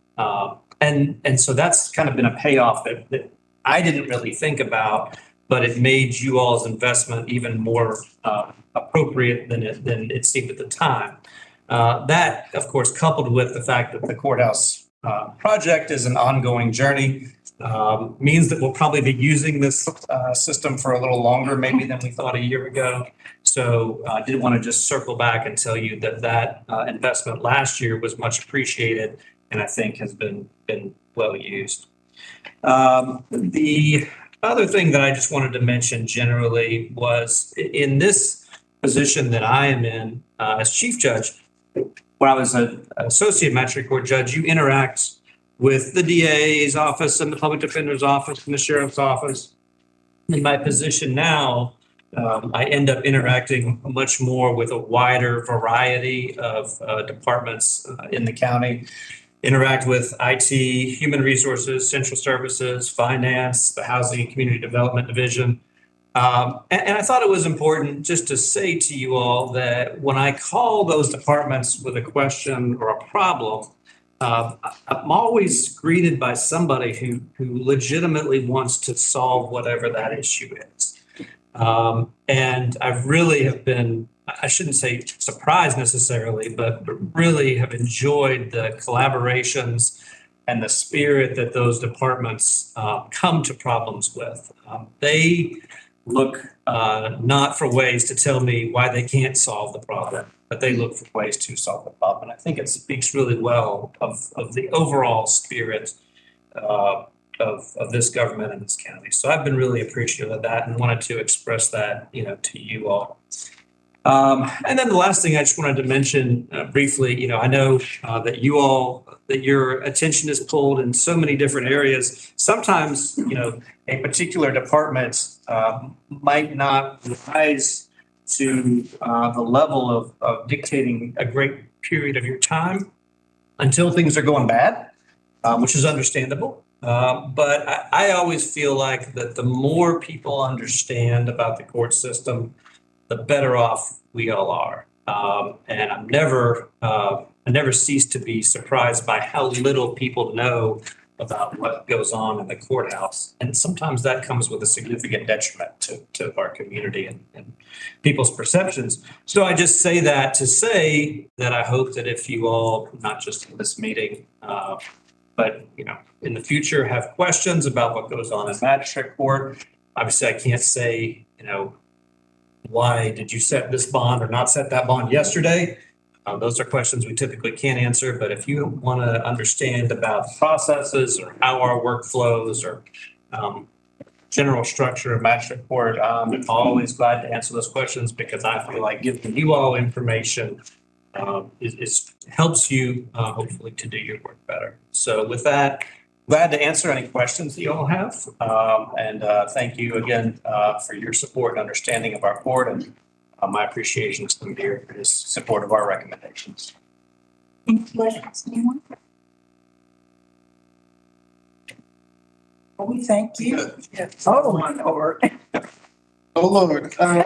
And so that's kind of been a payoff that I didn't really think about but it made you all's investment even more appropriate than it seemed at the time. That, of course, coupled with the fact that the courthouse project is an ongoing journey, means that we'll probably be using this system for a little longer maybe than we thought a year ago. So I did want to just circle back and tell you that investment last year was much appreciated and I think has been well used. The other thing that I just wanted to mention generally was in this position that I am in as chief judge, when I was an associate magistrate court judge, you interact with the DA's office and the public defender's office and the sheriff's office. In my position now, I end up interacting much more with a wider variety of departments in the county. Interact with IT, human resources, central services, finance, the housing and community development division. And I thought it was important just to say to you all that when I call those departments with a question or a problem, I'm always greeted by somebody who legitimately wants to solve whatever that issue is. And I really have been, I shouldn't say surprised necessarily, but really have enjoyed the collaborations and the spirit that those departments come to problems with. They look not for ways to tell me why they can't solve the problem, but they look for ways to solve the problem. And I think it speaks really well of the overall spirit of this government and this county. So I've been really appreciative of that and wanted to express that, to you all. And then the last thing I just wanted to mention briefly, I know that your attention is pulled in so many different areas. Sometimes, a particular department might not rise to the level of dictating a great period of your time until things are going bad, which is understandable. But I always feel like that the more people understand about the court system, the better off we all are. And I never cease to be surprised by how little people know about what goes on in the courthouse. And sometimes that comes with a significant detriment to our community and people's perceptions. So I just say that to say that I hope that if you all, not just in this meeting, but in the future have questions about what goes on in magistrate court, obviously I can't say, why did you set this bond or not set that bond yesterday? Those are questions we typically can't answer, but if you want to understand about processes or how our work flows or general structure of magistrate court, I'm always glad to answer those questions because I feel like giving you all information helps you hopefully to do your work better. So with that, glad to answer any questions that you all have. And thank you again for your support and understanding of our court and my appreciation to the mayor for his support of our recommendations. We thank you. Oh, my Lord. Oh, Lord. So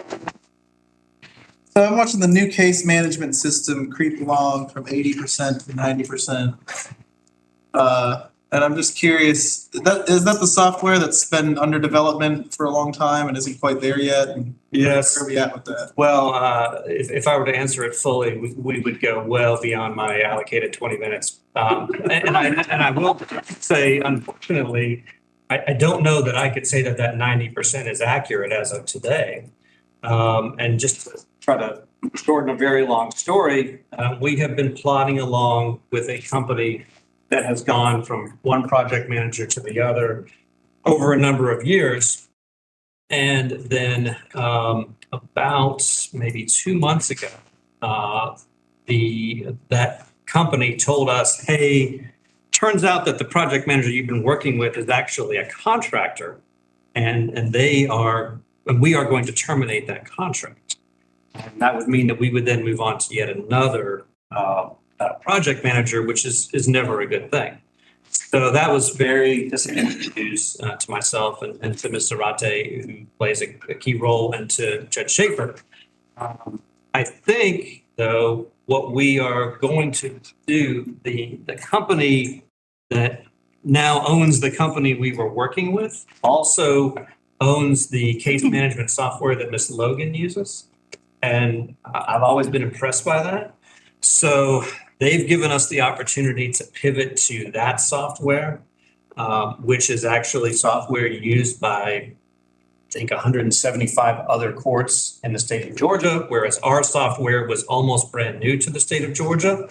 I'm watching the new case management system creep along from 80% to 90%. And I'm just curious, is that the software that's been under development for a long time and isn't quite there yet? And yes. Where are we at with that? Well, if I were to answer it fully, we would go well beyond my allocated 20 minutes. And I will say, unfortunately, I don't know that I could say that 90% is accurate as of today. And just to try to shorten a very long story, we have been plodding along with a company that has gone from one project manager to the other over a number of years. And then about maybe 2 months ago, that company told us, hey, turns out that the project manager you've been working with is actually a contractor, and we are going to terminate that contract. And that would mean that we would then move on to yet another project manager, which is never a good thing. So that was very disappointing news to myself and to Ms. Zarate, who plays a key role, and to Judge Schaefer. I think, though, what we are going to do, the company that now owns the company we were working with also owns the case management software that Ms. Logan uses. And I've always been impressed by that. So they've given us the opportunity to pivot to that software, which is actually software used by, I think, 175 other courts in the state of Georgia, whereas our software was almost brand new to the state of Georgia.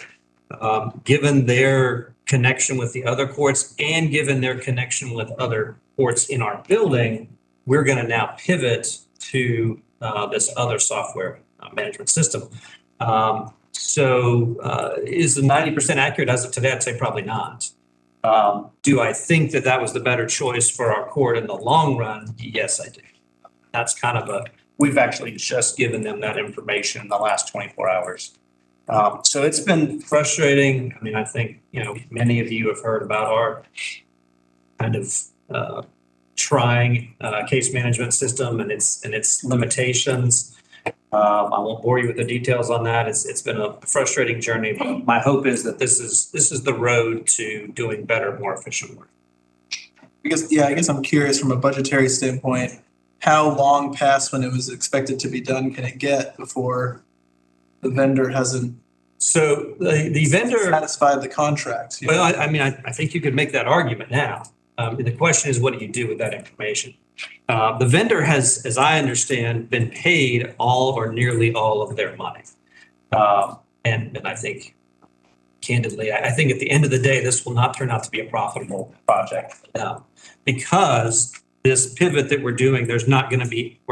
Given their connection with the other courts and given their connection with other courts in our building, we're going to now pivot to this other software management system. Is the 90% accurate as of today? I'd say probably not. Do I think that that was the better choice for our court in the long run? Yes, I do. That's kind of we've actually just given them that information in the last 24 hours. So it's been frustrating. I mean, I think, many of you have heard about our kind of trying case management system and its limitations. I won't bore you with the details on that. It's been a frustrating journey, but my hope is that this is the road to doing better, more efficient work. I guess I'm curious from a budgetary standpoint, how long past when it was expected to be done can it get before the vendor hasn't the vendor satisfied the contract? Well, I think you could make that argument now. The question is, what do you do with that information? The vendor has, as I understand, been paid all or nearly all of their money. And I think, candidly, I think at the end of the day, this will not turn out to be a profitable project because this pivot that we're doing, we're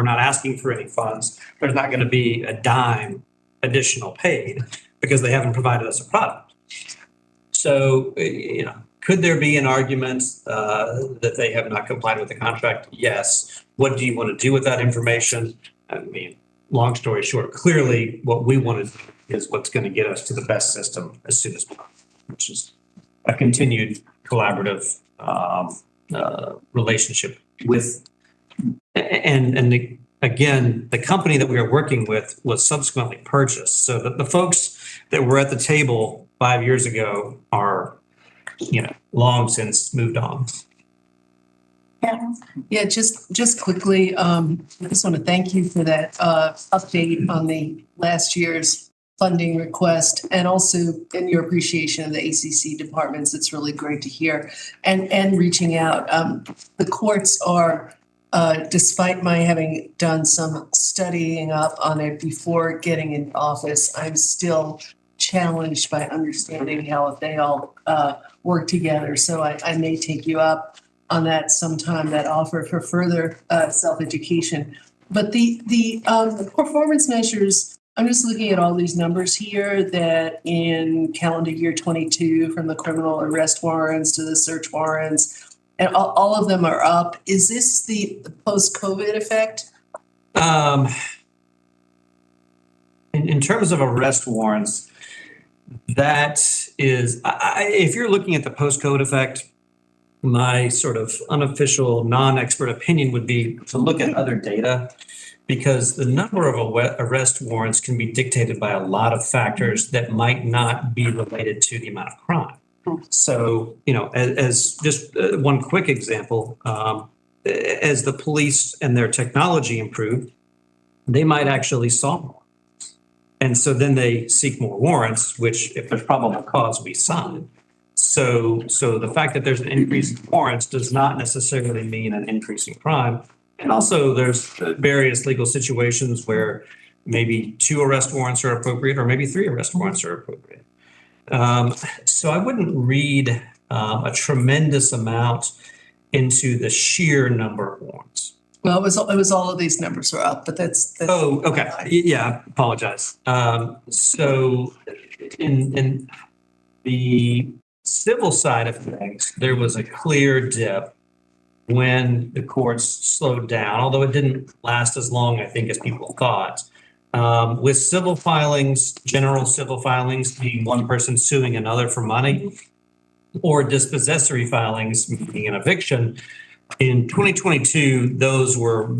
not asking for any funds. There's not going to be a dime additional paid because they haven't provided us a product. So, could there be an argument that they have not complied with the contract? Yes. What do you want to do with that information? I mean, long story short, clearly what we want to do is what's going to get us to the best system as soon as possible, which is a continued collaborative relationship with, again, the company that we are working with was subsequently purchased. So the folks that were at the table 5 years ago are, long since moved on. Yeah, just quickly, I just want to thank you for that update on the last year's funding request and also in your appreciation of the ACC departments. It's really great to hear and reaching out. The courts are, despite my having done some studying up on it before getting in office, I'm still challenged by understanding how they all work together. So I may take you up on that sometime, that offer for further self-education. But the performance measures, I'm just looking at all these numbers here that in calendar year 22, from the criminal arrest warrants to the search warrants, and all of them are up. Is this the post-COVID effect? In terms of arrest warrants, that is, if you're looking at the post-COVID effect, my sort of unofficial, non-expert opinion would be to look at other data, because the number of arrest warrants can be dictated by a lot of factors that might not be related to the amount of crime. So, as just one quick example, as the police and their technology improved, they might actually solve more. And so then they seek more warrants, which if there's probable cause, we sign. So the fact that there's an increase in warrants does not necessarily mean an increase in crime. And also there's various legal situations where maybe 2 arrest warrants are appropriate or maybe 3 arrest warrants are appropriate. So I wouldn't read a tremendous amount into the sheer number of warrants. Well, it was all of these numbers were up, but that's Oh, okay. Yeah, apologize. So in the civil side of things, there was a clear dip when the courts slowed down, although it didn't last as long, I think, as people thought. With civil filings, general civil filings being one person suing another for money, or dispossessory filings, meaning an eviction, in 2022, those were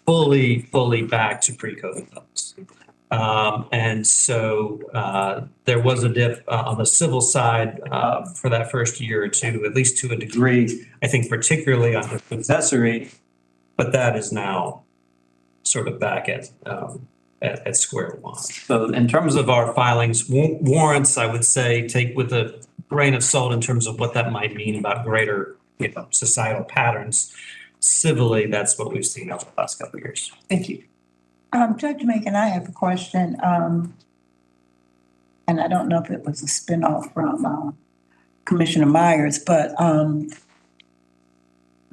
fully back to pre-COVID levels. And so there was a dip on the civil side for that first year or two, at least to a degree. I think particularly on the possessory, But that is now sort of back at square one. So in terms of our filings, warrants, I would say, take with a grain of salt in terms of what that might mean about greater, societal patterns. Civilly, that's what we've seen over the last couple of years. Thank you. Judge Macon, I have a question. And I don't know if it was a spinoff from Commissioner Myers, but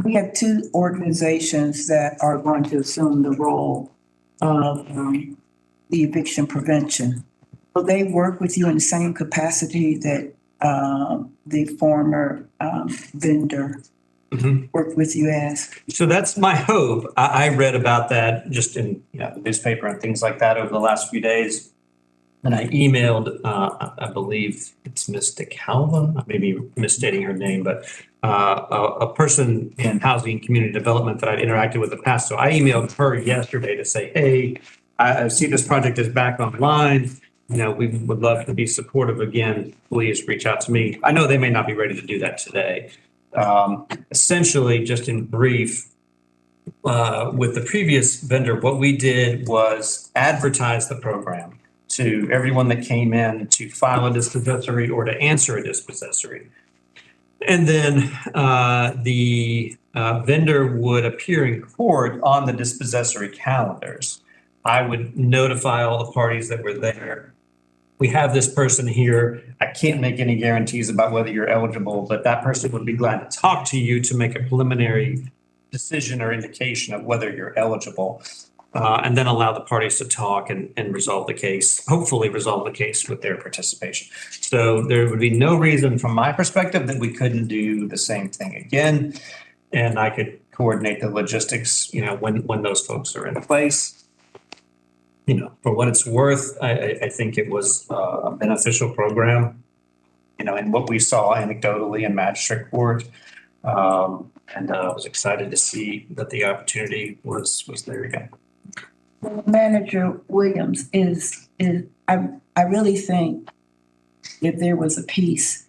we have two organizations that are going to assume the role of the eviction prevention. Will they work with you in the same capacity that the former vendor worked with you as? So that's my hope. I read about that just in the newspaper and things like that over the last few days. And I emailed, I believe it's Ms. DeCalva, I may be misstating her name, but a person in housing and community development that I'd interacted with in the past. So I emailed her yesterday to say, hey, I see this project is back online. We would love to be supportive again. Please reach out to me. I know they may not be ready to do that today. Essentially, just in brief, with the previous vendor, what we did was advertise the program to everyone that came in to file a dispossessory or to answer a dispossessory. And then the vendor would appear in court on the dispossessory calendars. I would notify all the parties that were there. We have this person here. I can't make any guarantees about whether you're eligible, but that person would be glad to talk to you to make a preliminary decision or indication of whether you're eligible. And then allow the parties to talk and resolve the case, hopefully resolve the case with their participation. So there would be no reason from my perspective that we couldn't do the same thing again. And I could coordinate the logistics, when those folks are in place. For what it's worth, I think it was a beneficial program, and what we saw anecdotally in magistrate court. And I was excited to see that the opportunity was there again. Manager Williams I really think if there was a piece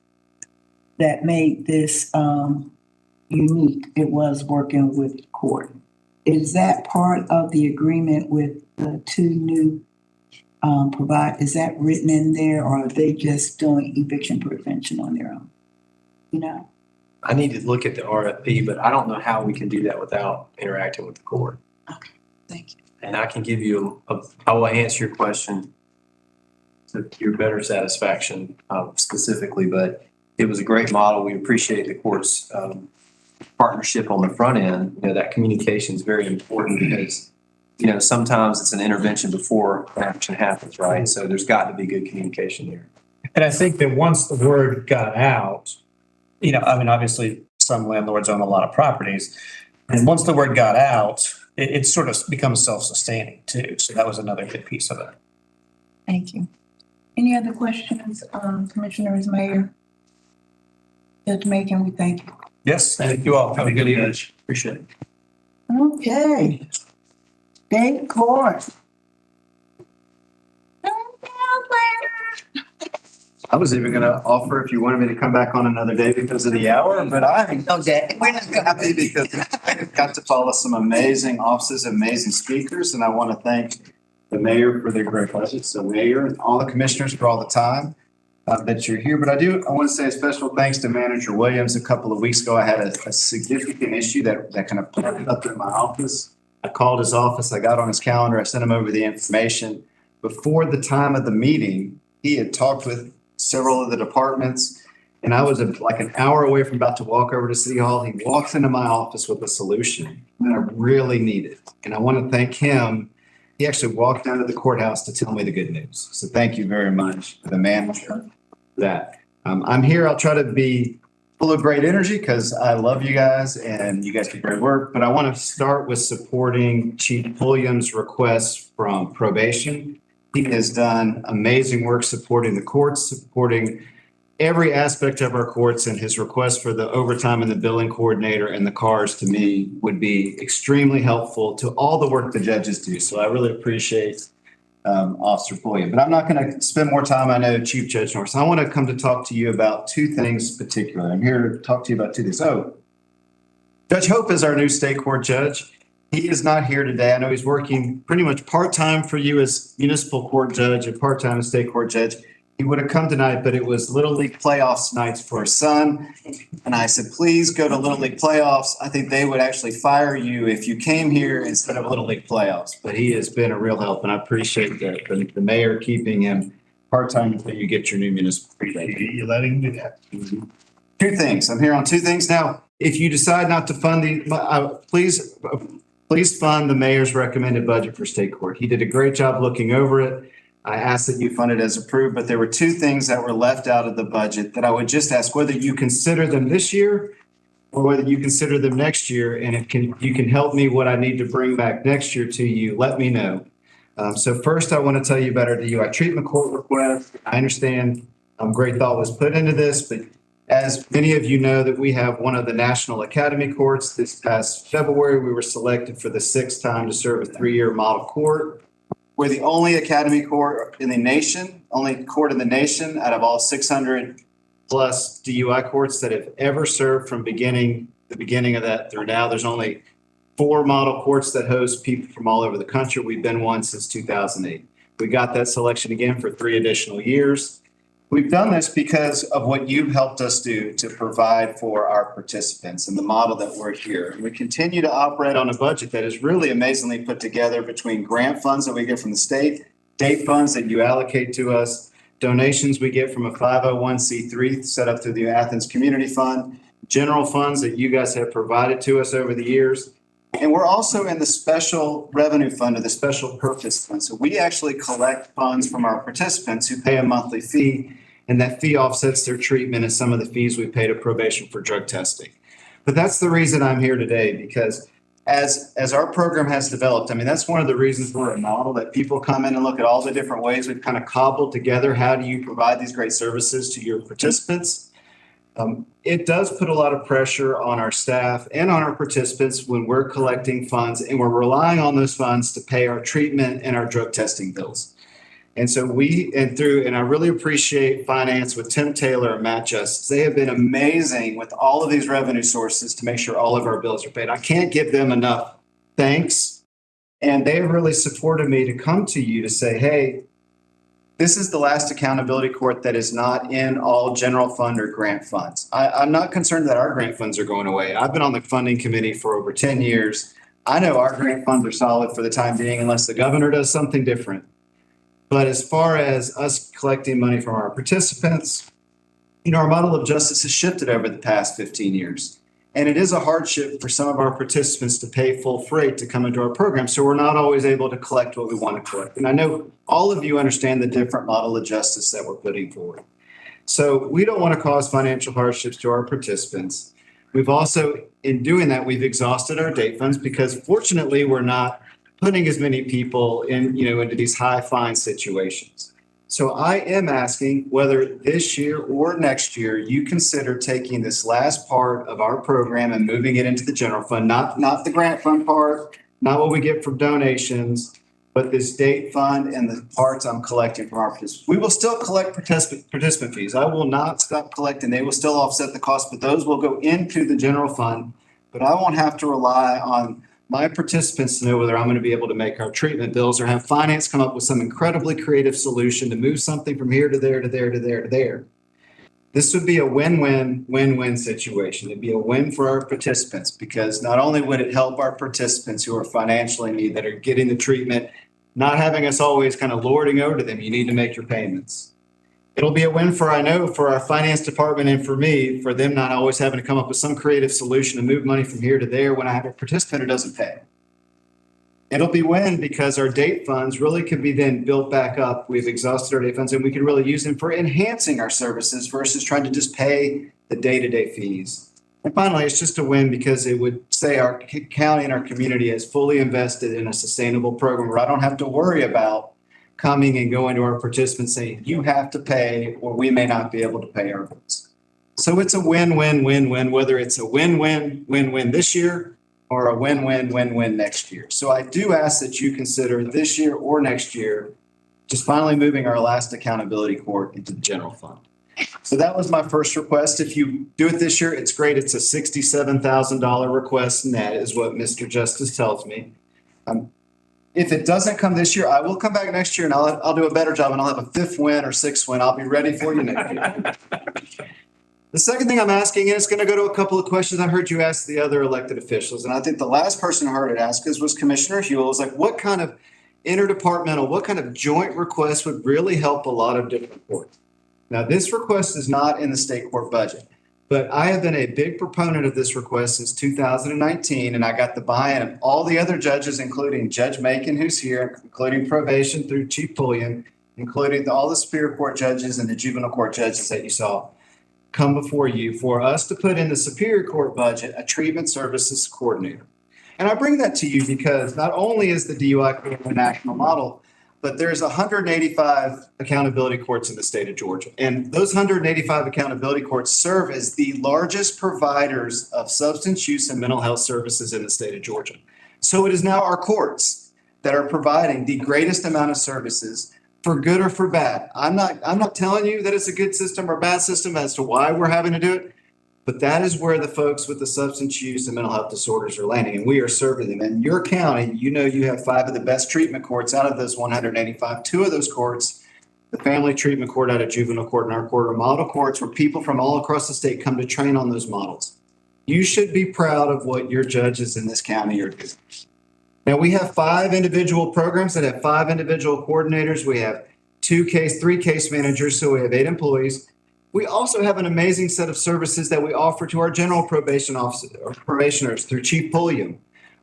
that made this unique, it was working with court. Is that part of the agreement with the two new is that written in there, or are they just doing eviction prevention on their own? I need to look at the RFP, but I don't know how we can do that without interacting with the court. Okay, thank you. And I can give you I will answer your question to your better satisfaction specifically, but it was a great model. We appreciate the court's partnership on the front end. That communication is very important because, sometimes it's an intervention before action happens, right? So there's got to be good communication there. And I think that once the word got out, obviously some landlords own a lot of properties. And once the word got out, it sort of becomes self-sustaining too. So that was another good piece of it. Thank you. Any other questions, Commissioners, Mayor? Judge Macon, we thank you. Yes, thank you all. Have a good evening. Appreciate it. Okay. State court. I was even gonna offer if you wanted me to come back on another day because of the hour, but I'm happy because I got to follow some amazing offices, amazing speakers, and I want to thank the mayor for their great budget. So mayor and all the commissioners for all the time that you're here. But I want to say a special thanks to Manager Williams. A couple of weeks ago, I had a significant issue that kind of popped up in my office. I called his office, I got on his calendar, I sent him over the information. Before the time of the meeting, he had talked with several of the departments, and I was like an hour away from about to walk over to City Hall. He walks into my office with a solution that I really needed. And I want to thank him. He actually walked down to the courthouse to tell me the good news. So thank you very much to the manager for that. I'm here. I'll try to be full of great energy because I love you guys and you guys do great work. But I want to start with supporting Chief Williams' request from probation. He has done amazing work supporting the courts, supporting every aspect of our courts, and his request for the overtime and the billing coordinator and the cars to me would be extremely helpful to all the work the judges do. So I really appreciate Officer Pulliam. But I'm not going to spend more time. I know Chief Judge Norris. I want to come to talk to you about two things particularly. I'm here to talk to you about two things. So Judge Hope is our new state court judge. He is not here today. I know he's working pretty much part-time for you as municipal court judge and part-time as state court judge. He would have come tonight, but it was Little League playoffs nights for his son. And I said, please go to Little League playoffs. I think they would actually fire you if you came here instead of Little League playoffs. But he has been a real help, and I appreciate the mayor keeping him part-time until you get your new municipal. You let him do that. Two things. I'm here on two things. Now, if you decide not to fund please fund the mayor's recommended budget for state court. He did a great job looking over it. I asked that you fund it as approved, but there were two things that were left out of the budget that I would just ask whether you consider them this year or whether you consider them next year. And if you can help me what I need to bring back next year to you, let me know. So first, I want to tell you about our DUI treatment court request. I understand great thought was put into this, but as many of you know, that we have one of the National Academy courts. This past February, we were selected for the 6th time to serve a 3-year model court. We're the only academy court in the nation, only court in the nation out of all 600 plus DUI courts that have ever served from the beginning of that through now. There's only 4 model courts that host people from all over the country. We've been one since 2008. We got that selection again for 3 additional years. We've done this because of what you've helped us do to provide for our participants and the model that we're here. And we continue to operate on a budget that is really amazingly put together between grant funds that we get from the state, state funds that you allocate to us, donations we get from a 501c3 set up through the Athens Community Fund, general funds that you guys have provided to us over the years. And we're also in the special revenue fund or the special purpose fund. So we actually collect funds from our participants who pay a monthly fee, and that fee offsets their treatment and some of the fees we pay to probation for drug testing. But that's the reason I'm here today, because as our program has developed, I mean, that's one of the reasons we're a model, that people come in and look at all the different ways we've kind of cobbled together. How do you provide these great services to your participants? It does put a lot of pressure on our staff and on our participants when we're collecting funds and we're relying on those funds to pay our treatment and our drug testing bills. And so and I really appreciate finance with Tim Taylor and Matt Justice. They have been amazing with all of these revenue sources to make sure all of our bills are paid. I can't give them enough thanks. And they have really supported me to come to you to say, hey, this is the last accountability court that is not in all general fund or grant funds. I'm not concerned that our grant funds are going away. I've been on the funding committee for over 10 years. I know our grant funds are solid for the time being unless the governor does something different. But as far as us collecting money from our participants, our model of justice has shifted over the past 15 years. And it is a hardship for some of our participants to pay full freight to come into our program. So we're not always able to collect what we want to collect. And I know all of you understand the different model of justice that we're putting forward. So we don't want to cause financial hardships to our participants. We've also, in doing that, we've exhausted our date funds because fortunately we're not putting as many people into these high fine situations. So I am asking whether this year or next year you consider taking this last part of our program and moving it into the general fund, not the grant fund part, not what we get from donations, but this date fund and the parts I'm collecting from our participants. We will still collect participant fees. I will not stop collecting. They will still offset the cost, but those will go into the general fund. But I won't have to rely on my participants to know whether I'm going to be able to make our treatment bills or have finance come up with some incredibly creative solution to move something from here to there, to there, to there, to there. This would be a win-win situation. It'd be a win for our participants because not only would it help our participants who are financially in need, that are getting the treatment, not having us always kind of lording over to them, you need to make your payments. It'll be a win for our finance department and for me, for them not always having to come up with some creative solution to move money from here to there when I have a participant who doesn't pay. It'll be win because our date funds really can be then built back up. We've exhausted our date funds and we can really use them for enhancing our services versus trying to just pay the day-to-day fees. And finally, it's just a win because it would say our county and our community is fully invested in a sustainable program where I don't have to worry about coming and going to our participants saying, you have to pay or we may not be able to pay our bills. So it's a win-win-win-win, whether it's a win-win-win-win this year or a win-win-win-win next year. So I do ask that you consider this year or next year just finally moving our last accountability court into the general fund. So that was my first request. If you do it this year, it's great. It's a $67,000 request, and that is what Mr. Justice tells me. If it doesn't come this year, I will come back next year and I'll do a better job and I'll have a 5th win or 6th win. I'll be ready for you next year. The second thing I'm asking, and it's going to go to a couple of questions I heard you ask the other elected officials, and I think the last person I heard it ask was Commissioner Huell. It was like, what kind of interdepartmental, what kind of joint request would really help a lot of different courts? Now, this request is not in the state court budget, but I have been a big proponent of this request since 2019, and I got the buy-in of all the other judges, including Judge Macon, who's here, including probation through Chief Pulliam, including all the Superior Court judges and the juvenile court judges that you saw come before you for us to put in the Superior Court budget a treatment services coordinator. And I bring that to you because not only is the DUI court a national model, but there's 185 accountability courts in the state of Georgia. And those 185 accountability courts serve as the largest providers of substance use and mental health services in the state of Georgia. So it is now our courts that are providing the greatest amount of services for good or for bad. I'm not telling you that it's a good system or bad system as to why we're having to do it, but that is where the folks with the substance use and mental health disorders are landing, and we are serving them. In your county, you know you have 5 of the best treatment courts out of those 185. 2 of those courts, the family treatment court out of juvenile court and our court, are model courts where people from all across the state come to train on those models. You should be proud of what your judges in this county are doing. Now, we have 5 individual programs that have 5 individual coordinators. We have 3 case managers, so we have 8 employees. We also have an amazing set of services that we offer to our general probation officers or probationers through Chief Pulliam.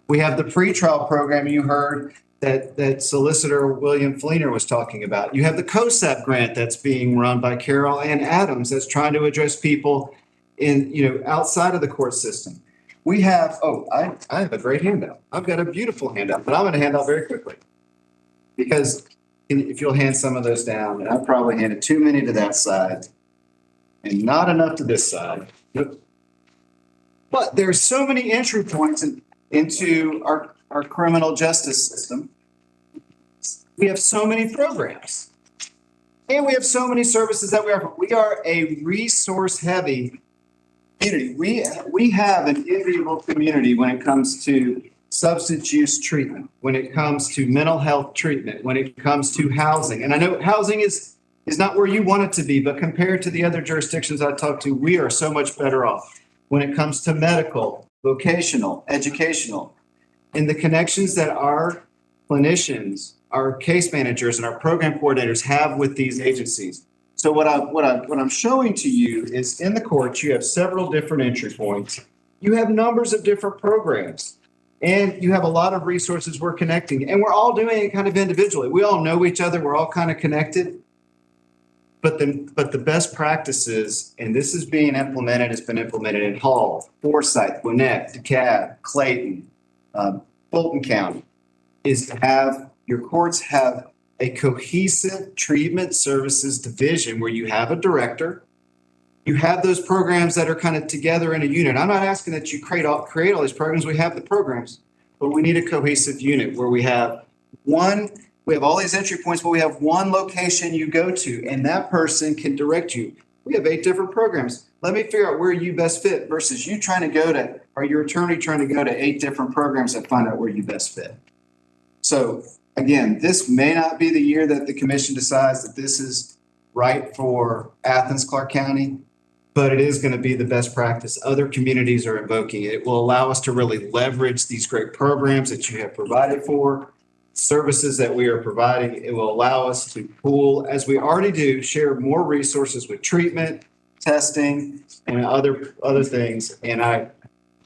We have the pretrial program you heard that Solicitor William Fleener was talking about. You have the COSAP grant that's being run by Carol Ann Adams that's trying to address people outside of the court system. We have, I have a great handout. I've got a beautiful handout, but I'm going to hand out very quickly because if you'll hand some of those down, and I've probably handed too many to that side and not enough to this side. But there's so many entry points into our criminal justice system. We have so many programs and we have so many services that we offer. We are a resource heavy community. We have an enviable community when it comes to substance use treatment, when it comes to mental health treatment, when it comes to housing. And I know housing is not where you want it to be, but compared to the other jurisdictions I talked to, we are so much better off when it comes to medical, vocational, educational, and the connections that our clinicians, our case managers, and our program coordinators have with these agencies. So what I'm showing to you is in the courts, you have several different entry points. You have numbers of different programs. And you have a lot of resources we're connecting, and we're all doing it kind of individually. We all know each other. We're all kind of connected. But the best practices, and this is being implemented, it's been implemented in Hall, Forsyth, Gwinnett, DeKalb, Clayton, Fulton County, is to have your courts have a cohesive treatment services division where you have a director. You have those programs that are kind of together in a unit. I'm not asking that you create all these programs. We have the programs, but we need a cohesive unit where we have all these entry points, but we have one location you go to, and that person can direct you. We have 8 different programs. Let me figure out where you best fit versus you trying to go to, or your attorney trying to go to 8 different programs and find out where you best fit. So again, this may not be the year that the commission decides that this is right for Athens-Clarke County, but it is going to be the best practice. Other communities are invoking it. It will allow us to really leverage these great programs that you have provided for, services that we are providing. It will allow us to pool, as we already do, share more resources with treatment, testing, and other things. And I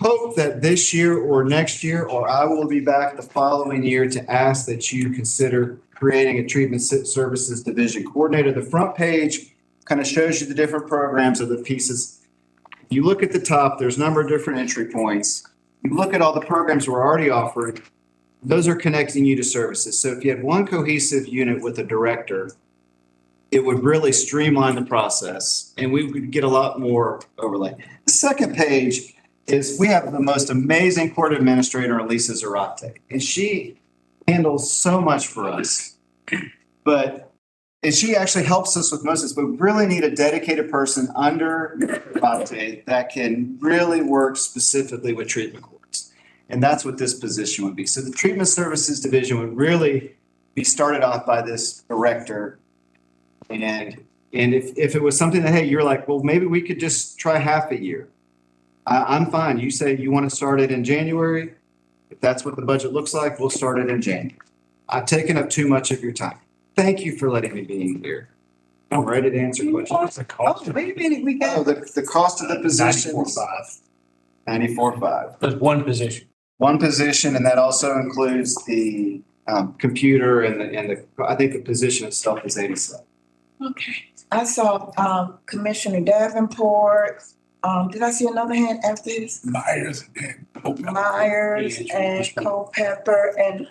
hope that this year or next year, or I will be back the following year to ask that you consider creating a treatment services division coordinator. The front page kind of shows you the different programs of the pieces. You look at the top, there's a number of different entry points. You look at all the programs we're already offering, those are connecting you to services. So if you had one cohesive unit with a director, it would really streamline the process and we would get a lot more overlay. The second page is we have the most amazing court administrator, Elisa Zarate, and she handles so much for us. But she actually helps us with most of this, but we really need a dedicated person under Devontae that can really work specifically with treatment courts. And that's what this position would be. So the treatment services division would really be started off by this director. And if it was something that, hey, you're like, well, maybe we could just try half a year. I'm fine. You say you want to start it in January. If that's what the budget looks like, we'll start it in January. I've taken up too much of your time. Thank you for letting me be here. I'm ready to answer questions. Oh, wait a minute, we got. The cost of the position. 94.5. There's one position. One position, and that also includes the computer and I think the position itself is 87. Okay. I saw Commissioner Davenport. Did I see another hand after this? Myers and Culpepper. Myers and Culpepper, and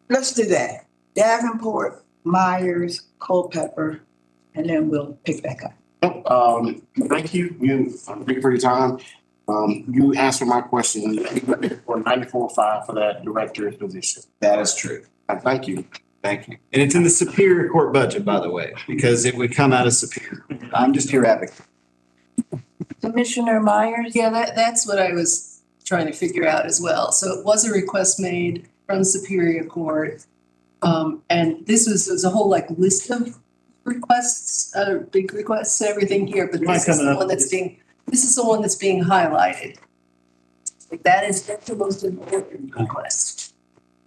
let's do that. Davenport, Myers, Culpepper, and then we'll pick back up. Thank you. Thank you for your time. You answered my question for 94.5 for that director's position. That is true. Thank you. Thank you. And it's in the Superior Court budget, by the way, because it would come out of Superior. I'm just here advocating. Commissioner Myers? Yeah, that's what I was trying to figure out as well. So it was a request made from Superior Court. And this was a whole like list of requests, big requests and everything here, but this is the one that's being highlighted. Like that's the most important request.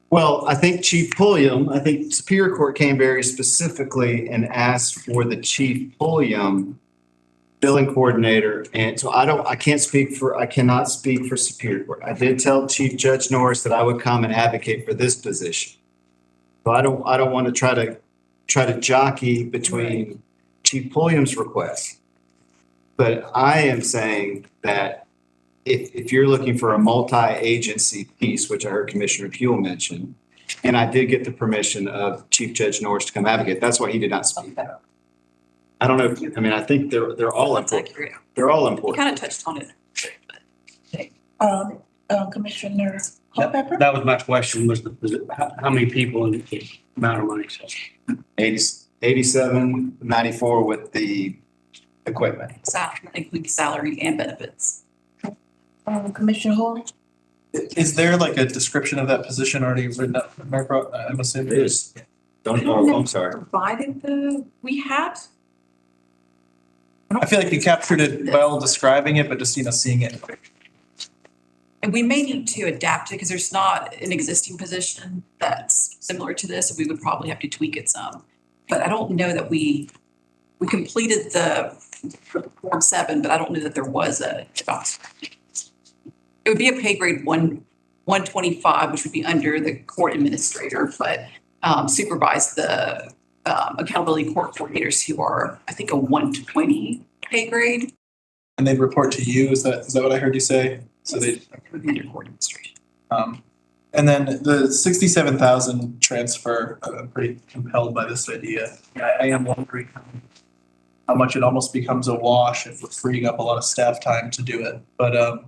Well, I think Superior Court came very specifically and asked for the Chief Pulliam billing coordinator. And so I cannot speak for Superior Court. I did tell Chief Judge Norris that I would come and advocate for this position. So I don't want to try to jockey between Chief Pulliam's request. But I am saying that if you're looking for a multi-agency piece, which I heard Commissioner Kuehl mention, and I did get the permission of Chief Judge Norris to come advocate, that's why he did not speak about. I don't know. I think they're all important. They're all important. You kind of touched on it. Commissioner Culpepper? That was my question, was how many people and the amount of money? 87, 94 with the equipment. Include salary and benefits. Commissioner Hall? Is there like a description of that position already written up? I'm assuming. It is. I'm sorry. Provided we had. I feel like you captured it well describing it, but just, seeing it. And we may need to adapt it because there's not an existing position that's similar to this. So we would probably have to tweak it some. But I don't know that we completed the Form 7, but I don't know that there was a job. It would be a pay grade 125, which would be under the court administrator, but supervise the accountability court coordinators who are, I think, a 120 pay grade. And they'd report to you. Is that what I heard you say? So they would be under court administration. And then the 67,000 transfer, I'm pretty compelled by this idea. I am wondering how much it almost becomes a wash if we're freeing up a lot of staff time to do it. But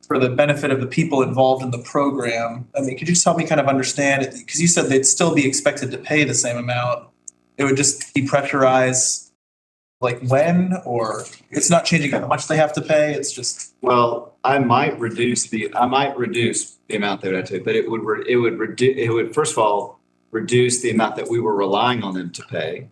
for the benefit of the people involved in the program, could you just help me kind of understand it? Because you said they'd still be expected to pay the same amount. It would just depressurize like when, or it's not changing how much they have to pay. It's just. Well, I might reduce the amount that I take, but it would first of all reduce the amount that we were relying on them to pay.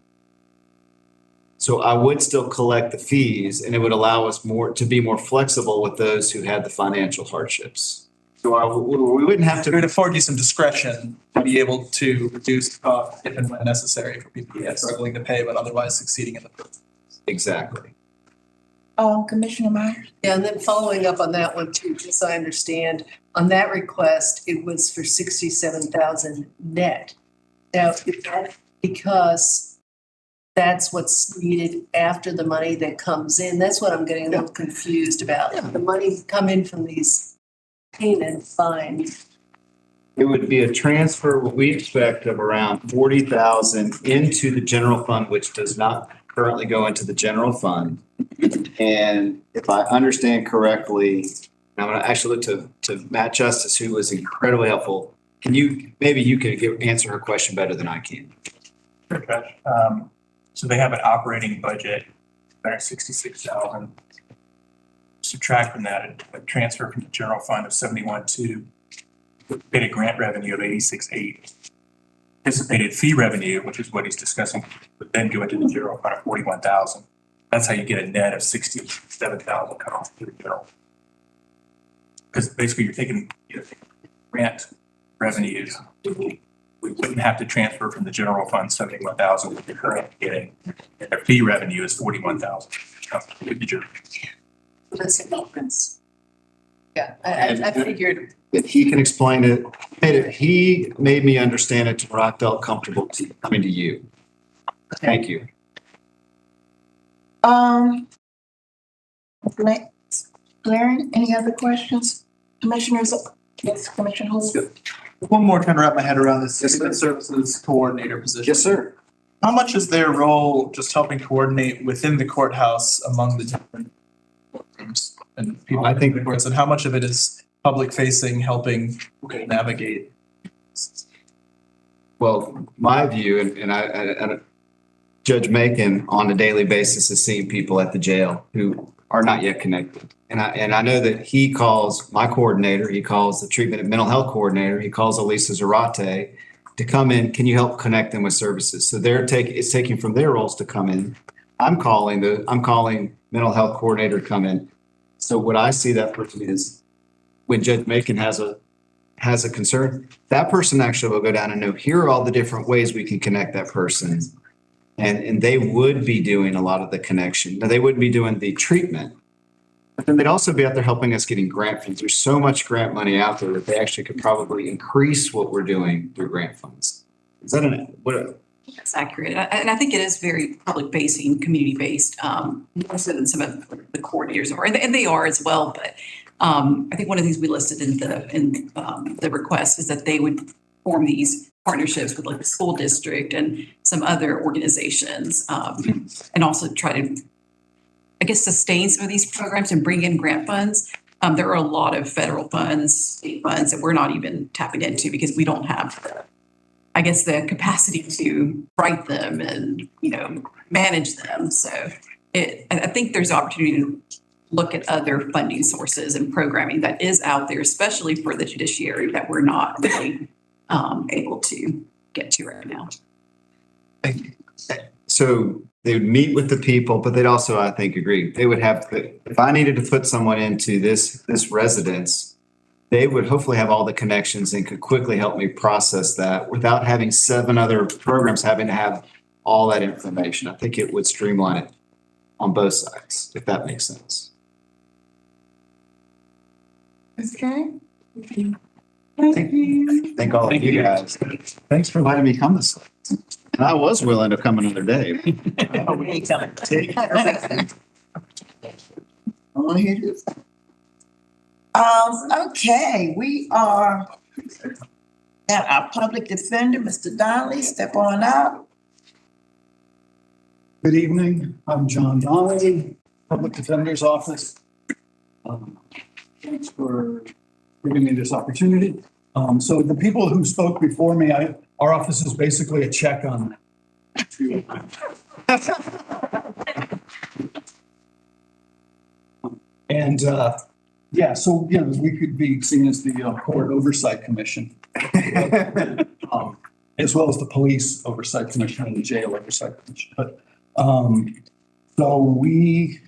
So I would still collect the fees, and it would allow us to be more flexible with those who had the financial hardships. So we wouldn't have to. It would afford you some discretion to be able to reduce costs if and when necessary for people who are struggling to pay, but otherwise succeeding in the program. Exactly. Commissioner Myers? Yeah, and then following up on that one too, just so I understand, on that request, it was for 67,000 net. Now, is that because that's what's needed after the money that comes in? That's what I'm getting a little confused about. The money come in from these payment fines. It would be a transfer, what we expect, of around 40,000 into the general fund, which does not currently go into the general fund. And if I understand correctly, I'm going to actually look to Matt Justice, who was incredibly helpful. Maybe you could answer her question better than I can. Sure, Judge. So they have an operating budget, $166,000. Subtract from that a transfer from the general fund of 71.2, paid a grant revenue of 86.8. Anticipated fee revenue, which is what he's discussing, would then go into the general fund of 41,000. That's how you get a net of 67,000 cut off to the general. Because basically you're taking, grant revenues. We wouldn't have to transfer from the general fund 71,000 with the current getting. And their fee revenue is 41,000. That's a difference. Yeah, I figured. If he can explain it, he made me understand it to where I felt comfortable coming to you. Thank you. Larry, any other questions? Commissioners? Yes, Commissioner Holmes. One more trying to wrap my head around this citizen services coordinator position. Yes, sir. How much is their role just helping coordinate within the courthouse among the different courtrooms and people? I think the courts, and how much of it is public facing, helping navigate? Well, my view, and Judge Macon on a daily basis is seeing people at the jail who are not yet connected. And I know that he calls my coordinator, he calls the treatment and mental health coordinator, he calls Elisa Zarate to come in. Can you help connect them with services? So it's taking from their roles to come in. I'm calling mental health coordinator to come in. So what I see that person is when Judge Macon has a concern, that person actually will go down and know, here are all the different ways we can connect that person. And they would be doing a lot of the connection. Now, they wouldn't be doing the treatment, but then they'd also be out there helping us getting grant funds. There's so much grant money out there that they actually could probably increase what we're doing through grant funds. Is that That's accurate. And I think it is very public facing, community based, more so than some of the coordinators are, and they are as well. But I think one of the things we listed in the request is that they would form these partnerships with like the school district and some other organizations, and also try to, I guess, sustain some of these programs and bring in grant funds. There are a lot of federal funds, state funds that we're not even tapping into because we don't have the capacity to write them and, manage them. So I think there's opportunity to look at other funding sources and programming that is out there, especially for the judiciary, that we're not really able to get to right now. So they would meet with the people, but they'd also, I think, agree. They would have, if I needed to put someone into this residence, they would hopefully have all the connections and could quickly help me process that without having 7 other programs having to have all that information. I think it would streamline it on both sides, if that makes sense. Okay. Thank all of you guys. Thanks for letting me come this way. And I was willing to come another day. Okay, we are at our public defender, Mr. Donnelly. Step on up. Good evening. I'm John Donnelly, Public Defender's Office. Thanks for giving me this opportunity. So the people who spoke before me, our office is basically a check on them. And so we could be seen as the Court Oversight Commission, as well as the Police Oversight Commission and the Jail Oversight Commission. But so we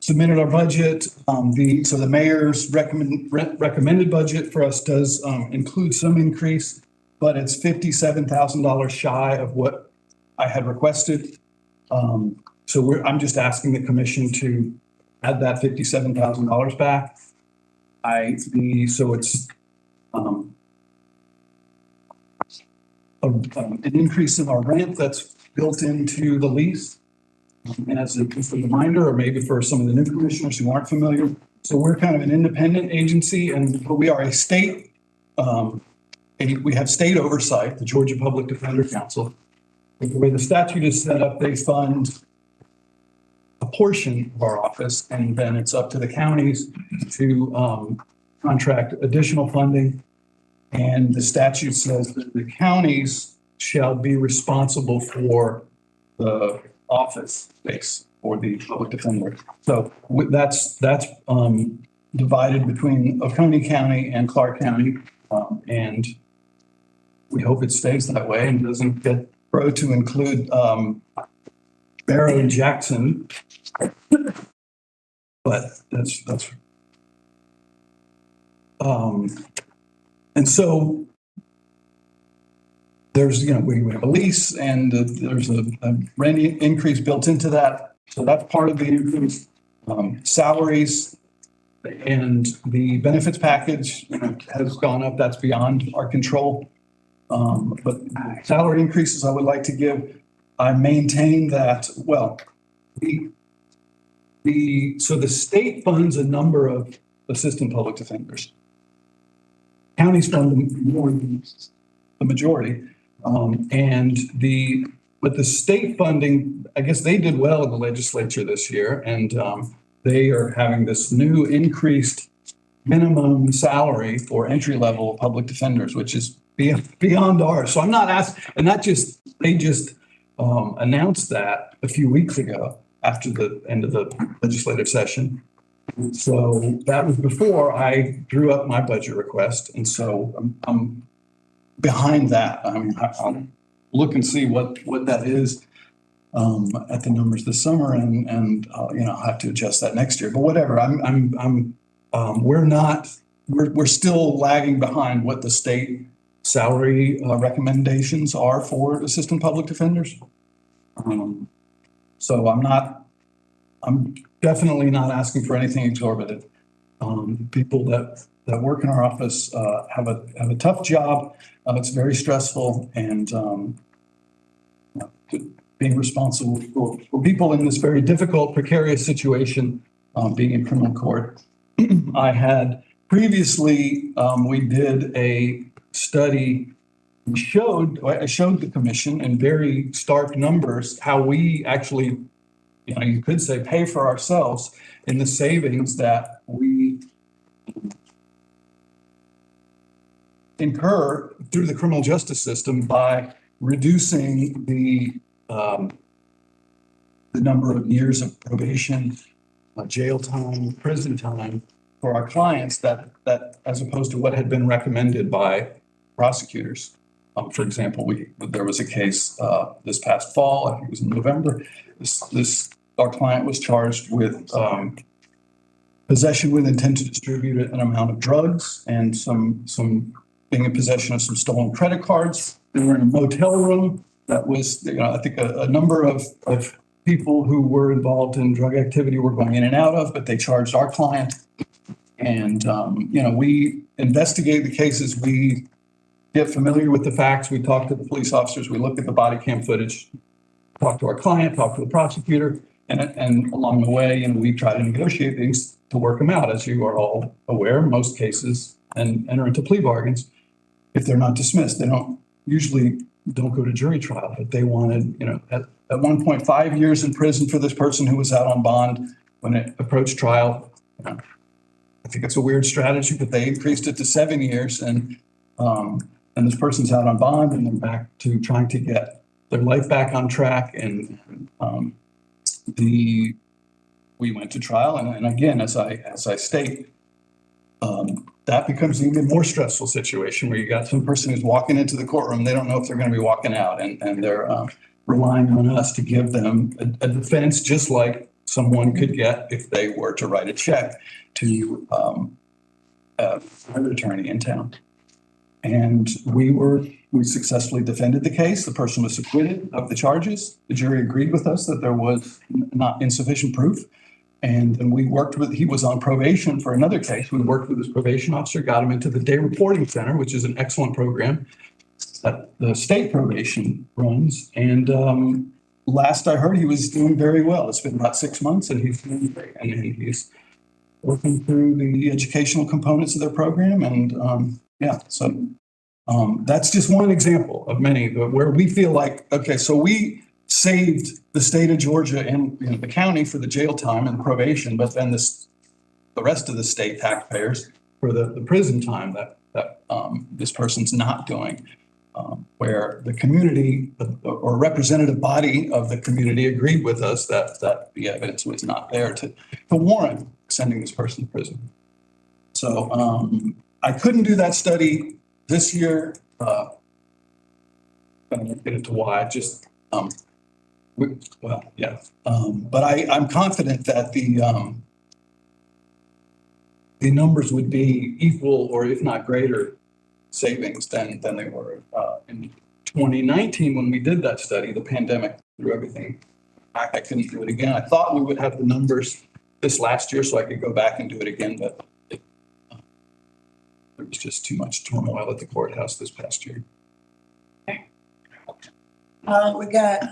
submitted our budget. So the mayor's recommended budget for us does include some increase, but it's $57,000 shy of what I had requested. So I'm just asking the commission to add that $57,000 back. So it's an increase in our rent that's built into the lease. And as a reminder, or maybe for some of the new commissioners who aren't familiar, so we're kind of an independent agency, but we are a state. We have state oversight, the Georgia Public Defender Council. But the way the statute is set up, they fund a portion of our office, and then it's up to the counties to contract additional funding. And the statute says that the counties shall be responsible for the office space for the public defender. So that's divided between Oconee County and Clarke County. And we hope it stays that way and doesn't get grow to include Barrow and Jackson. But that's and so there's, you know, we have a lease and there's a rent increase built into that. So that's part of the increase. Salaries and the benefits package, you know, has gone up. That's beyond our control. But salary increases I would like to give, I maintain that, well, so the state funds a number of assistant public defenders. Counties fund more than the majority. But the state funding, I guess they did well in the legislature this year, and they are having this new increased minimum salary for entry-level public defenders, which is beyond ours. So I'm not asking, and they just announced that a few weeks ago after the end of the legislative session. So that was before I drew up my budget request, and so I'm behind that. I mean, I'll look and see what that is at the numbers this summer, and you know, I'll have to adjust that next year. But whatever, we're still lagging behind what the state salary recommendations are for assistant public defenders. So I'm definitely not asking for anything exorbitant. People that work in our office have a tough job. It's very stressful, and being responsible for people in this very difficult, precarious situation, being in criminal court. I had previously, we did a study. I showed the commission in very stark numbers how we actually, you know, you could say pay for ourselves in the savings that we incur through the criminal justice system by reducing the number of years of probation, jail time, prison time for our clients that as opposed to what had been recommended by prosecutors. For example, there was a case this past fall, I think it was in November. Our client was charged with possession with intent to distribute an amount of drugs and some being in possession of some stolen credit cards. They were in a motel room that was, you know, I think a number of people who were involved in drug activity were going in and out of, but they charged our client. And, you know, we investigate the cases. We get familiar with the facts. We talk to the police officers. We look at the body cam footage, talk to our client, talk to the prosecutor. And along the way, you know, we try to negotiate things to work them out. As you are all aware, most cases and enter into plea bargains. If they're not dismissed, they usually don't go to jury trial, but they wanted, you know, at one point, 5 years in prison for this person who was out on bond when it approached trial. You know, I think it's a weird strategy, but they increased it to 7 years, and this person's out on bond, and they're back to trying to get their life back on track. And we went to trial, and again, as I state, that becomes an even more stressful situation where you got some person who's walking into the courtroom, they don't know if they're going to be walking out, and they're relying on us to give them a defense, just like someone could get if they were to write a check to a private attorney in town. And we successfully defended the case. The person was acquitted of the charges. The jury agreed with us that there was not insufficient proof. And then he was on probation for another case. We worked with his probation officer, got him into the day reporting center, which is an excellent program that the state probation runs. And last I heard, he was doing very well. It's been about 6 months, and he's doing great. And he's working through the educational components of their program. And so that's just one example of many where we feel like, okay, so we saved the state of Georgia and, you know, the county for the jail time and probation, but then the rest of the state taxpayers for the prison time that this person's not doing. where the community or representative body of the community agreed with us that the evidence was not there to warrant sending this person to prison. So I couldn't do that study this year. I won't get into why, just, but I'm confident that the numbers would be equal or if not greater savings than they were in 2019 when we did that study. The pandemic threw everything back. I couldn't do it again. I thought we would have the numbers this last year so I could go back and do it again, but there was just too much turmoil at the courthouse this past year. We got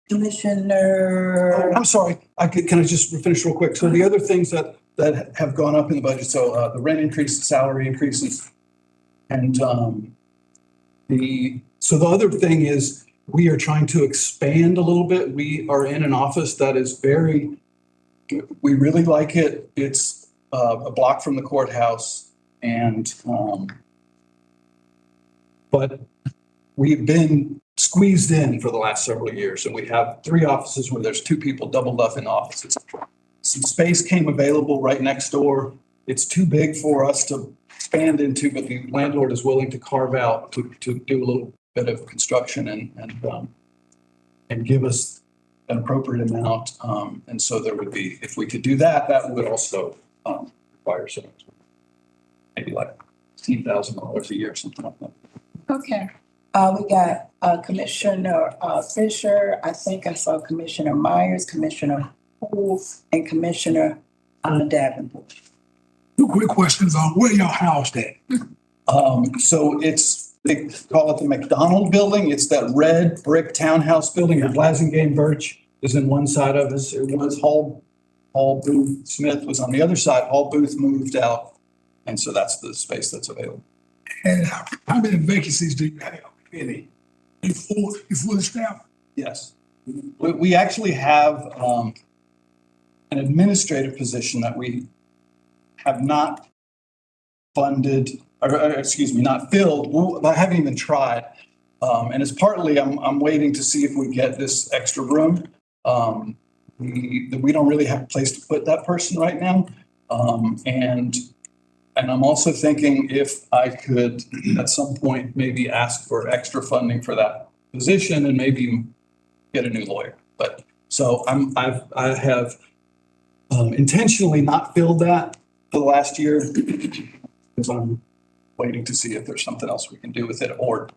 Commissioner. Oh, I'm sorry. Can I just finish real quick? So the other things that have gone up in the budget, so the rent increase, the salary increases, and the other thing is we are trying to expand a little bit. We are in an office that is we really like it. It's a block from the courthouse, and but we've been squeezed in for the last several years. And we have 3 offices where there's 2 people doubled up in offices. Some space came available right next door. It's too big for us to expand into, but the landlord is willing to carve out to do a little bit of construction and give us an appropriate amount. And so there would be, if we could do that, that would also require some, maybe like $15,000 a year, something like that. Okay. We got Commissioner Fisher. I think I saw Commissioner Myers, Commissioner Poole, and Commissioner Davenport. 2 quick questions on where y'all housed at. So they call it the McDonald Building. It's that red brick townhouse building. The Blasingame Birch is in one side of us. It was Hall Booth Smith was on the other side. Hall Booth moved out, and so that's the space that's available. And how many vacancies do you have? You fully staffed? Yes. We actually have an administrative position that we have not funded, or excuse me, not filled. I haven't even tried. And it's partly I'm waiting to see if we get this extra room. We don't really have a place to put that person right now. And I'm also thinking if I could at some point maybe ask for extra funding for that position and maybe get a new lawyer. But so I have intentionally not filled that for the last year because I'm waiting to see if there's something else we can do with it or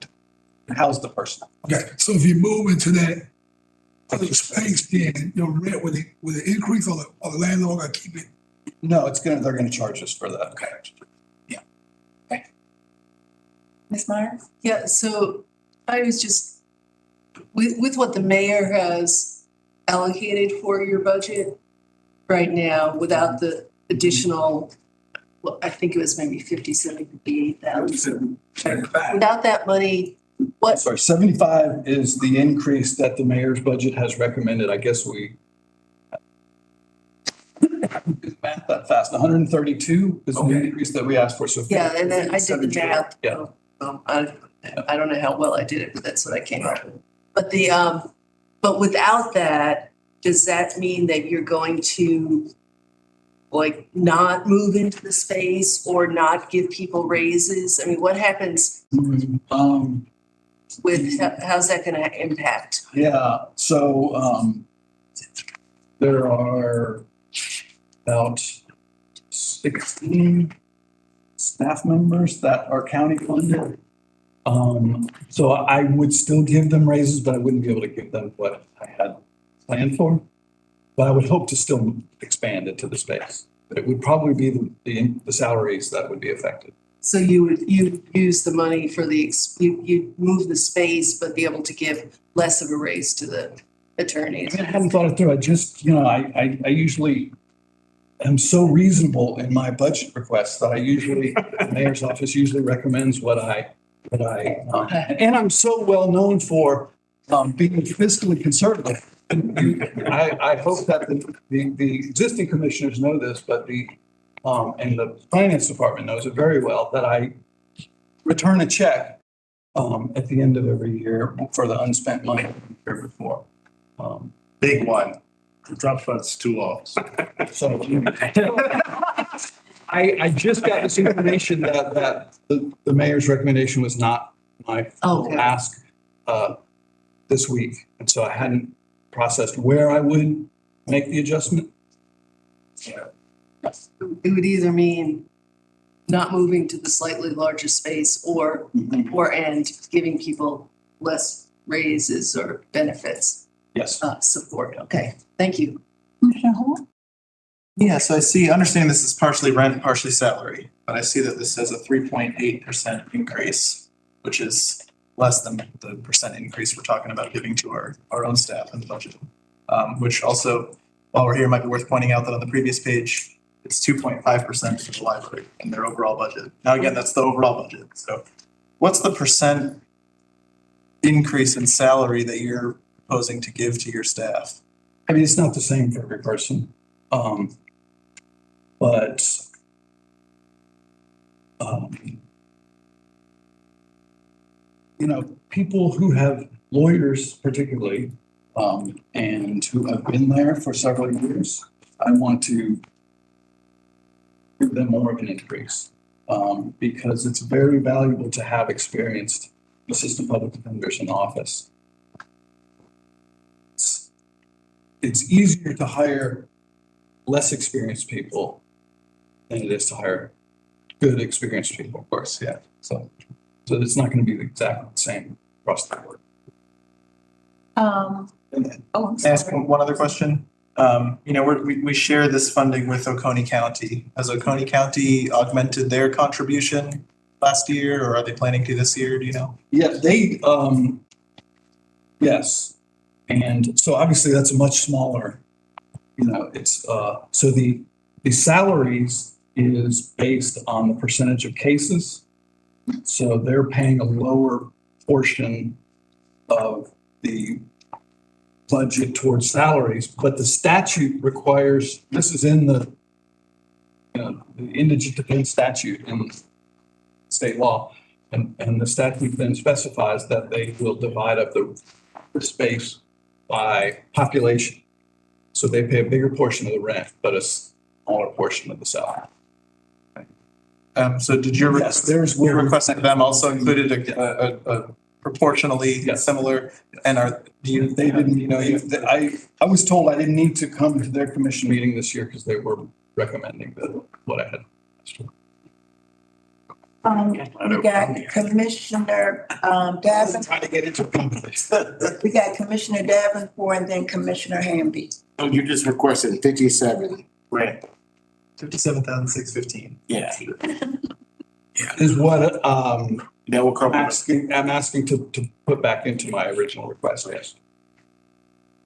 house the person. Okay, so if you move into that other space, then your rent with the increase or the landlord gonna keep it? No, they're gonna charge us for that. Okay. Yeah. Okay. Ms. Myers? Yeah, so I was just, with what the mayor has allocated for your budget right now, without the additional, well, I think it was maybe 58,000. Without that money, what? Sorry, 75 is the increase that the mayor's budget has recommended. I guess we math that fast. 132 is the increase that we asked for. So yeah, and then I did the math. Yeah. I don't know how well I did it, but that's what I came up with. But but without that, does that mean that you're going to like not move into the space or not give people raises? I mean, what happens with how's that going to impact? Yeah, so there are about 16 staff members that are county funded. So I would still give them raises, but I wouldn't be able to give them what I had planned for. But I would hope to still expand into the space. But it would probably be the salaries that would be affected. So you use the money for you move the space, but be able to give less of a raise to the attorneys. I hadn't thought it through. I just, I usually am so reasonable in my budget requests that the mayor's office usually recommends what I and I'm so well known for being fiscally conservative. And I hope that the existing commissioners know this, but and the finance department knows it very well that I return a check at the end of every year for the unspent money year before. Big one. The drop fund's too low. So I just got this information that the mayor's recommendation was not my Okay. ask this week. And so I hadn't processed where I would make the adjustment. It would either mean not moving to the slightly larger space or and giving people less raises or benefits. Yes. Support. Okay, thank you. Commissioner Hall? Yeah, so I see, understand this is partially rent, partially salary, but I see that this says a 3.8% increase, which is less than the percent increase we're talking about giving to our own staff in the budget. Which also, while we're here, might be worth pointing out that on the previous page, it's 2.5% for the library in their overall budget. Now, again, that's the overall budget. So what's the percent increase in salary that you're proposing to give to your staff? I mean, it's not the same for every person. But you know, people who have lawyers particularly, and who have been there for several years, I want to give them more of an increase. Because it's very valuable to have experienced assistant public defenders in office. It's easier to hire less experienced people than it is to hire good experienced people, of course, yeah. So it's not going to be exactly the same across the board. I'm Ask sorry. one other question. You know, we share this funding with Oconee County. Has Oconee County augmented their contribution last year, or are they planning to this year? Do you know? Yeah, yes. And so obviously that's a much smaller, you know, it's, so the salaries is based on the percentage of cases. So they're paying a lower portion of the budget towards salaries, but the statute requires, this is in the, you know, the indigent defense statute in state law. And the statute then specifies that they will divide up the space by population. So they pay a bigger portion of the rent, but a smaller portion of the salary. So did your Yes, there's your request to them also included a proportionally similar, and they didn't, you know, I was told I didn't need to come to their commission meeting this year because they were recommending what I had. We got Commissioner Davenport. Trying to get into We got Commissioner Davenport and then Commissioner Hamby. So you just requested 57, right? 57,615. Yeah. Is what That will cover. I'm asking to put back into my original request, yes.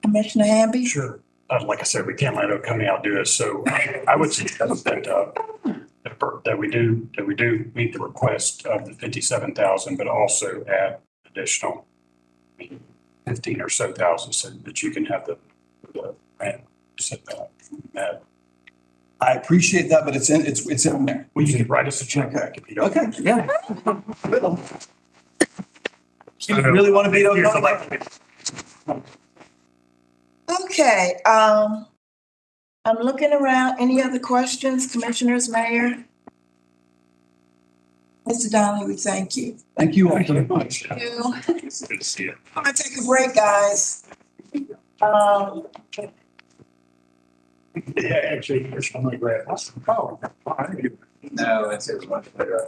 Commissioner Hamby? Sure. Like I said, we can't let Oconee outdo us, so I would suggest that we do meet the request of the 57,000, but also add additional 15 or so thousand so that you can have the rent set that. I appreciate that, but it's in there. Well, you could write us a check back if you don't. Okay, yeah. You really want to beat Oconee? Okay, I'm looking around. Any other questions, commissioners, mayor? Mr. Donnelly, we thank you. Thank you all very much. Thank you. It's good to see you. I'm gonna take a break, guys. Yeah, actually, here's one of my grad. Oh, No, it's much better.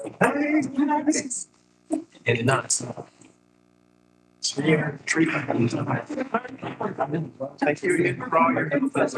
it's not. So yeah, treatment. Thank you again for all your input.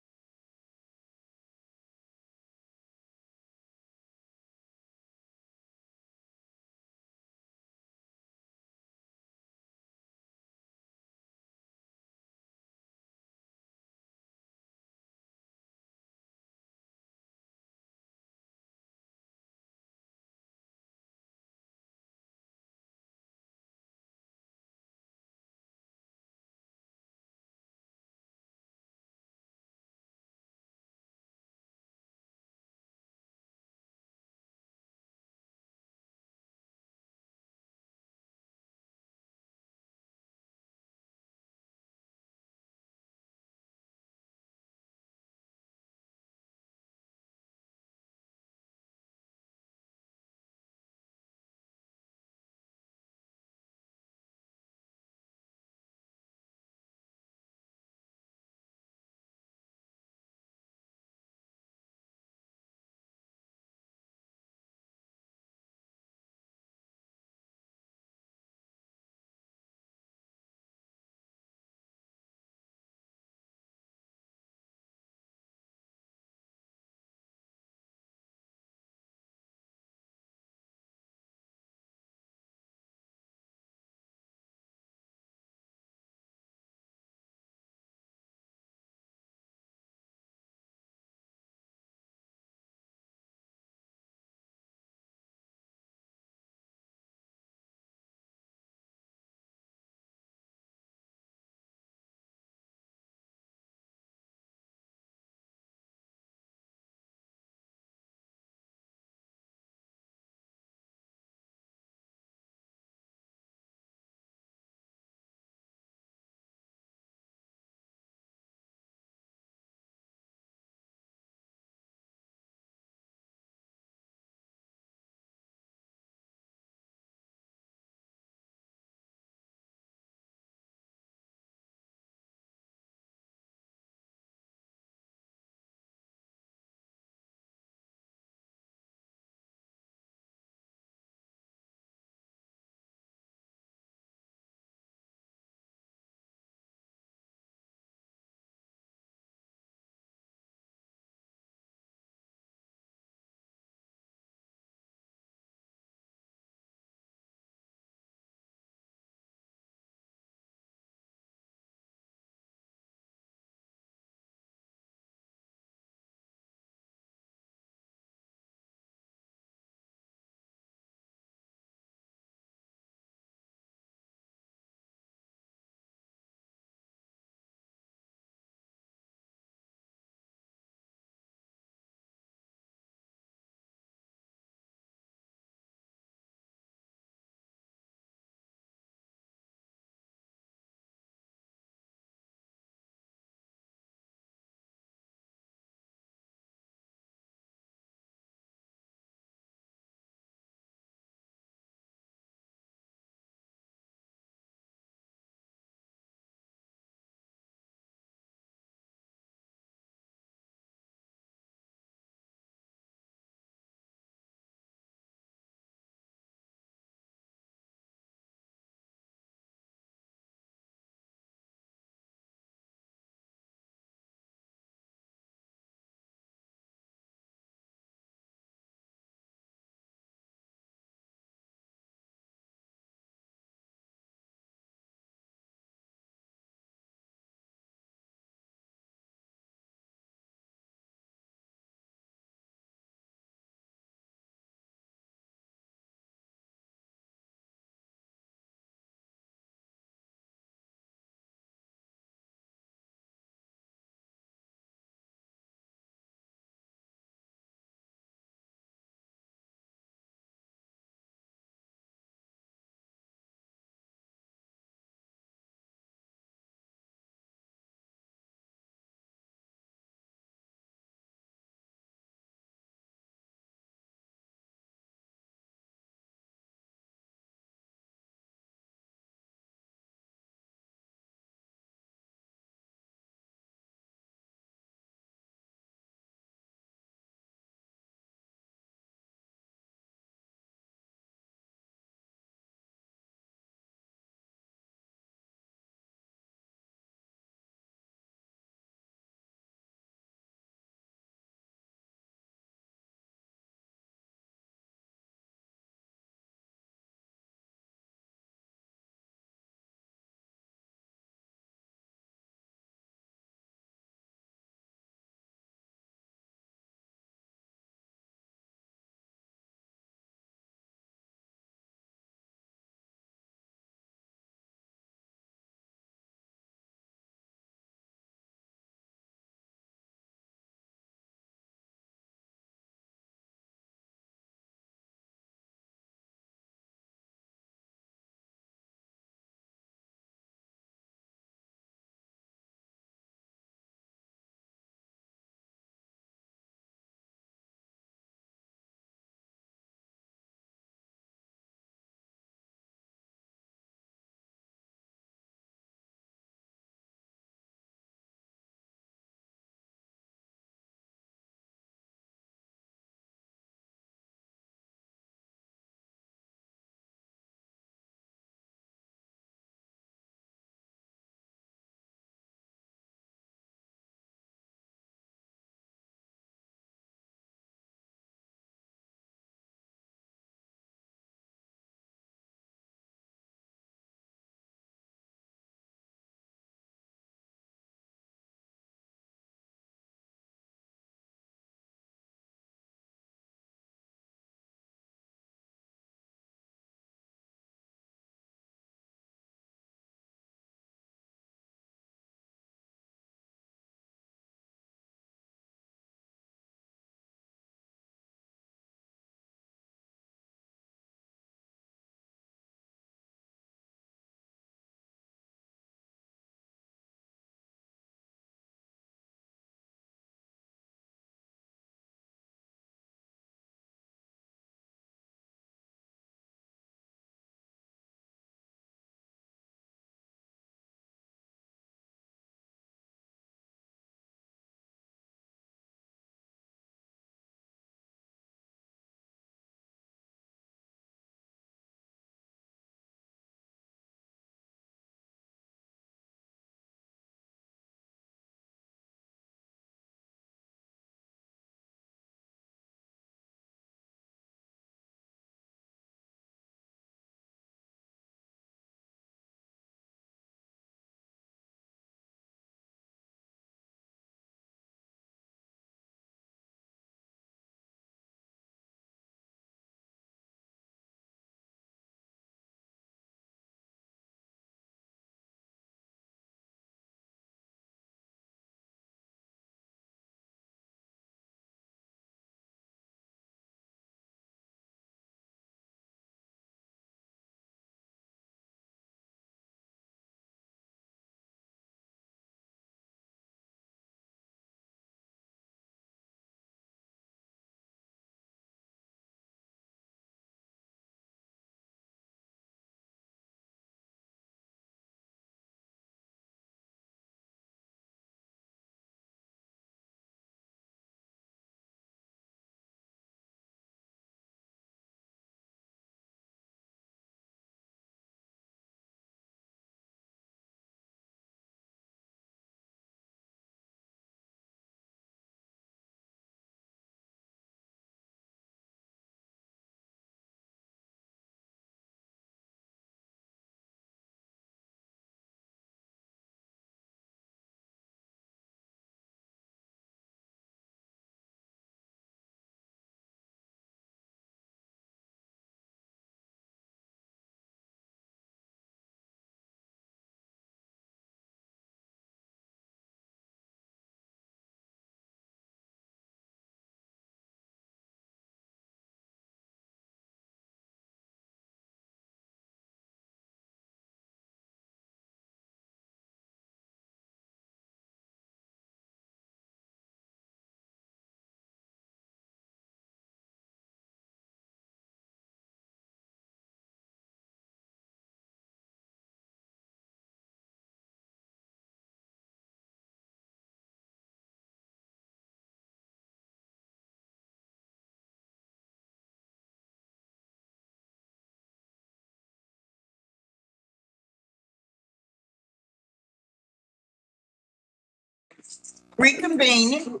reconvening.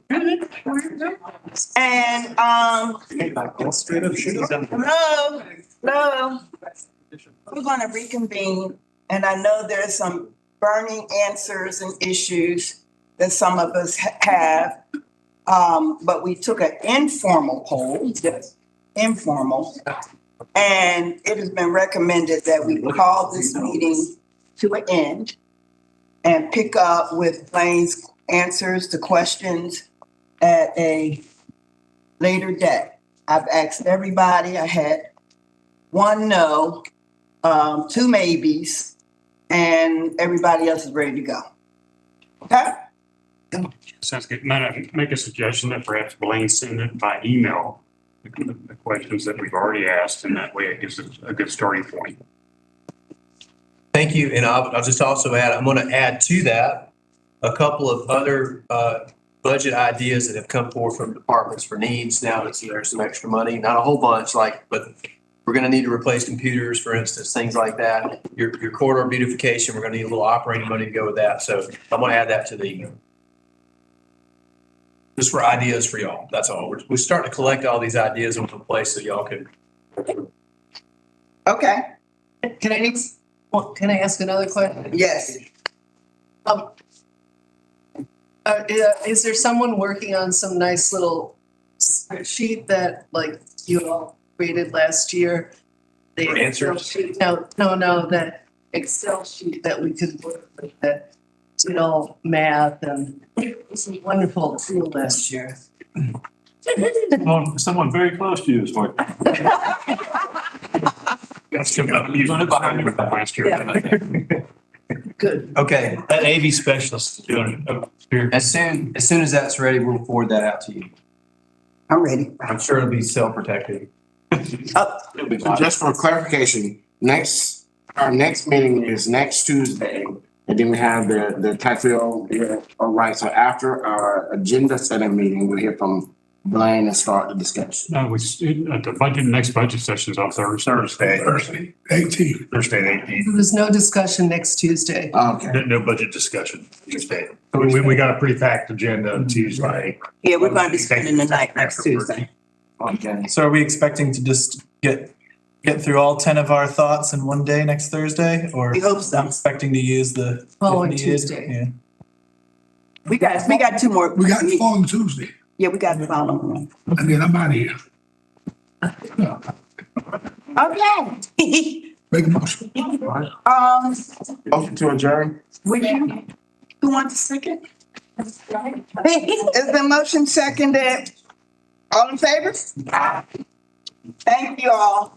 And, hello. We're gonna reconvene, and I know there's some burning answers and issues that some of us have. But we took an informal poll. Yes. Informal. And it has been recommended that we call this meeting to an end and pick up with Blaine's answers to questions at a later date. I've asked everybody. I had one no, two maybes, and everybody else is ready to go. Okay? Sounds good. Might I make a suggestion that perhaps Blaine send it by email, the questions that we've already asked, and that way it gives us a good starting point. Thank you. And I'll just also add, I'm going to add to that a couple of other budget ideas that have come forward from departments for needs now that there's some extra money. Not a whole bunch, but we're going to need to replace computers, for instance, things like that. Your corridor beautification, we're going to need a little operating money to go with that. So I'm going to add that to the email. Just for ideas for y'all. That's all. We're starting to collect all these ideas in one place so y'all can. Okay. Can I ask another question? Yes. Is there someone working on some nice little sheet that you all created last year? The Excel sheet? No, that Excel sheet that we could work with that did all math, and it was a wonderful tool last year. Someone very close to you is working. That's last year. Good. Okay. That AV specialist is doing it. As soon as that's ready, we'll forward that out to you. I'm ready. I'm sure it'll be self-protected. So just for clarification, our next meeting is next Tuesday, and then we have the Taxpayer. All right, so after our agenda setting meeting, we'll hear from Blaine and start the discussion. No, the next budget session is on Thursday. Thursday. 18. Thursday, 18th. There's no discussion next Tuesday. Okay. No budget discussion Tuesday. We got a pretty packed agenda Tuesday. Yeah, we're going to be spending the night next Tuesday. Okay. So are we expecting to just get through all 10 of our thoughts in one day next Thursday? Or we hope so. Expecting to use the following Tuesday. Yeah. We got two more. We got the following Tuesday. Yeah, we got the following one. And then I'm out of here. Okay. Make a motion. Motion to adjourn. Who wants a second? Is the motion seconded? All in favor? Thank you all.